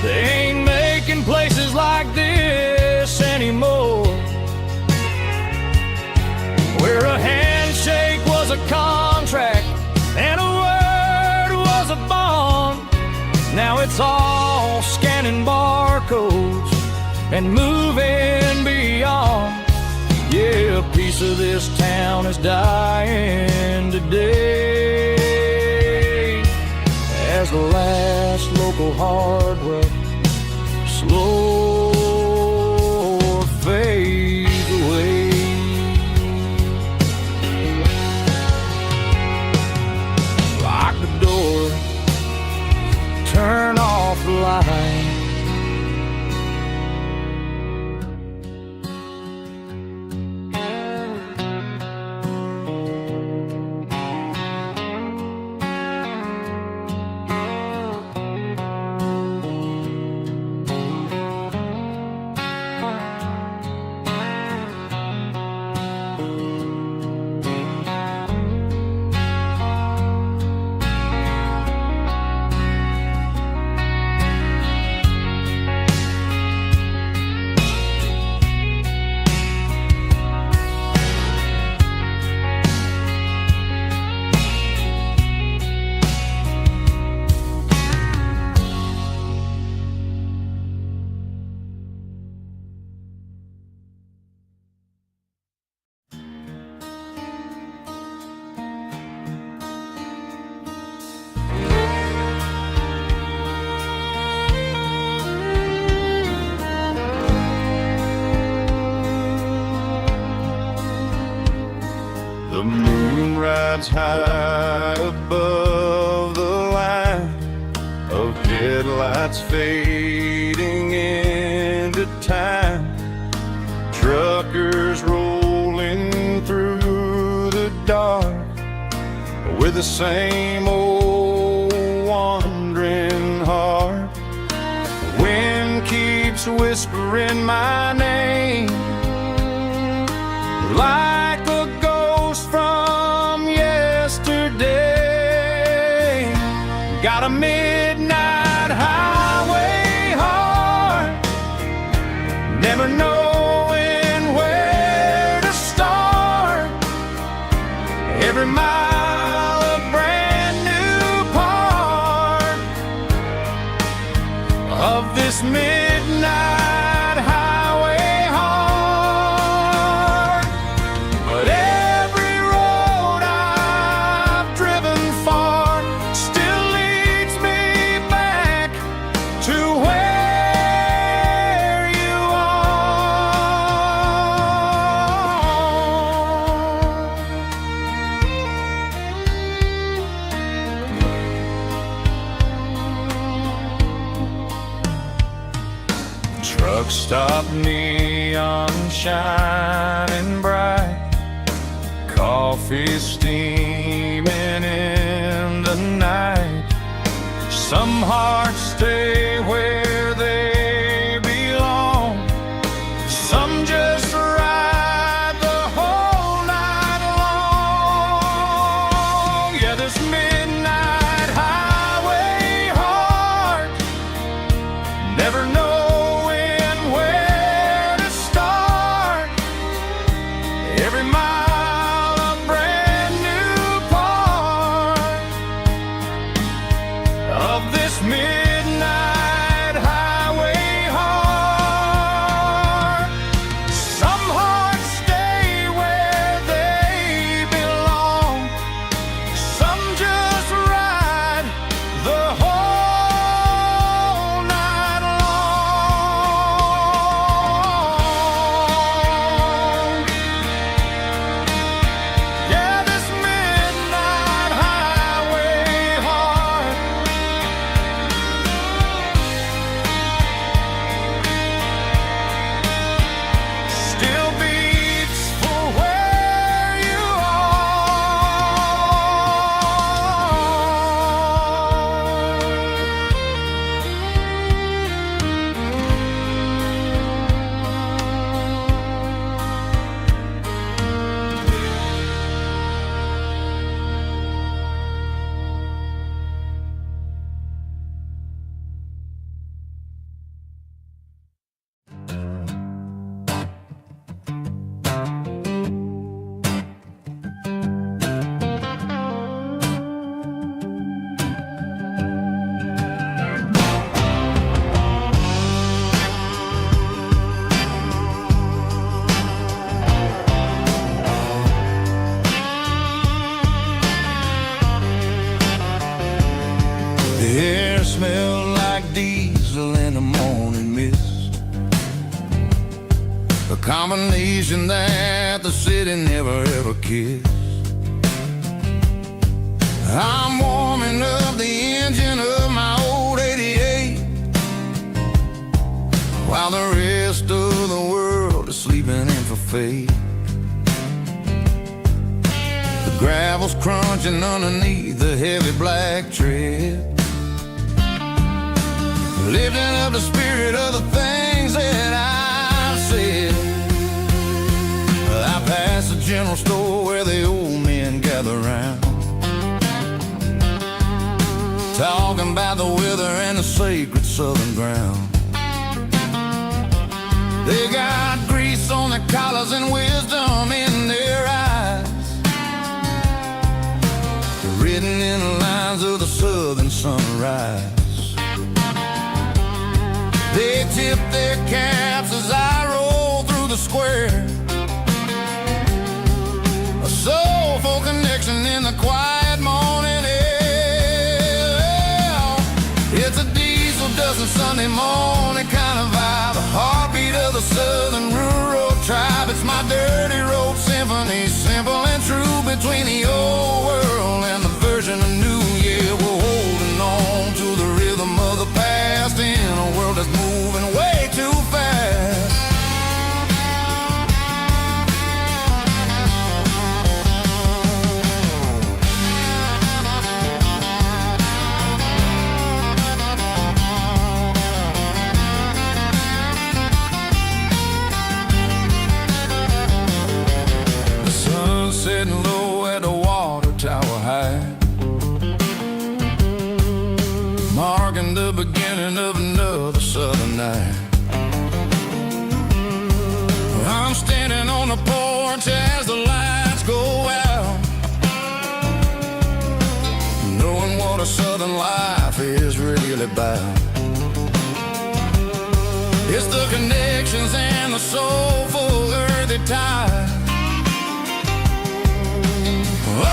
They ain't making places like this anymore, where a handshake was a contract and a word was a bond. Now it's all scanning barcodes and moving beyond. Yeah, a piece of this town is dying today as the last local hardware slow fades away. Lock the door, turn off the light. The moon rides high above the line of headlights fading into time. Truckers rolling through the dark with the same old wandering heart. The wind keeps whispering my name like a ghost from yesterday. Got a midnight highway heart, never knowing where to start. Every mile a brand new part of this midnight highway heart. But every road I've driven far still leads me back to where you are. Truck stop, neon shining bright, coffee steaming in the night. Some hearts stay where they belong, some just ride the whole night long. Yeah, this midnight highway heart, never knowing where to start. Every mile a brand new part of this midnight highway heart. Some hearts stay where they belong, some just ride the whole night long. Yeah, this midnight highway heart. The air smelled like diesel in the morning mist, a combination that the city never ever kissed. I'm warming up the engine of my old 88, while the rest of the world is sleeping in for fate. The gravel's crunching underneath the heavy black tread, lifting up the spirit of the things that I've said. I pass the general store where the old men gather round, talking about the weather and the sacred southern ground. They got grease on their collars and wisdom in their eyes, written in the lines of the southern sunrise. They tip their caps as I roll through the square, a soulful connection in the quiet morning air. It's a diesel dusting Sunday morning kind of vibe, a heartbeat of the southern rural tribe. It's my dirty road symphony, simple and true, between the old world and the version of new. Yeah, we're holding on to the rhythm of the past in a world that's moving way too fast. Sitting low at the water tower high, marking the beginning of another southern night. I'm standing on the porch as the lights go out, knowing what a southern life is really about. It's the connections and the soulful earthy ties,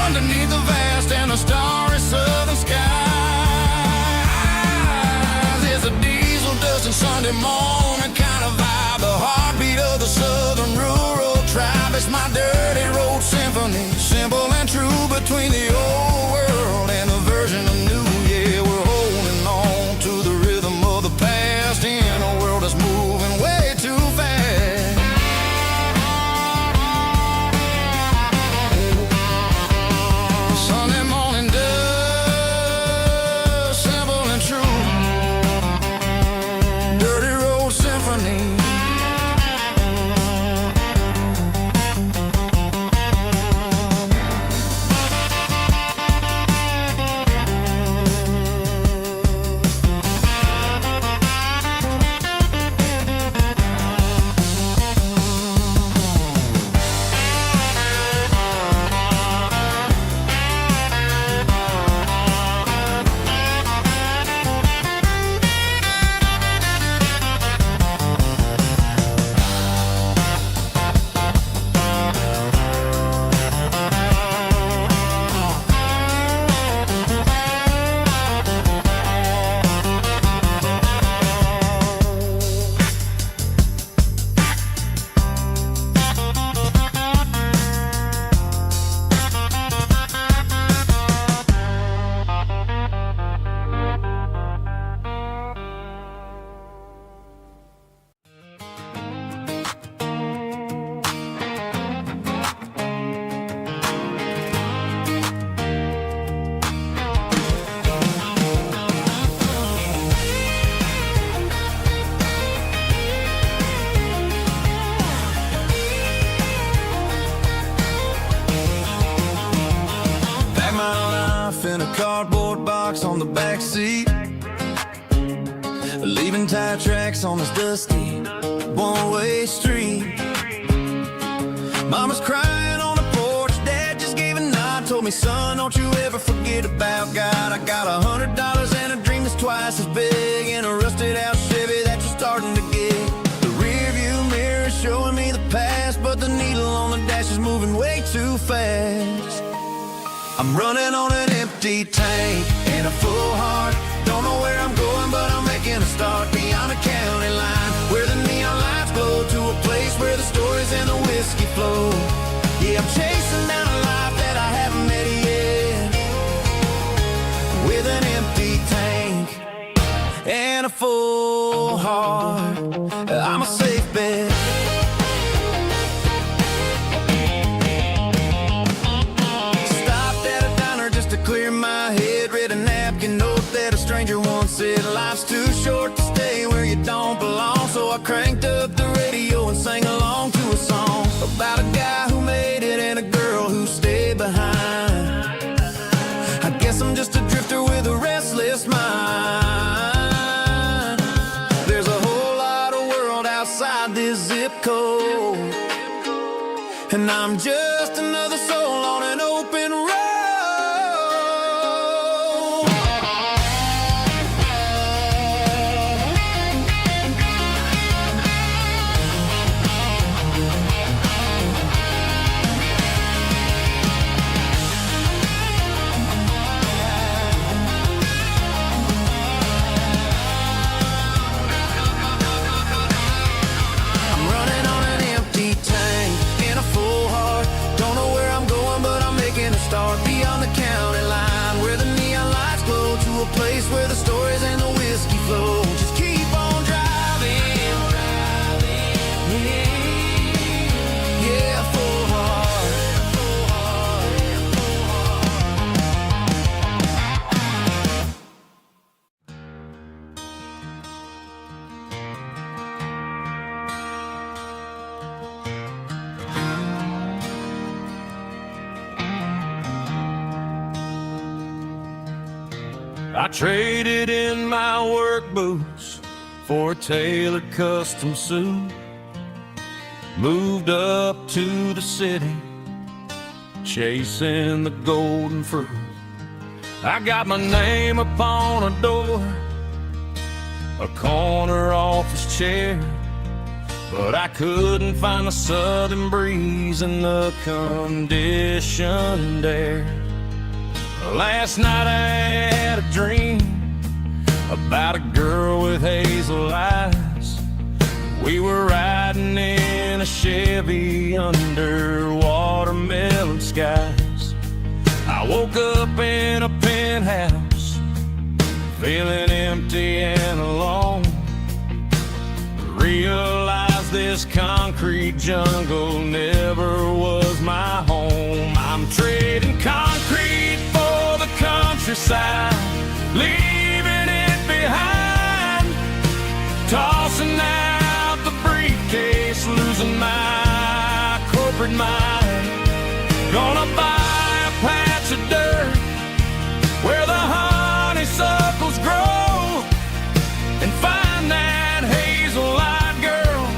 underneath the vast and the starry southern skies. It's a diesel dusting Sunday morning kind of vibe, the heartbeat of the southern rural tribe. It's my dirty road symphony, simple and true, between the old world and the version of new. Yeah, we're holding on to the rhythm of the past in a world that's moving way too fast. Sunday morning dust, simple and true, dirty road symphony. In a cardboard box on the back seat, leaving tire tracks on this dusty one-way street. Mama's crying on the porch, Dad just gave a nod, told me, son, don't you ever forget about God. I got $100 and a dream that's twice as big, in a rusted out Chevy that you're starting to get. The rear view mirror is showing me the past, but the needle on the dash is moving way too fast. I'm running on an empty tank and a full heart, a full heart, I'm a safe bet. Stopped at a diner just to clear my head. Read a napkin note that a stranger once said, life's too short to stay where you don't belong. So I cranked up the radio and sang along to a song about a guy who made it and a girl who stayed behind. I guess I'm just a drifter with a restless mind. There's a whole lot of world outside this zip code, and I'm just another soul on an open road. Start beyond the county line, where the neon lights glow, to a place where the stories and the whiskey flow. Just keep on driving, yeah, full heart. I traded in my work boots for a tailored custom suit. Moved up to the city, chasing the golden fruit. I got my name upon a door, a corner office chair, but I couldn't find the southern breeze in the conditioned air. Last night I had a dream about a girl with hazel eyes. We were riding in a Chevy under watermelon skies. I woke up in a penthouse, feeling empty and alone. Realized this concrete jungle never was my home. I'm trading concrete for the countryside, leaving it behind. Tossing out the briefcase, losing my corporate mind. Gonna buy a patch of dirt where the honeysuckles grow, and find that hazel-eyed girl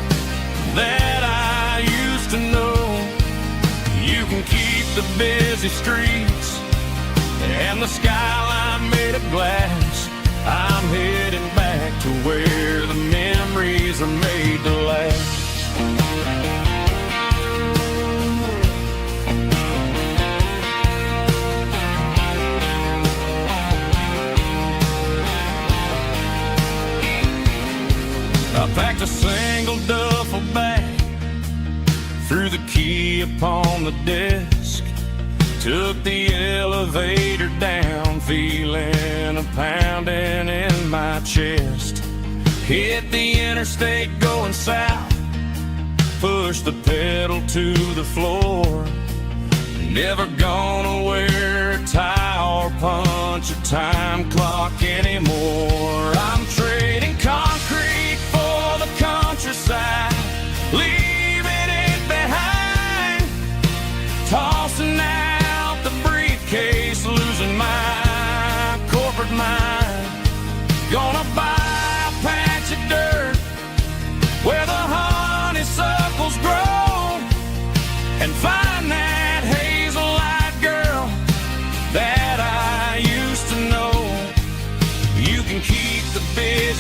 that I used to know. You can keep the busy streets and the skyline made of glass. I'm heading back to where the memories are made to last. I packed a single duffel bag, threw the key upon the desk, took the elevator down, feeling a pounding in my chest. Hit the interstate going south, pushed the pedal to the floor. Never gonna wear a tie or punch a time clock anymore. I'm trading concrete for the countryside, leaving it behind. Tossing out the briefcase, losing my corporate mind. Gonna buy a patch of dirt where the honeysuckles grow, and find that hazel-eyed girl that I used to know. You can keep the busy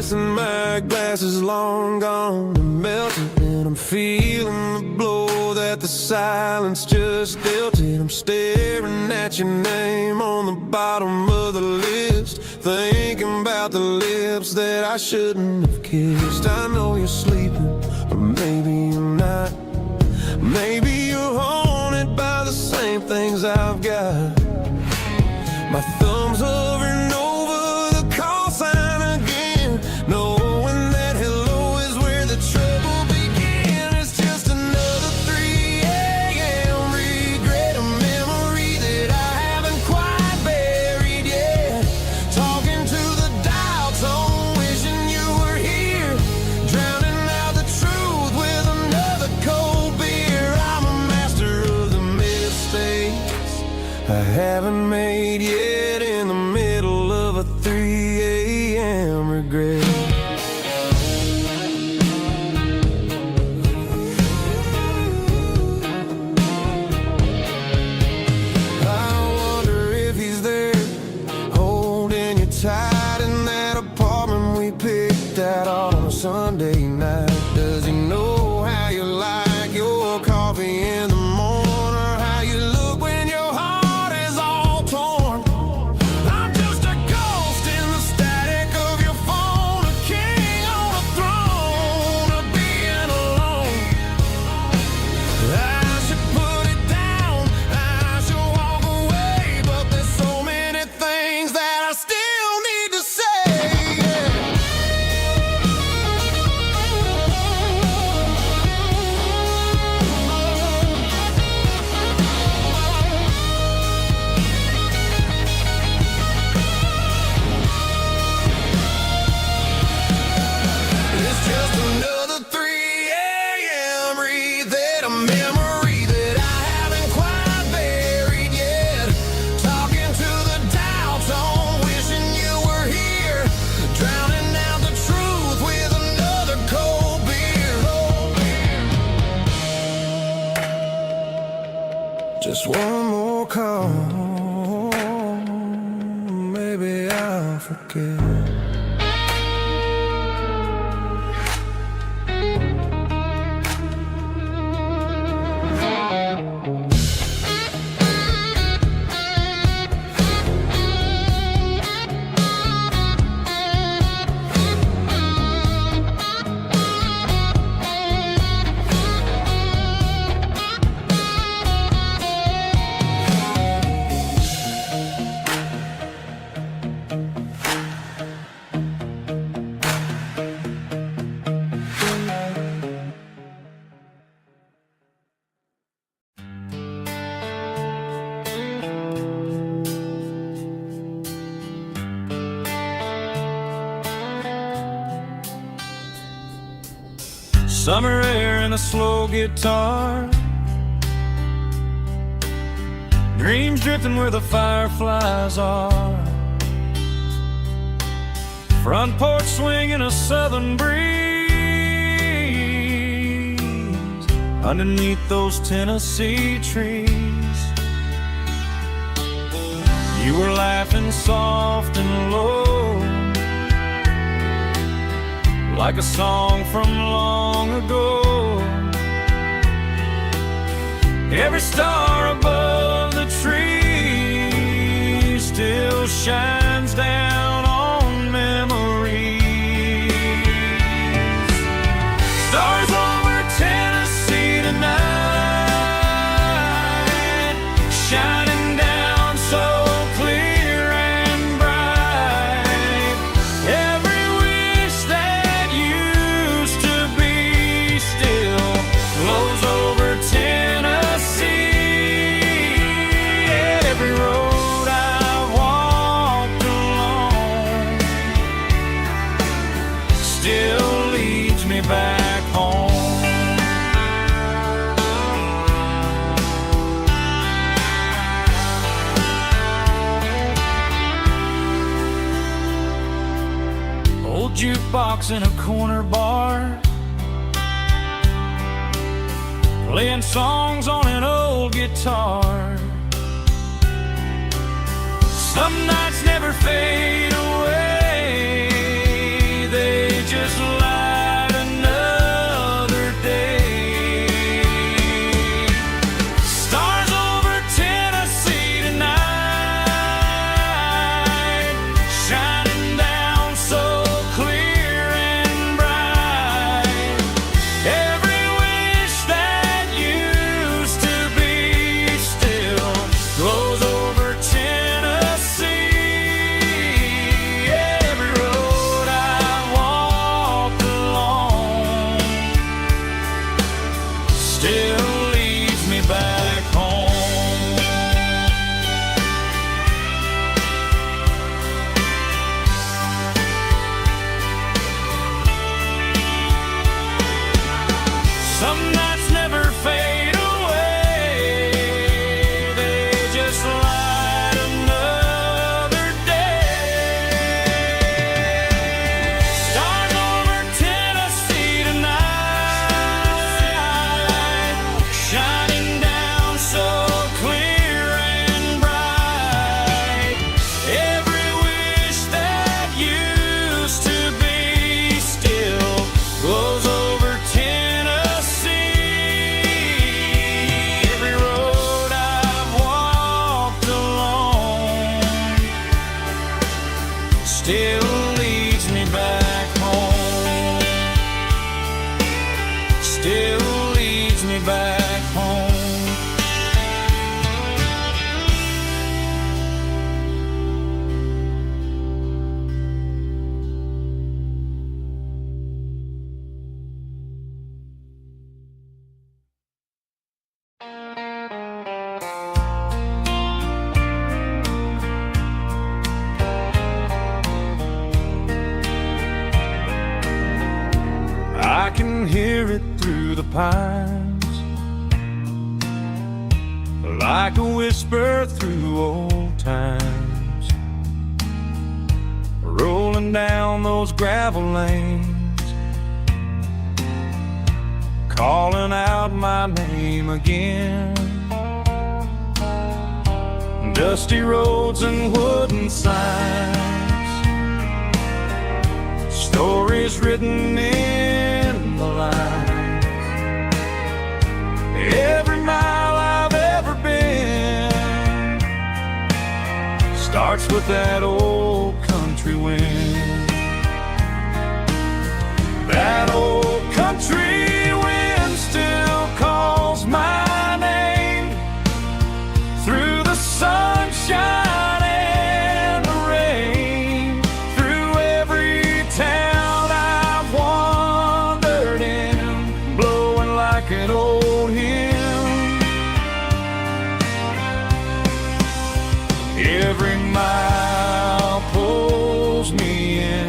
this and my glass is long gone and melted, and I'm feeling the blow that the silence just dealt it. I'm staring at your name on the bottom of the list, thinking about the lips that I shouldn't have kissed. I know you're sleeping, or maybe you're not. Maybe you're haunted by the same things I've got. My thumb's hovering over the call sign again, knowing that hello is where the trouble began. It's just another 3 a.m. regret, a memory that I haven't quite buried yet. Talking to the dial tone, wishing you were here, drowning out the truth with another cold beer. I'm a master of the mistakes I haven't made yet, in the middle of a 3 a.m. regret. I wonder if he's there, holding you tight in that apartment we picked out on a Sunday night. Does he know how you like your coffee in the morning, or how you look when your heart is all torn? I'm just a ghost in the static of your phone, a king on a throne of being alone. I should put it down, I should walk away, but there's so many things that I still need to say. It's just another 3 a.m. read, a memory that I haven't quite buried yet. Talking to the dial tone, wishing you were here, drowning out the truth with another cold beer. Just one more call, maybe I'll forget. Summer air and a slow guitar, dreams drifting where the fireflies are, front porch swinging a southern breeze, underneath those Tennessee trees. You were laughing soft and low, like a song from long ago. Every star above the tree still shines down on memories. Stars over Tennessee tonight, shining down so clear and bright. Every wish that used to be still flows over Tennessee. Every road I've walked along still leads me back home. Old jukebox in a corner bar, playing songs on an old guitar. Some nights never fade away, they still leads me back home. Some nights never fade away, they just light another day. Stars over Tennessee tonight, shining down so clear and bright. Every wish that used to be still glows over still leads me back home. Still leads me back home. I can hear it through the pines, like a whisper through old times, rolling down those gravel lanes, calling out my name again. Dusty roads and wooden signs, stories written in the lines. Every mile I've ever been starts with that old country wind. That old country wind still calls my name through the sunshine and the rain, through every town I've wandered in, blowing like an old hymn. Every mile pulls me in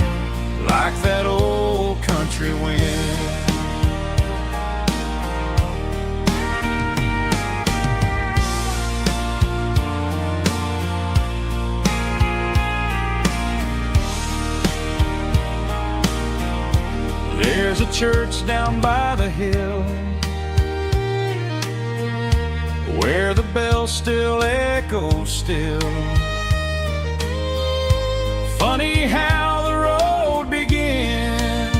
like that old country wind. There's a church down by the hill where the bell still echoes still. Funny how the road begins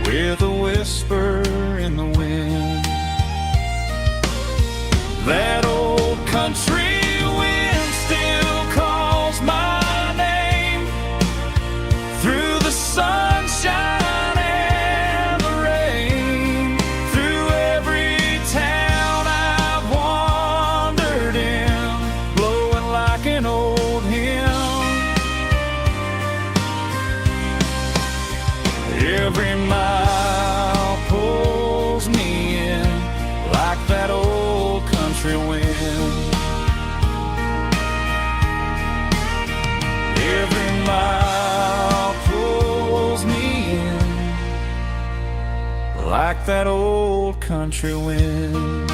with a whisper in the wind. That old country wind still calls my name through the sunshine and the rain, through every town I've wandered in, blowing like an old hymn. Every mile pulls me in like that old country wind. Every mile pulls me in like that old country wind.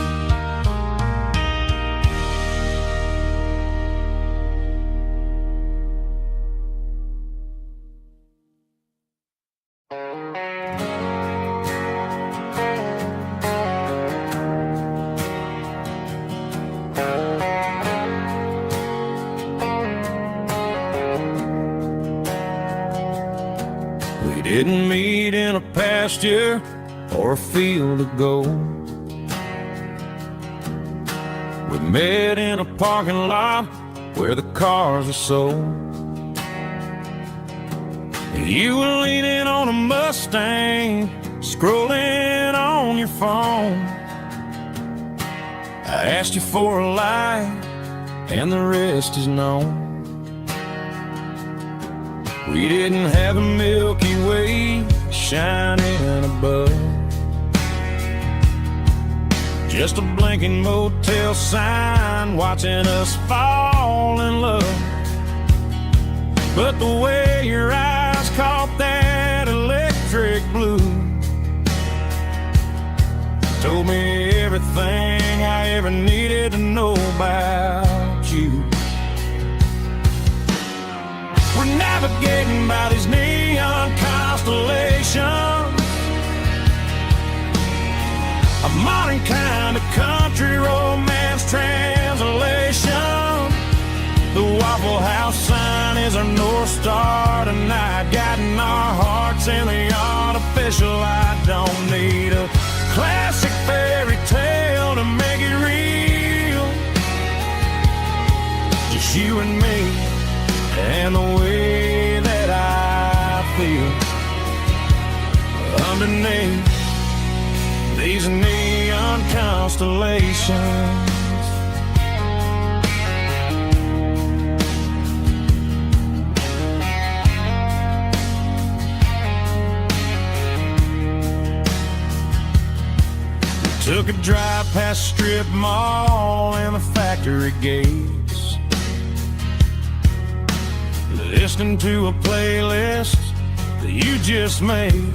We didn't meet in a pasture or a field of gold. We met in a parking lot where the cars were sold. You were leaning on a Mustang, scrolling on your phone. I asked you for a light, and the rest is known. We didn't have a Milky Way shining above, Just a blinking motel sign watching us fall in love. But the way your eyes caught that electric blue told me everything I ever needed to know about you. We're navigating by these neon constellations, a modern kind of country romance translation. The Waffle House sign is our North Star tonight, guiding our hearts in the artificial. I don't need a classic fairy tale to make it real. Just you and me and the way that I feel underneath these neon constellations. Took a drive past strip mall and the factory gates, listening to a playlist that you just made.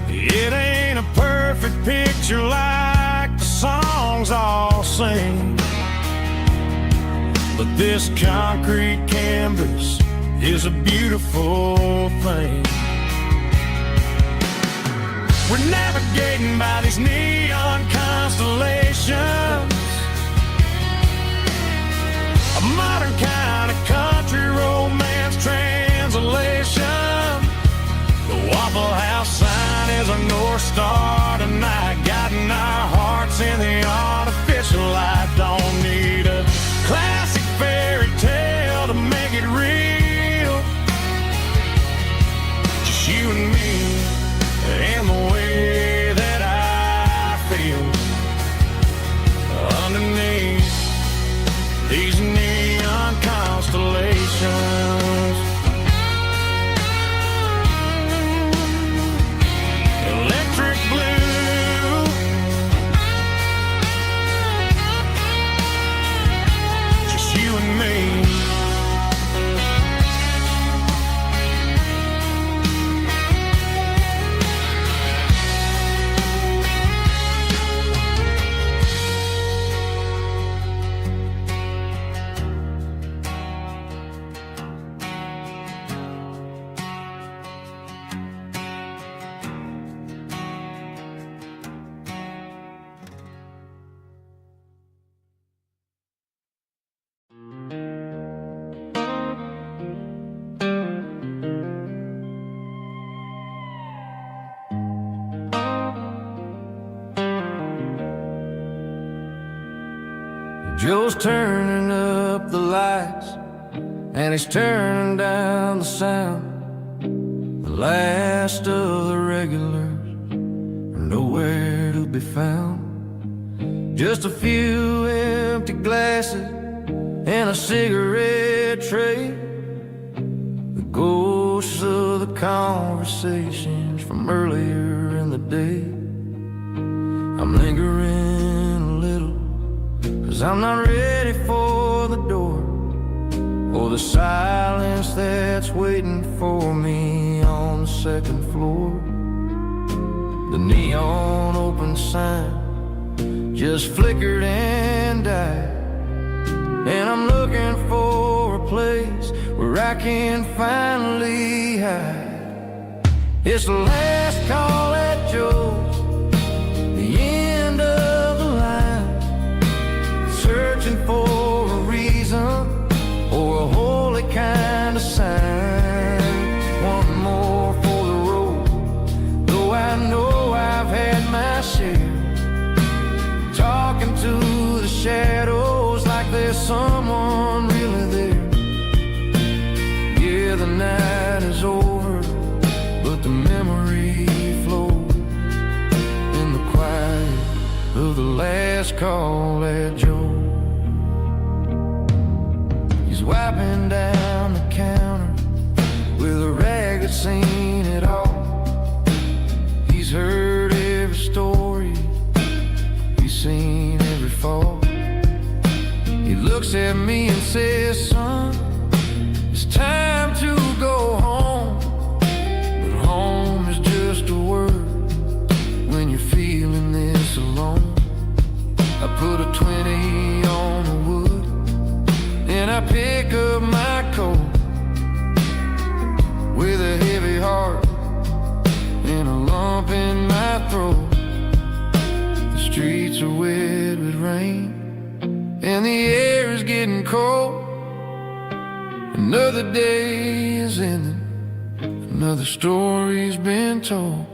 It ain't a perfect picture like the songs all sing, but this concrete canvas is a beautiful thing. We're navigating by these neon constellations, a modern kind of country romance translation. The Waffle House sign is our North Star tonight, guiding our hearts in the artificial light. Don't need a classic fairy tale to make it real. Just you and me and the way that I feel underneath these neon constellations. Electric blue, just you and me. Joe's turning up the lights and he's turning down the sound. The last of the regulars are nowhere to be found. Just a few empty glasses and a cigarette tray, the ghosts of the conversations from earlier in the day. I'm lingering a little, 'cause I'm not ready for the door, or the silence that's waiting for me on the second floor. The neon open sign just flickered and died, and I'm looking for a place where I can finally hide. It's the last call at Joe's, the end of the line, searching for a reason or a holy kind of sign. One more for the road, though I know I've had my share, talking to the shadows like there's someone really there. Yeah, the night is over, but the memory flows in the quiet of the last call at Joe. He's wiping down the counter with a rag that's seen it all. He's heard every story looks at me and says, son, it's time to go home. But home is just a word when you're feeling this alone. I put a 20 on the wood, and I pick up my coat with a heavy heart and a lump in my throat. The streets are wet with rain, and the air is getting cold. Another day is ending, another story's been told.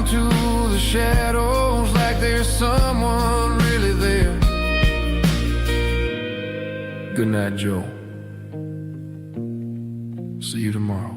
To the shadows like there's someone really there. Good night, Joe. See you tomorrow.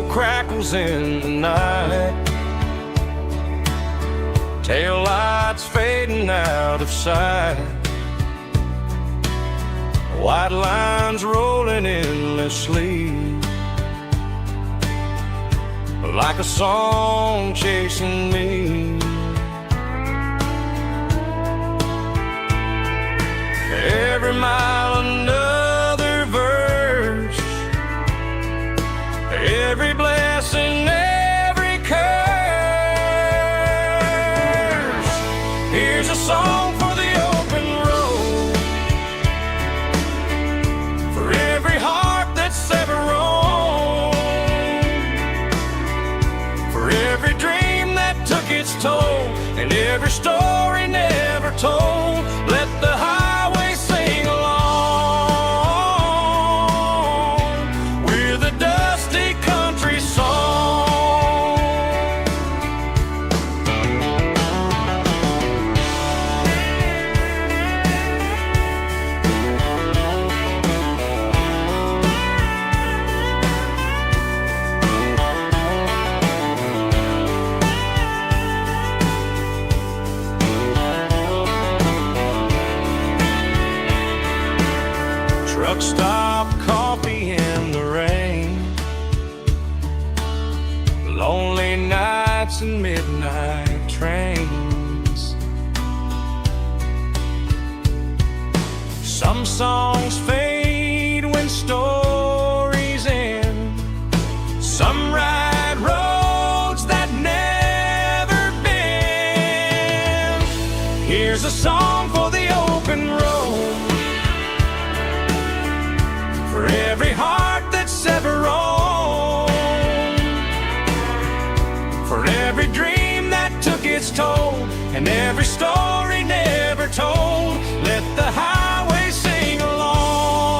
Crackles in the night, tail lights fading out of sight, white lines rolling endlessly, like a song chasing me. Every mile another verse, every blessing, every curse. Here's a song for the open road, for every heart that's ever roamed, for every dream that took its toll, and every story never told. Let the highway sing along with a dusty country song. Truck stop, coffee in the rain, lonely nights and midnight trains. Some songs fade when stories end, some ride roads that never bend. Here's a song for the open road, for every heart that's ever roamed, for every dream that took its toll, and every story never told. Let the highway sing along.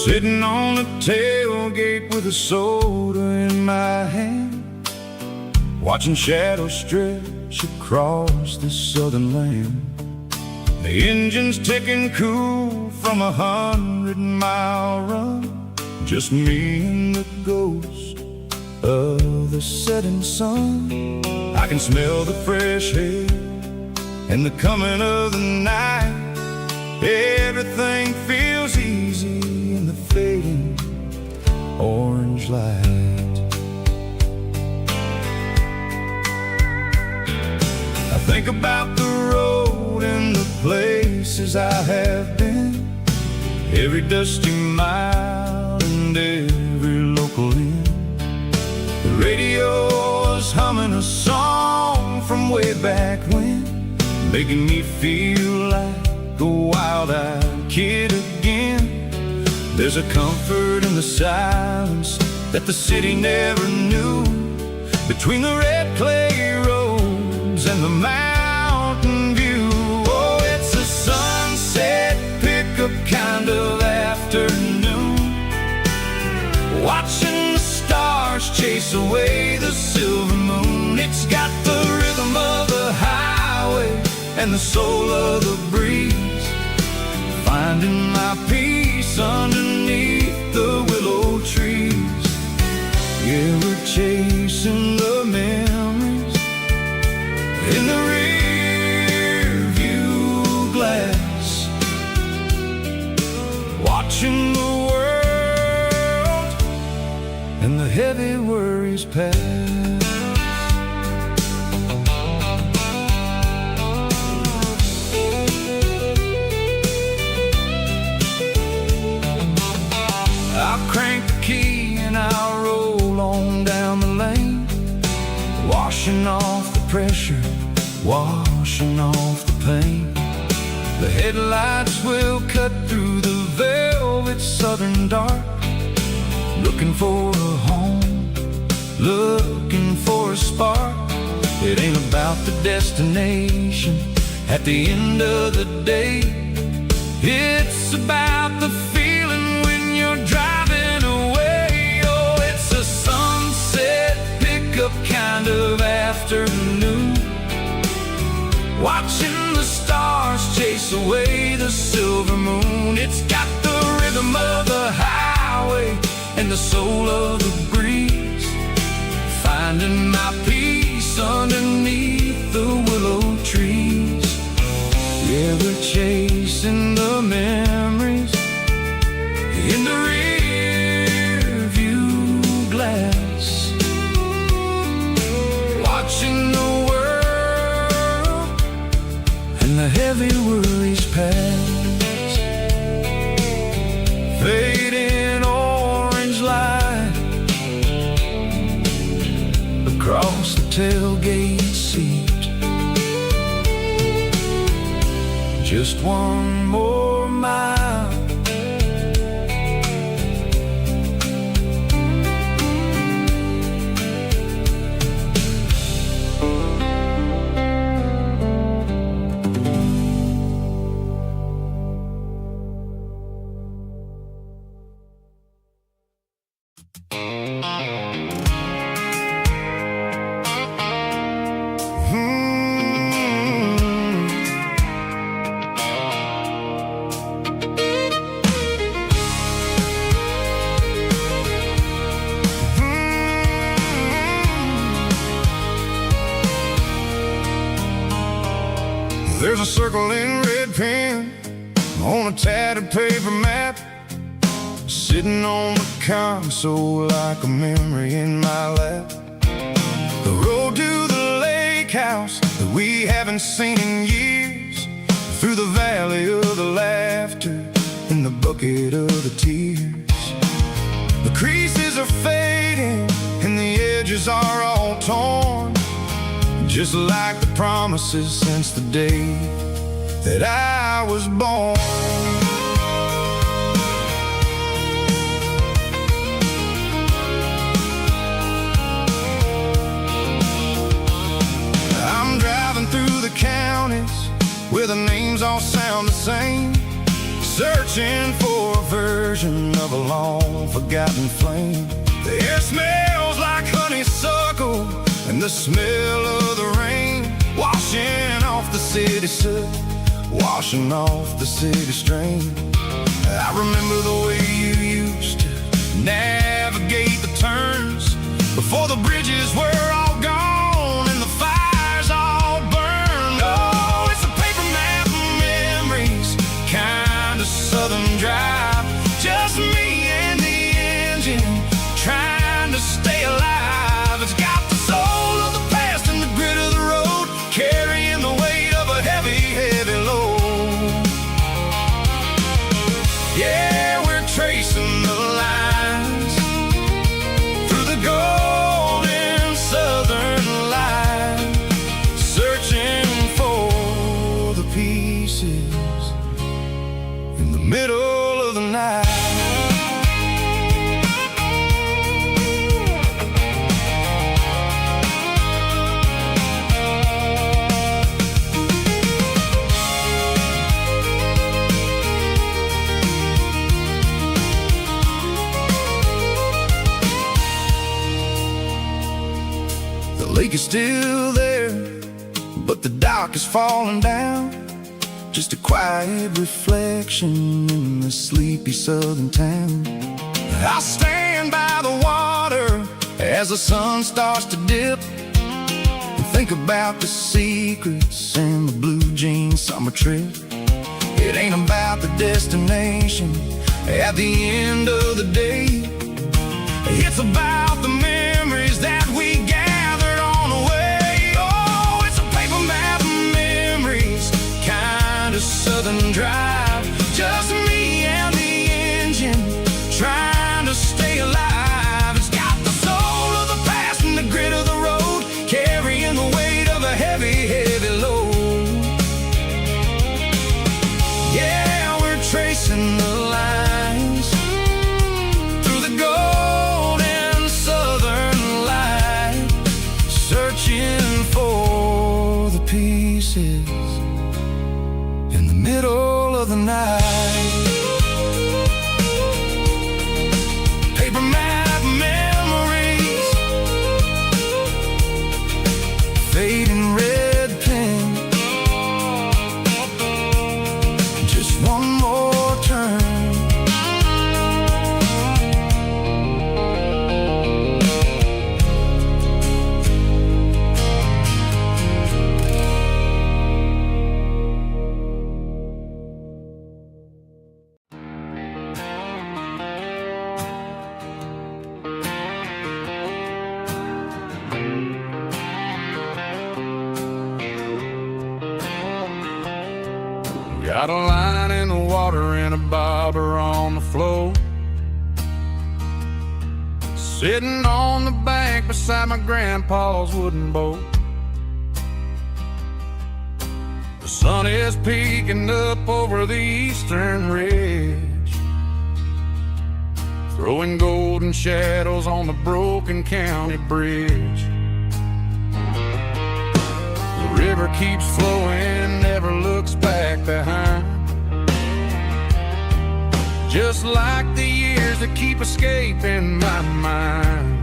Sitting on the tailgate with a soda in my hand, watching shadows stretch across the southern land. The engine's ticking cool from 100-mile run, just me and the ghost of the setting sun. I can smell the fresh air and the coming of the night. Everything feels easy in the fading orange light. I think about the road and the places I have been, every dusty mile and every local inn. The radio is humming a song from way back when, making me feel like a wild-eyed kid again. There's a comfort in the silence that the city never knew, between the red clay roads and the mountain view. Oh, it's a sunset pickup kind of afternoon, watching the stars chase away the silver moon. It's got the rhythm of the highway and the soul of the breeze, finding my peace underneath the willow trees. Yeah, we're chasing the memories in the rear view glass, watching the world and the heavy worries pass. I'll crank the key and I'll roll on down the lane, washing off the pressure, washing off the pain. The headlights will cut through the velvet southern dark, looking for a home, looking for a spark. It ain't about the destination at the end of the day, it's about the feeling when you're driving away. Oh, it's a sunset pickup kind of afternoon, watching the stars chase away the silver moon. It's got the rhythm of the highway and the soul of the breeze, finding my peace underneath the willow trees. Yeah, we're chasing the memories in the rear view glass, watching the world and the heavy worries pass. Fading orange light across the tailgate seat, just one more mile. There's a circle in red pen on a tattered paper map, sitting on the console like a memory in my lap. The road to the lake house that we haven't seen in years, through the valley of the laughter and the bucket of the tears. The creases are fading and the edges are all torn, just like the promises since the day that I was born. driving through the counties where the names all sound the same. searching for a version of a long-forgotten flame. The air smells like honeysuckle, and the smell of the rain washing off the city soot, washing off the city strain. I remember the way you used to navigate the turns before the bridges were all gone and the fires all burned. Oh, it's a paper map of memories, kind of southern drive, just me and the engine trying to stay alive. It's got the soul of the past and the grit of the road, carrying the weight of a heavy, heavy load. Yeah, we're tracing the lines through the golden southern light, searching for the pieces in the middle of the night. The lake is still there, but the dock is falling down, just a quiet reflection in the sleepy southern town. I'll stand by the water as the sun starts to dip and think about the secrets and the blue jean summer trip. It ain't about the destination at the end of the day, it's about the memories that we gathered on the way. Oh, it's a paper map of memories, kind of southern drive, just me and the engine trying to stay alive. It's got the soul of the past and the grit of the road, carrying the weight of a heavy, heavy load. Yeah, we're tracing the lines through the golden southern light, searching for the pieces in the middle of the night. Paper map memories, fading red pen, just one more turn. Got a line in the water and a bobber on the floor, sitting on the bank beside my grandpa's wooden boat. The sun is peeking up over the eastern ridge, throwing golden shadows on the broken county bridge. The river keeps flowing, never looks back behind, just like the years that keep escaping my mind.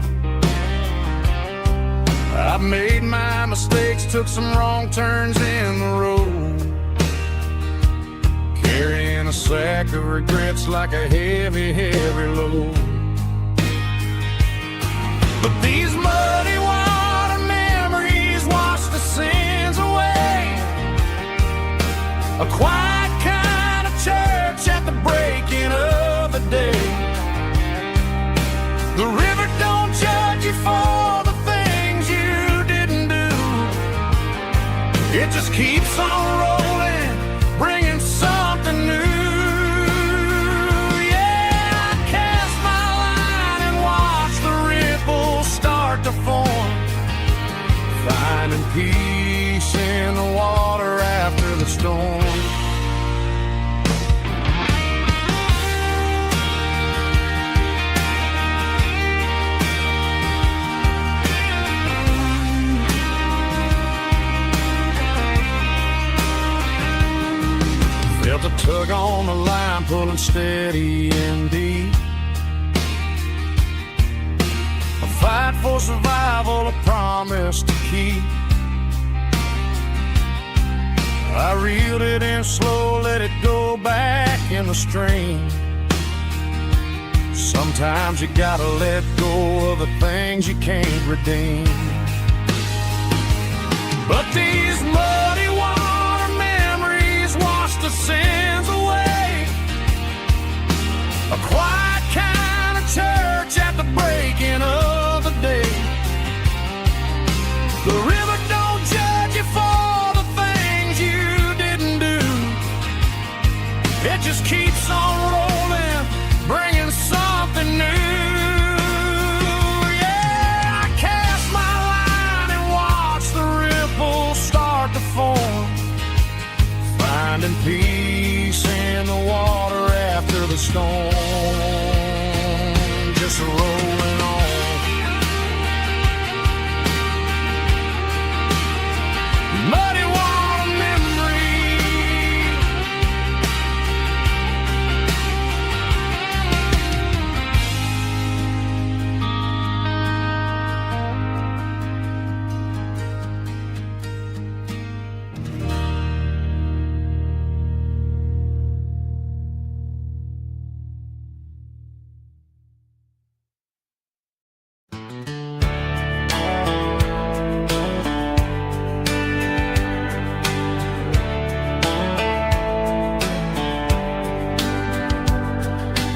I've made my mistakes, took some wrong turns in the road, carrying a sack of regrets like a heavy, heavy load. But these muddy water memories wash the sins away, a quiet kind of church at the breaking of the day. The river don't judge you for the things you didn't do, it just keeps on rolling, bringing something new. Yeah, I cast my line and watch the ripples start to form, finding peace in the water after the storm. Felt a tug on the line, pulling steady and deep. A fight for survival, a promise to keep. I reeled it in slow, let it go back in the stream. Sometimes you gotta let go of the things you can't redeem. But these muddy water memories wash the sins away. A quiet kind of church at the breaking of the day. The river don't judge you for the things you didn't do. It just keeps on rolling, bringing something new. Yeah, I cast my line and watch the ripples start to form, finding peace in the water after the storm. Just rolling on. Muddy water memory.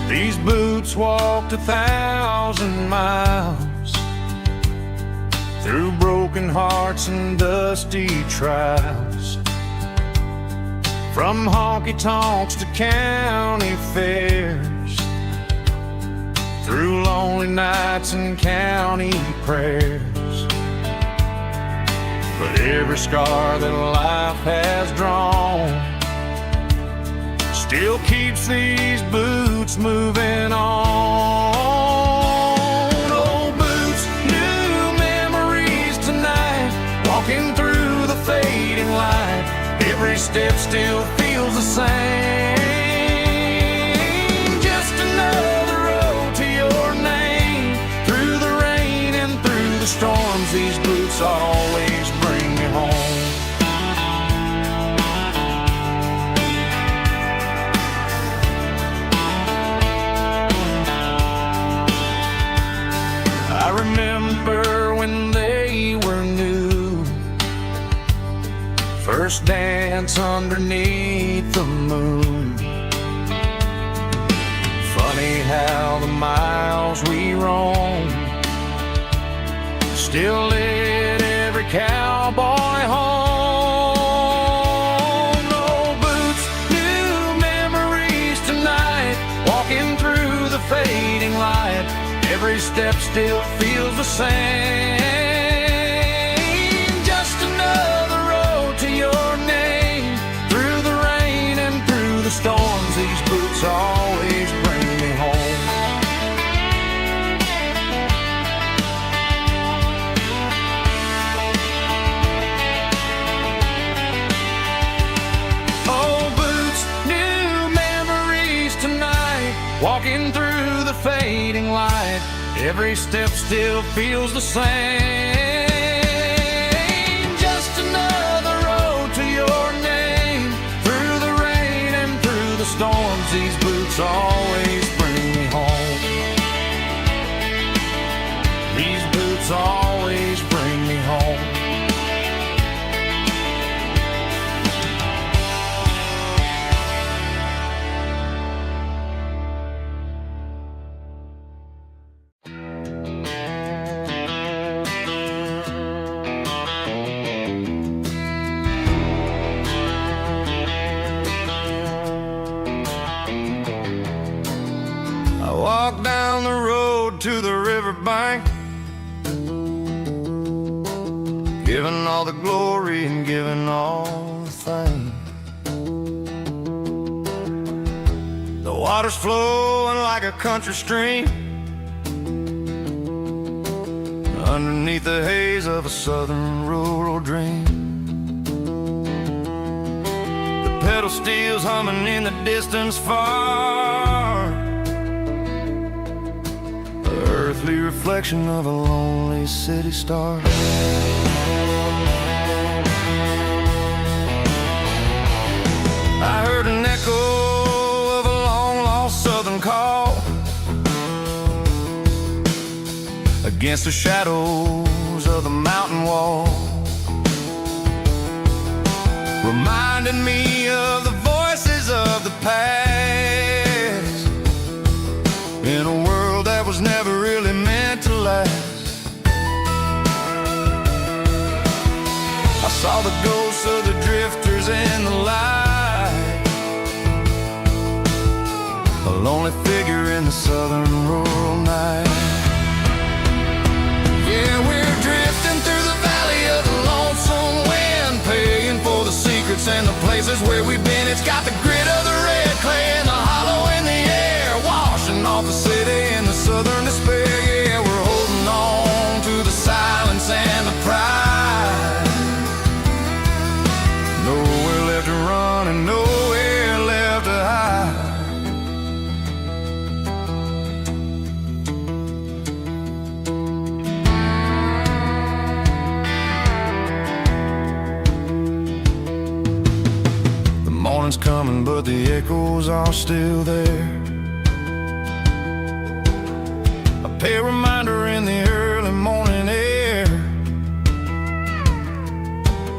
These boots walked 1,000 miles through broken hearts and dusty trials, from honky-tonks to county fairs, through lonely nights and county prayers. But every scar that life has drawn still keeps these boots moving on. Old boots, new memories tonight, walking through the fading light. Every step still feels the same. Just another road to your name. Through the rain and through the storms, these boots always bring me home. I remember when they were new, first dance underneath the moon. Funny how the miles we roam still lit every cowboy home. Old boots, new memories tonight, walking through the fading light. Every step still feels the same. Just another road to your name. Through the rain and through the storms, these boots always bring me home. Old boots, new memories tonight, walking through the fading light. Every step still feels the same. Just another road to your name. Through the rain and through the storms, these boots always bring me home. These boots always bring me home. Walk down the road to the riverbank, giving all the glory and giving all the thanks. The water's flowing like a country stream underneath the haze of a southern rural dream. The pedal steel's humming in the distance far. The earthly reflection of a lonely city star. I heard an echo of a long-lost southern call against the shadows of the mountain wall, reminding me of the voices of the past, in a world that was never really meant to last. I saw the ghosts of the drifters in the light, a lonely figure in the southern rural night. Yeah, we're drifting through the valley of the lonesome wind, paying for the secrets and the places where we've been. It's got the grit of the red clay and the hollow in the air, washing off the city and the southern despair. Yeah, we're holding on to the silence and the pride. Nowhere left to run and nowhere left to hide. The morning's coming, but the echoes are still there. A pale reminder in the early morning air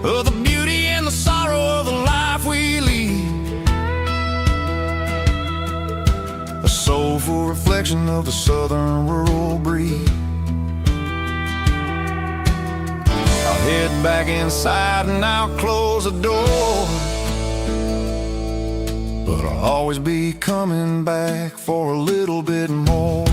of the beauty and the sorrow of the life we lead, a soulful reflection of the southern rural breed. I'll head back inside and I'll close the door, but I'll always be coming back for a little bit more.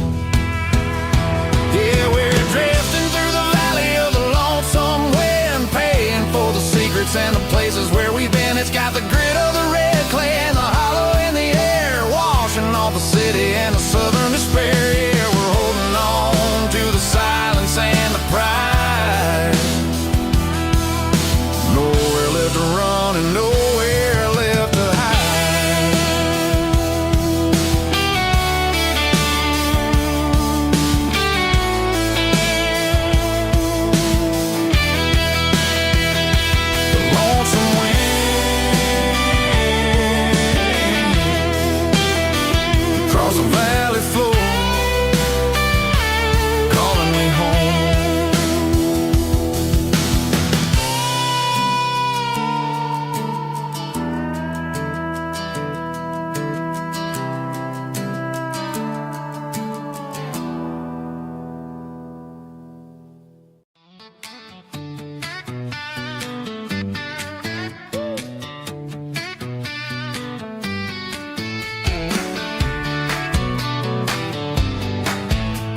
Yeah, we're drifting through the valley of the lonesome wind, paying for the secrets and the places where we've been. It's got the grit of the red clay and the hollow in the air, washing off the city and the southern despair. Yeah, we're holding on to the silence and the pride. Nowhere left to run and nowhere left to hide. Across the valley floor, calling me home.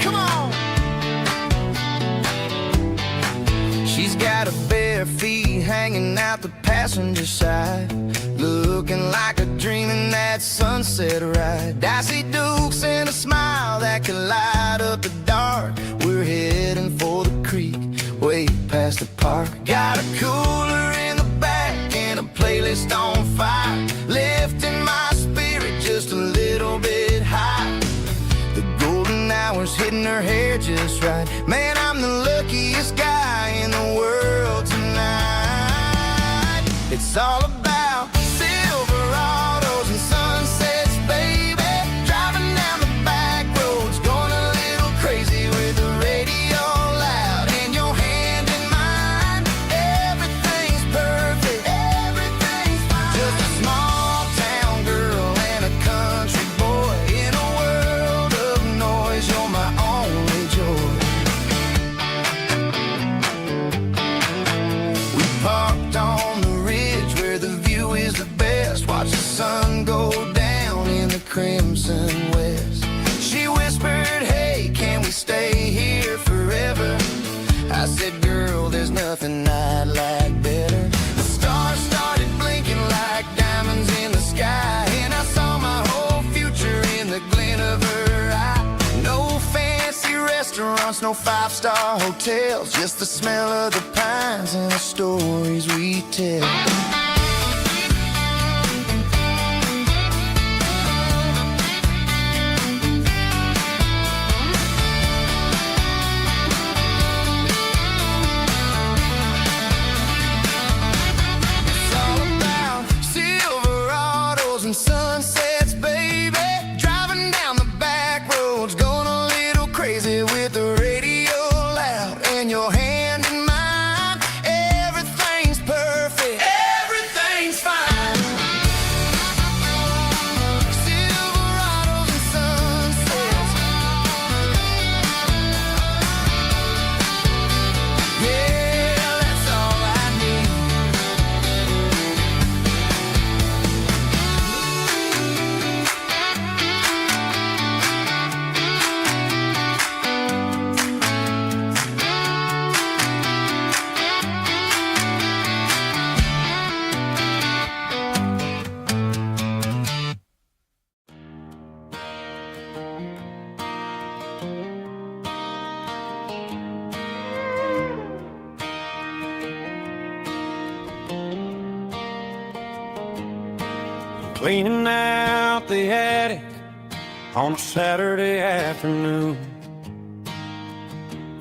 Come on. She's got her bare feet hanging out the passenger side, looking like a dream in that sunset ride. Dicey dukes and a smile that can light up the dark. We're heading for the creek, way past the park. Got a cooler in the back and a playlist on fire, lifting my spirit just a little bit high. The golden hours hitting her hair just right. Man, I'm the luckiest guy in the world tonight. It's all about Silverados and sunsets, baby. Driving down the back roads, going a little crazy with the radio loud and your hand in mine. Everything's perfect, everything's fine. Just a small town girl and a country boy in a world of noise. You're my only joy. We parked on the ridge where the view is the best. Watch the sun go down in the crimson west. She whispered, hey, can we stay here forever? I said, girl, there's nothing I'd like better. The stars started blinking like diamonds in the sky, and I saw my whole future in the glint of her eye. No fancy restaurants, no five-star hotels, just the smell of the pines and the stories we tell. cleaning out the attic on a Saturday afternoon.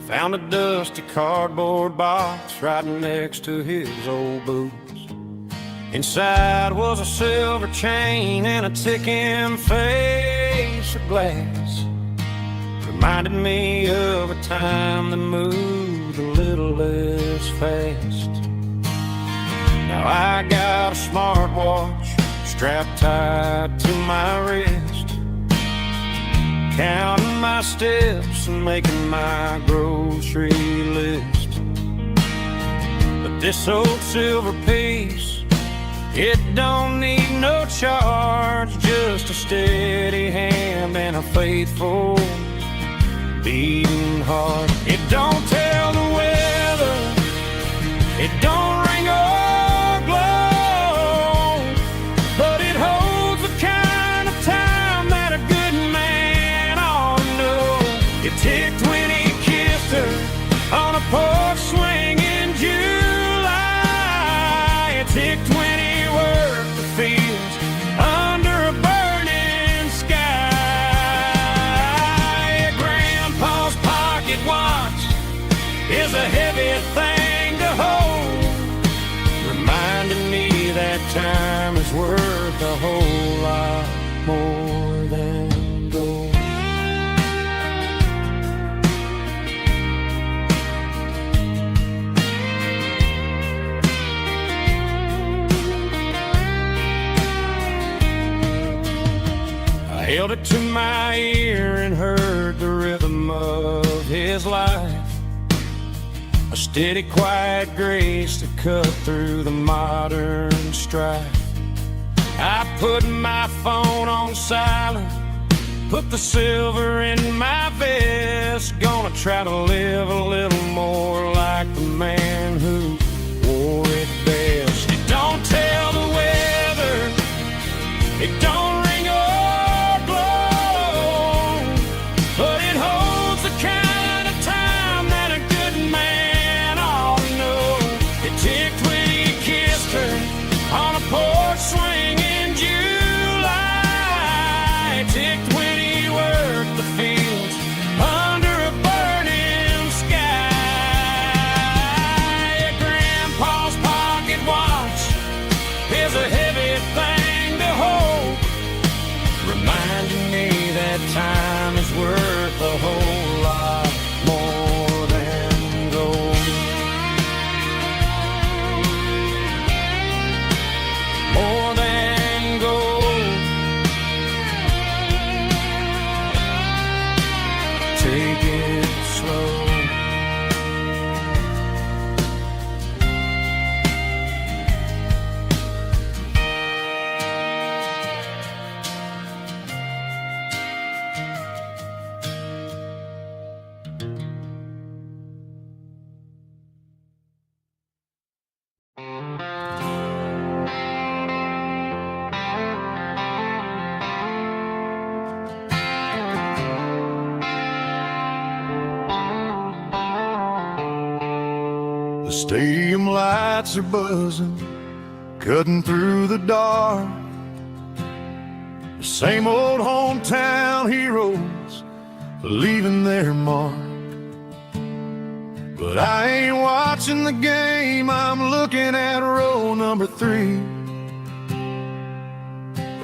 Found a dusty cardboard box right next to his old boots. Inside was a silver chain and a ticking face of glass. Reminded me of a time that moved a little less fast. Now I got a smartwatch strapped tight to my wrist, counting my steps and making my grocery list. But this old silver piece, it don't need no charge, just a steady hand and a faithful beating heart. It don't tell the weather, it don't ring or glow, but it holds the kind of time that a good man ought to know. It ticked when he kissed her on a porch swing in July. It ticked when he worked the fields under a burning sky. Grandpa's pocket watch is a heavy thing to hold, reminding me that time is worth a whole lot more than gold. I held it to my ear and heard the rhythm of his life, a steady, quiet grace that cut through the modern strife. I put my phone on silent, put the silver in my vest. Gonna try to live a little more like the man who wore it best. It don't tell the weather, it don't ring or glow, but it holds the kind of time that a good man ought to know. It ticked when he kissed her on a porch swing in July. It ticked when he worked the fields under a burning sky. Grandpa's pocket watch is a heavy thing to hold, reminding me that time is worth a whole lot more than gold. More than gold. Take it slow. The stadium lights are buzzing, cutting through the dark. The same old hometown heroes leaving their mark. But I ain't watching the game, I'm looking at row number 3,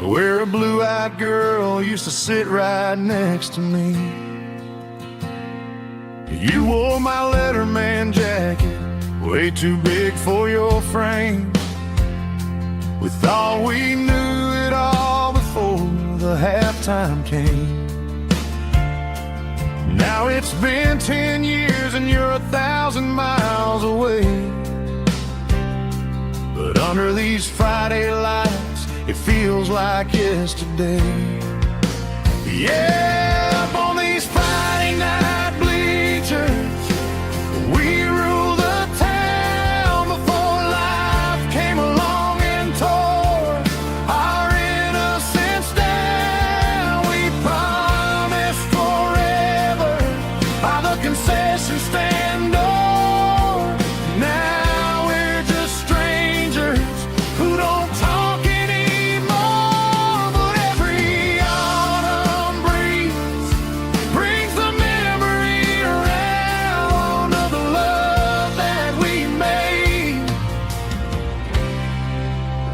where a blue-eyed girl used to sit right next to me. You wore my Letterman jacket, way too big for your frame. We thought we knew it all before the halftime came. Now it's been 10 years and you're 1,000 miles away, but under these Friday lights it feels like yesterday. Yeah, up on these Friday night bleachers, we rule the town before life came along and tore our innocence down. We promised forever by the concession stand door. Now we're just strangers who don't talk anymore.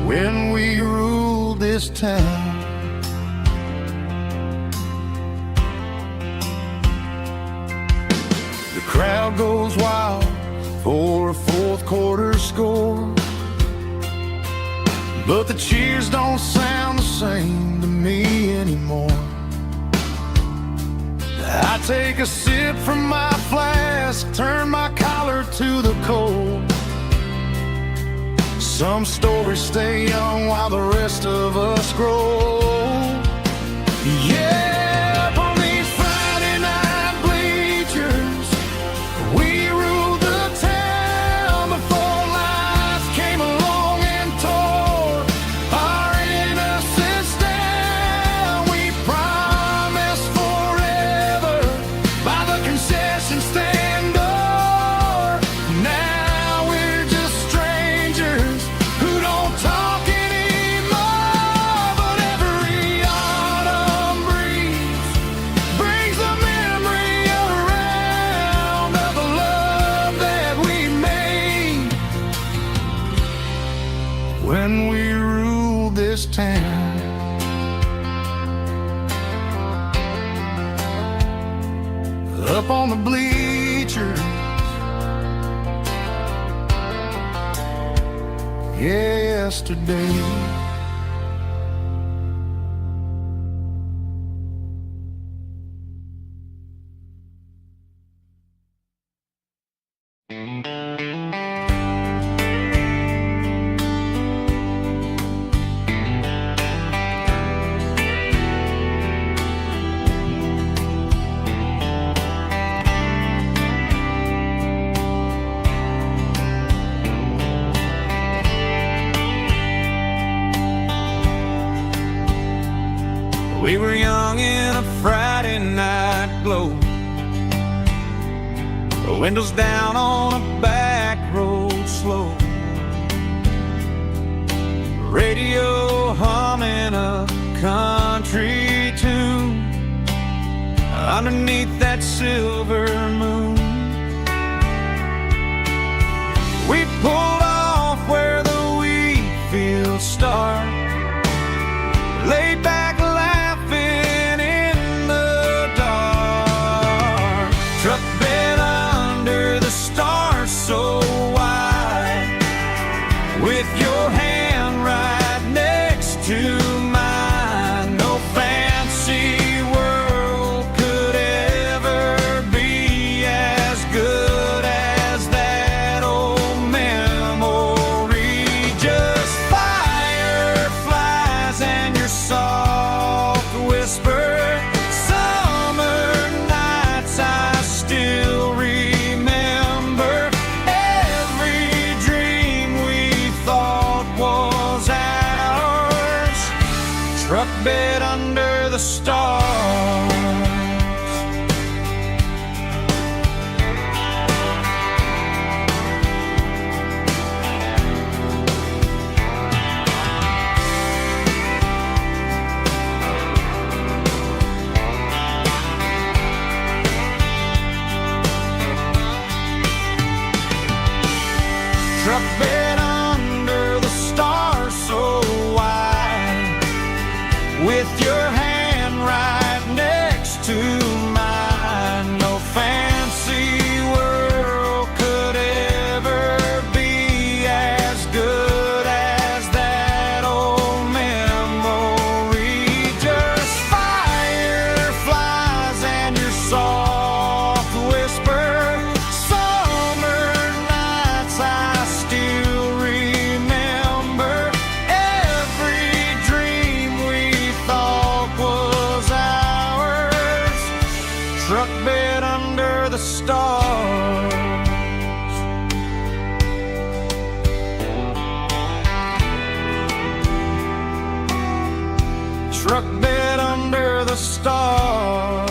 when we ruled this town. The crowd goes wild for a fourth quarter score, but the cheers don't sound the same to me anymore. I take a sip from my flask, turn my collar to the cold. Some stories stay young while the rest of us grow. Yeah, up on these Friday night bleachers, we ruled the town before life came along and tore our innocence down. We promised forever by the concession stand door. Now we're just strangers who don't talk anymore. But every autumn breeze brings the memory around of the love that we made when we ruled this town. Up on the bleachers, yesterday. We were young in a Friday night glow, the windows down on a back road slow, radio humming a country tune underneath that silver moon. We pulled off where the wheat fields start, laid back laughing in the dark. Truck bed under the stars so wide, with your hand right next to mine. No fancy world could ever be as good as that old memory. Just fireflies and your soft whisper. Summer nights I still remember. Every dream we thought was ours. Truck bed under the stars. Truck bed under the stars so wide, with your hand right next to mine. No fancy world could ever be as good as that old memory. Just fireflies and your soft whisper. Summer nights I still remember. Every dream we thought was ours. Truck bed under the stars. Truck bed under the stars.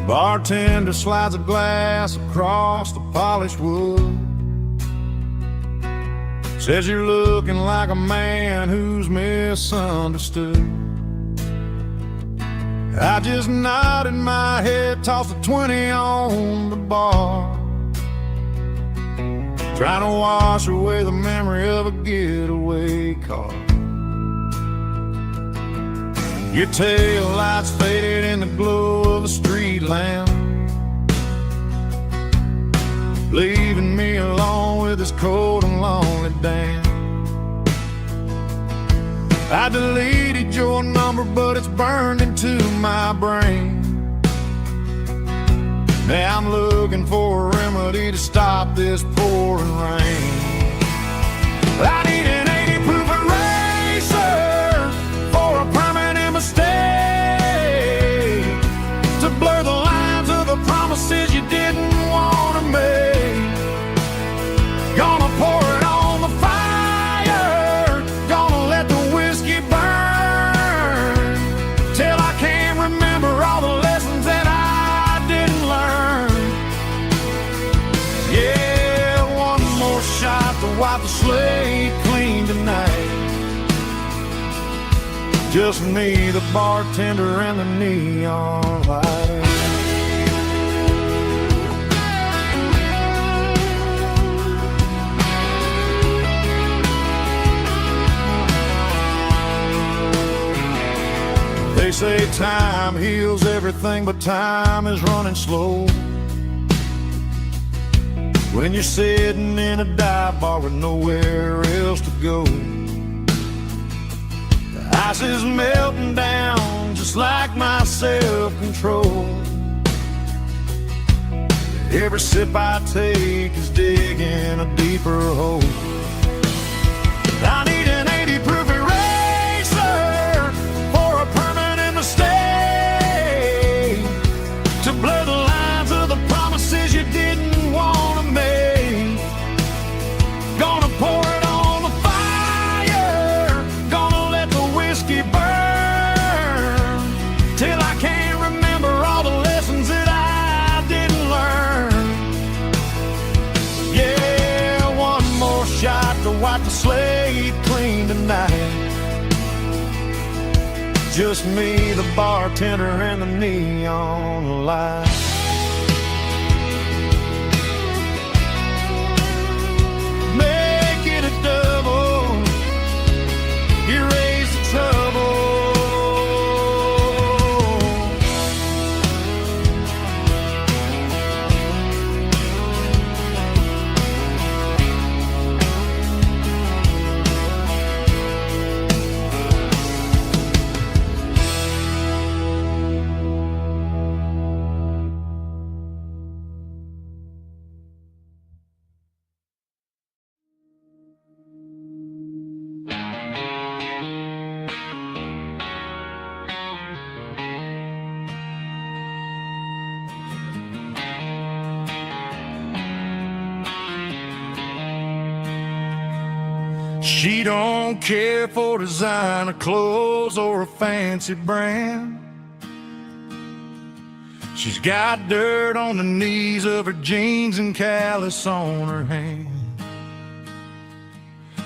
Bartender slides a glass across the polished wood. Says you're looking like a man who's misunderstood. I just nodded my head, tossed a 20 on the bar, trying to wash away the memory of a getaway car. Your tail lights faded in the glow of a street lamp, leaving me alone with this cold and lonely dance. I deleted your number, but it's burned into my brain. Now I'm looking for a remedy to stop this pouring rain. I need an 80 proof eraser for a permanent mistake, to blur the lines of the promises you didn't want to make. Gonna pour it on the fire, gonna let the whiskey burn, till I can't remember all the lessons that I didn't learn. Yeah, one more shot to wipe the slate clean tonight. Just me, the bartender, and the neon light. They say time heals everything, but time is running slow when you're sitting in a dive bar with nowhere else to go. The ice is melting down just like my self-control. Every sip I take is digging a deeper hole. I need an 80 proof eraser for a permanent mistake, to blur the lines of the promises you didn't want to make. Gonna pour it on the fire, gonna let the whiskey burn, till I can't remember all the lessons that I didn't learn. Yeah, one more shot to wipe the slate clean tonight. Just me, the bartender, and the neon light. Make it a double, erase the trouble. She don't care for designer clothes or a fancy brand. She's got dirt on the knees of her jeans and callus on her hand.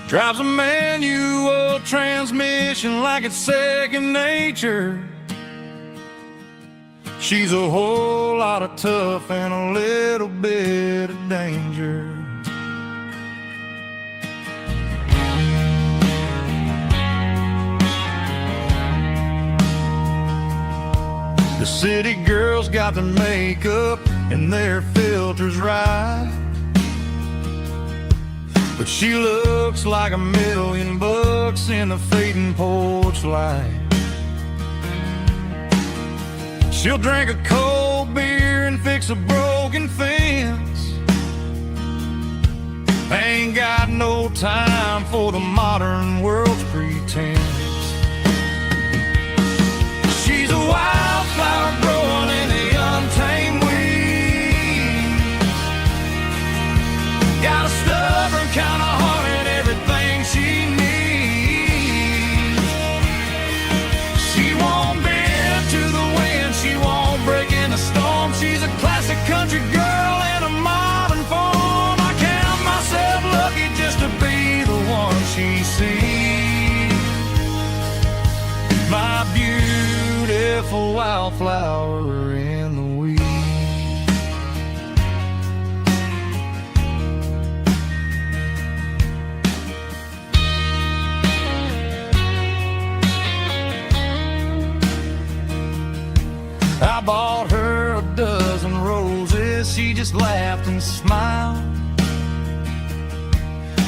Drives a manual transmission like it's second nature. She's a whole lot of tough and a little bit of danger. The city girls got their makeup and their filters right, but she looks like $1,000,000 in the fading porch light. She'll drink a cold beer and fix a broken fence. Ain't got no time for the modern world's pretense. She's a wildflower growing in the untamed weeds. Got a stubborn kind of heart and everything she needs. She won't bend to the wind, she won't break in the storm. beautiful wildflower in the weeds. I bought her a dozen roses, she just laughed and smiled.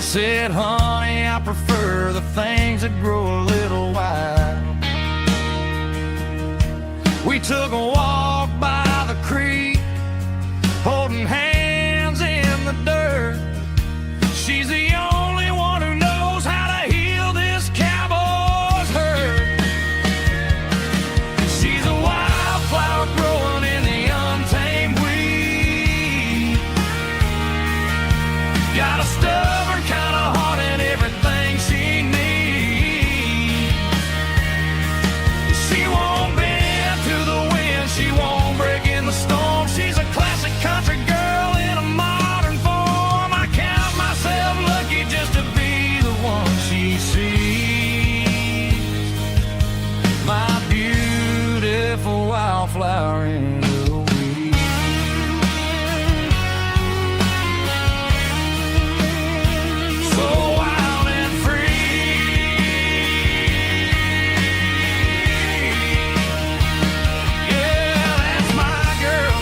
Said, honey, I prefer the things that grow a little wild. We took a walk by the creek, holding hands in the dirt. She's the only one who knows how to heal this cowboy's hurt. She's a wildflower growing in the untamed weed. Got a stubborn kind of heart and everything she needs. She won't bend to the wind, she won't break in the storm. She's a classic country girl in a modern form. I count myself lucky just to be the one she sees. My beautiful wildflower in the weeds. So wild and free. Yeah, that's my girl.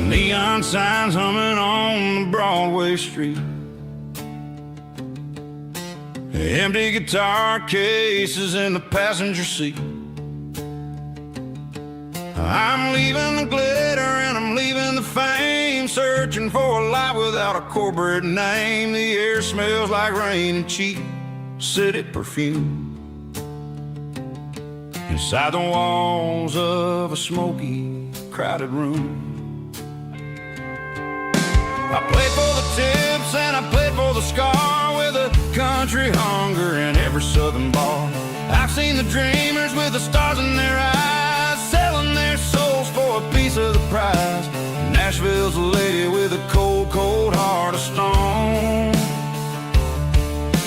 Neon signs humming on the Broadway street. Empty guitar cases in the passenger seat. I'm leaving the glitter and I'm leaving the fame, searching for a life without a corporate name. The air smells like rain and cheap city perfume. Inside the walls of a smoky, crowded room. I played for the tips and I played for the scar, with a country hunger in every southern bar. I've seen the dreamers with the stars in their eyes, selling their souls for a piece of the prize. Nashville's a lady with a cold, cold heart of stone.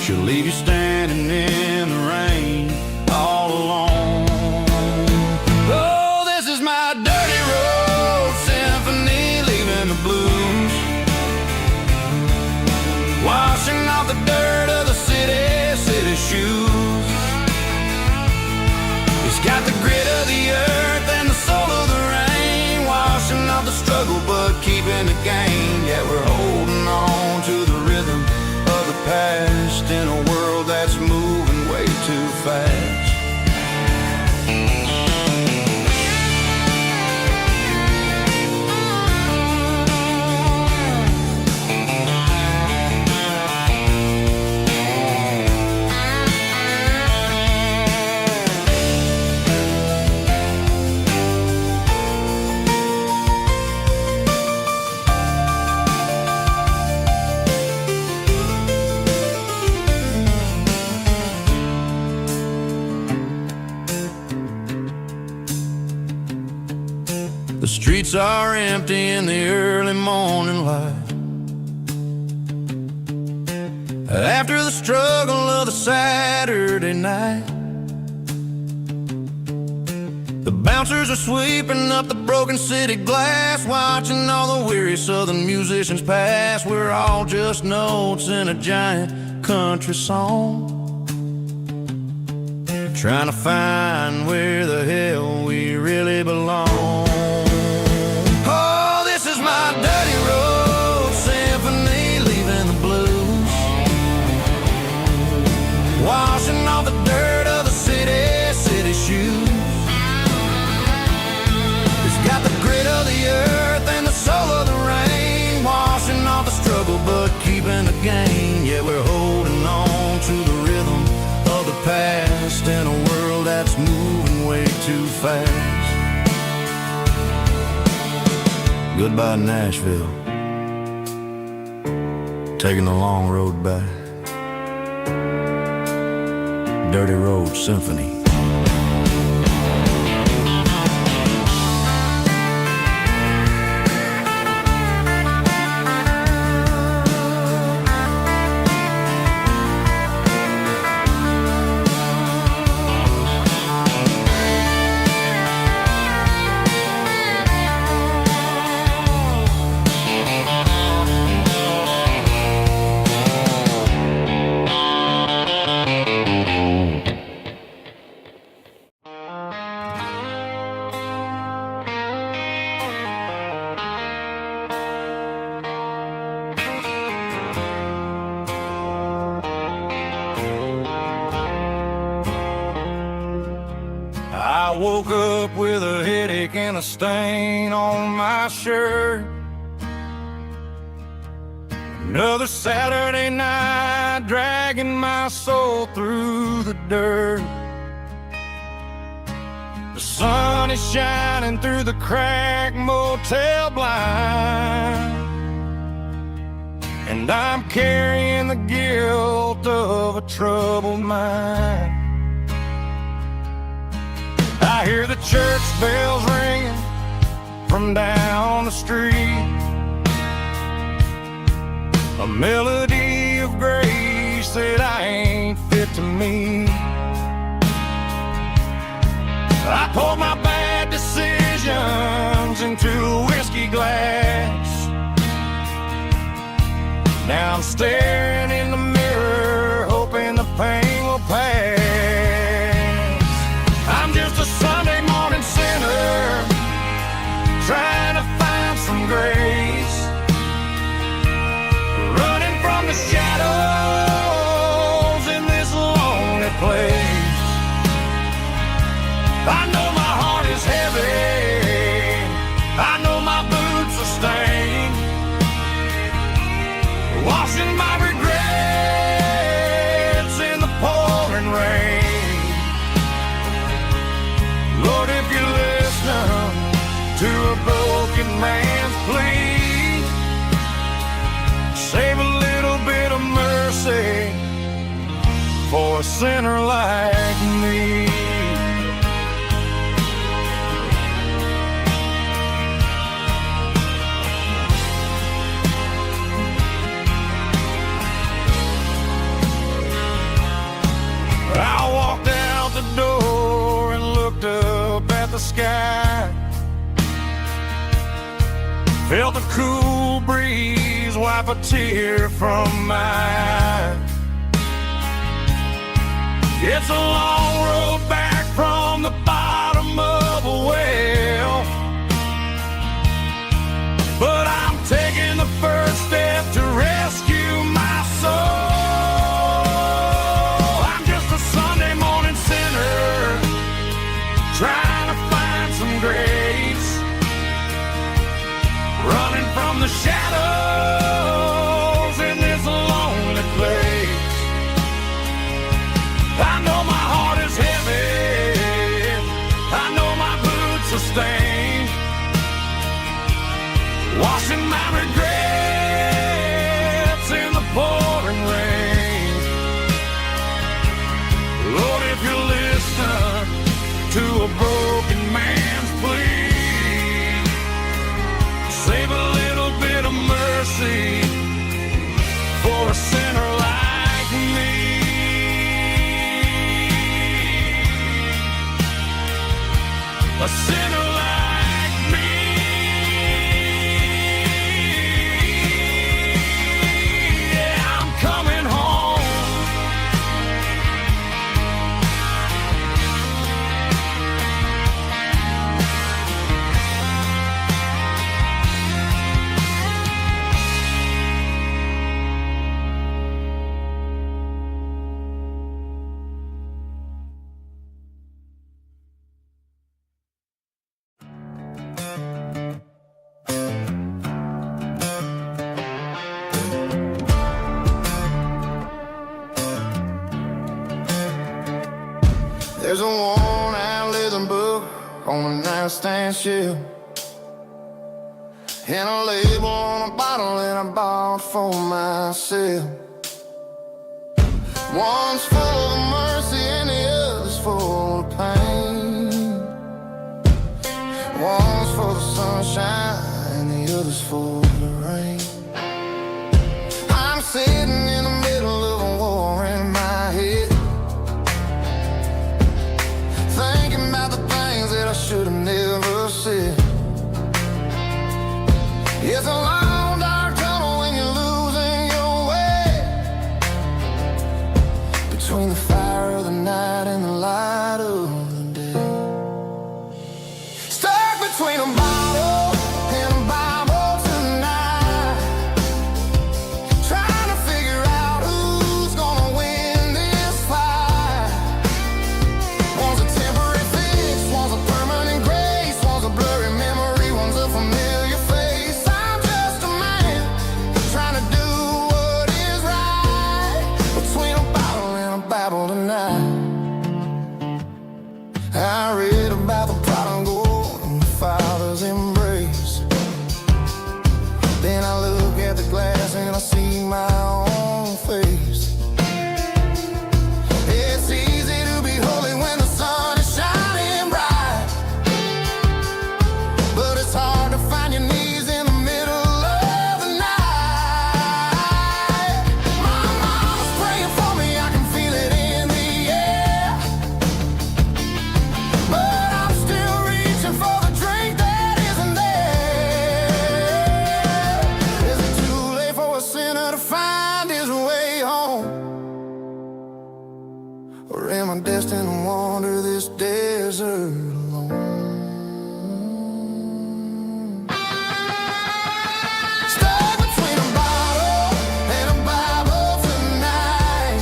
She'll leave you standing in the rain all alone. Oh, this is my dirty road symphony, leaving the blues, washing off the dirt of the city shoes. It's got the grit of the earth and the soul of the rain, washing off the struggle but keeping the gain. Yeah, we're holding on to the rhythm of the past in a world that's moving way too fast. The streets are empty in the early morning light, after the struggle of the Saturday night. The bouncers are sweeping up the broken city glass, watching all the weary southern musicians pass. We're all just notes in a giant country song, trying to find where the hell we really belong. Oh, this is my dirty road symphony, leaving the blues, washing off the dirt of the city shoes. It's got the too fast. Goodbye Nashville, taking the long road back. Dirty Road Symphony. I woke up with a headache and a stain on my shirt. Another Saturday night, dragging my soul through the dirt. The sun is shining through the cracked motel blind, and I'm carrying the guilt of a troubled mind. I hear the church bells ringing from down the street, a melody of grace that I ain't fit to meet. I pour my bad decisions into a whiskey glass. Now I'm staring in the mirror, hoping the pain will pass. I'm just a Sunday morning sinner, trying to find some grace, running from the shadows in this lonely place. I know my heart is heavy, I know my boots are stained, washing my regrets in the pouring rain. Lord, if you listen to a broken man's plea, save a little bit of mercy for a sinner like me. I walked out the door and looked up at the sky, felt the cool breeze wipe a tear from my eye. It's a long road back from the bottom of a well, but I'm taking the first step to rescue my soul. Trying to find some grace, running from the shadows in this lonely place. I know my heart is heavy, I know my boots are stained, washing my regrets in the pouring rain. Lord, if you listen to a broken man's plea, save a little bit of mercy for a sinner like me. A sinner like me. Yeah, I'm coming home. There's a worn-out living book on a nightstand shelf, and a label on a bottle that I bought for myself. One's full of mercy and the other's full of pain. One's for the sunshine and the other's for the rain. I'm sitting in the middle of a war in my head, thinking about the things that I should have never said. It's a long dark tunnel when you're losing your way, between the fire of the night and the light of the day. Stuck between a bottle and a Bible tonight, trying to figure out who's gonna win this fight. One's a temporary fix, one's a permanent grace, one's a blurry memory, one's a familiar face. I'm just a man trying to do what is right, between a bottle and a Bible tonight. I read about the prodigal and the Father's embrace. Then I look at the glass and I see my own face. It's easy to be holy when the sun is shining bright, but it's hard to find your knees in the middle of the night. My mama's praying for me, I can feel it in the air, but I'm still reaching for the drink that isn't there. Is it too late for a sinner to find his way home? Or am I destined to wander this desert alone? Stuck between a bottle and a Bible tonight,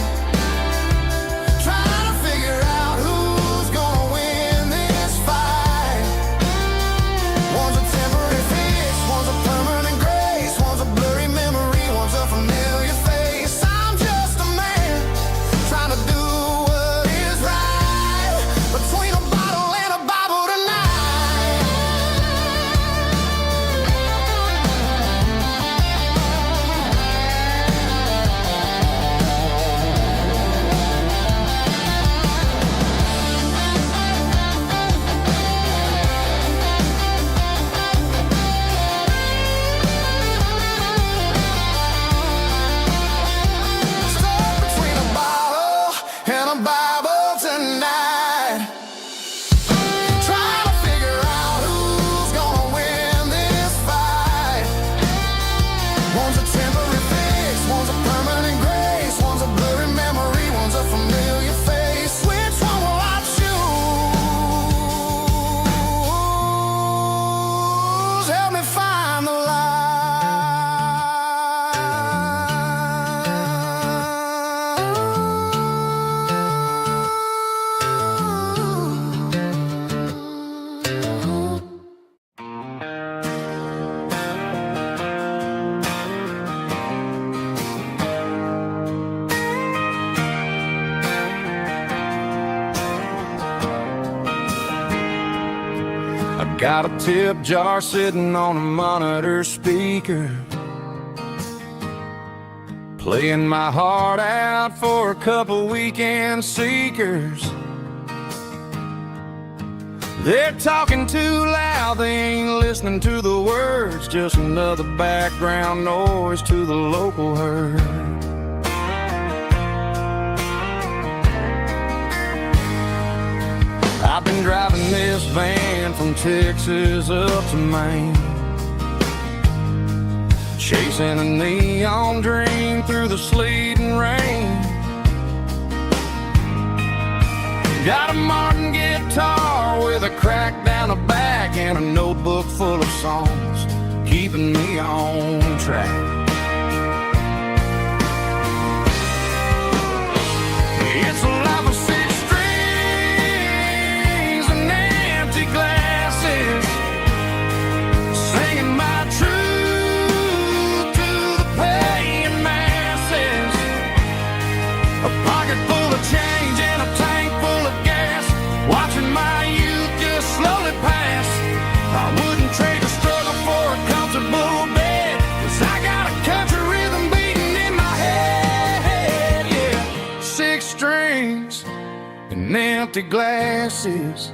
trying to figure out who's gonna win this fight. One's a temporary fix, one's a permanent grace, one's a blurry memory, one's a familiar face. I'm just a man trying to do what is right, between a bottle and a Bible tonight. Stuck between a bottle and a Bible tonight, trying to figure out who's gonna win this fight. One's a temporary fix, one's a permanent grace, one's a blurry memory, one's a familiar face. Which one will I choose? Help me find the light. I got a tip jar sitting on a monitor speaker, playing my heart out for a couple weekend seekers. They're talking too loud, they ain't listening to the words, just another background noise to the local herd. I've been driving this van from Texas up to Maine, chasing a neon dream through the sleet and rain. Got a Martin guitar with a crack down the back and a notebook full of songs, keeping me on track. It's a life of six strings and empty glasses, singing my truth to the paying masses. A pocket full of change and a tank full of gas, watching my youth just slowly pass. and empty glasses.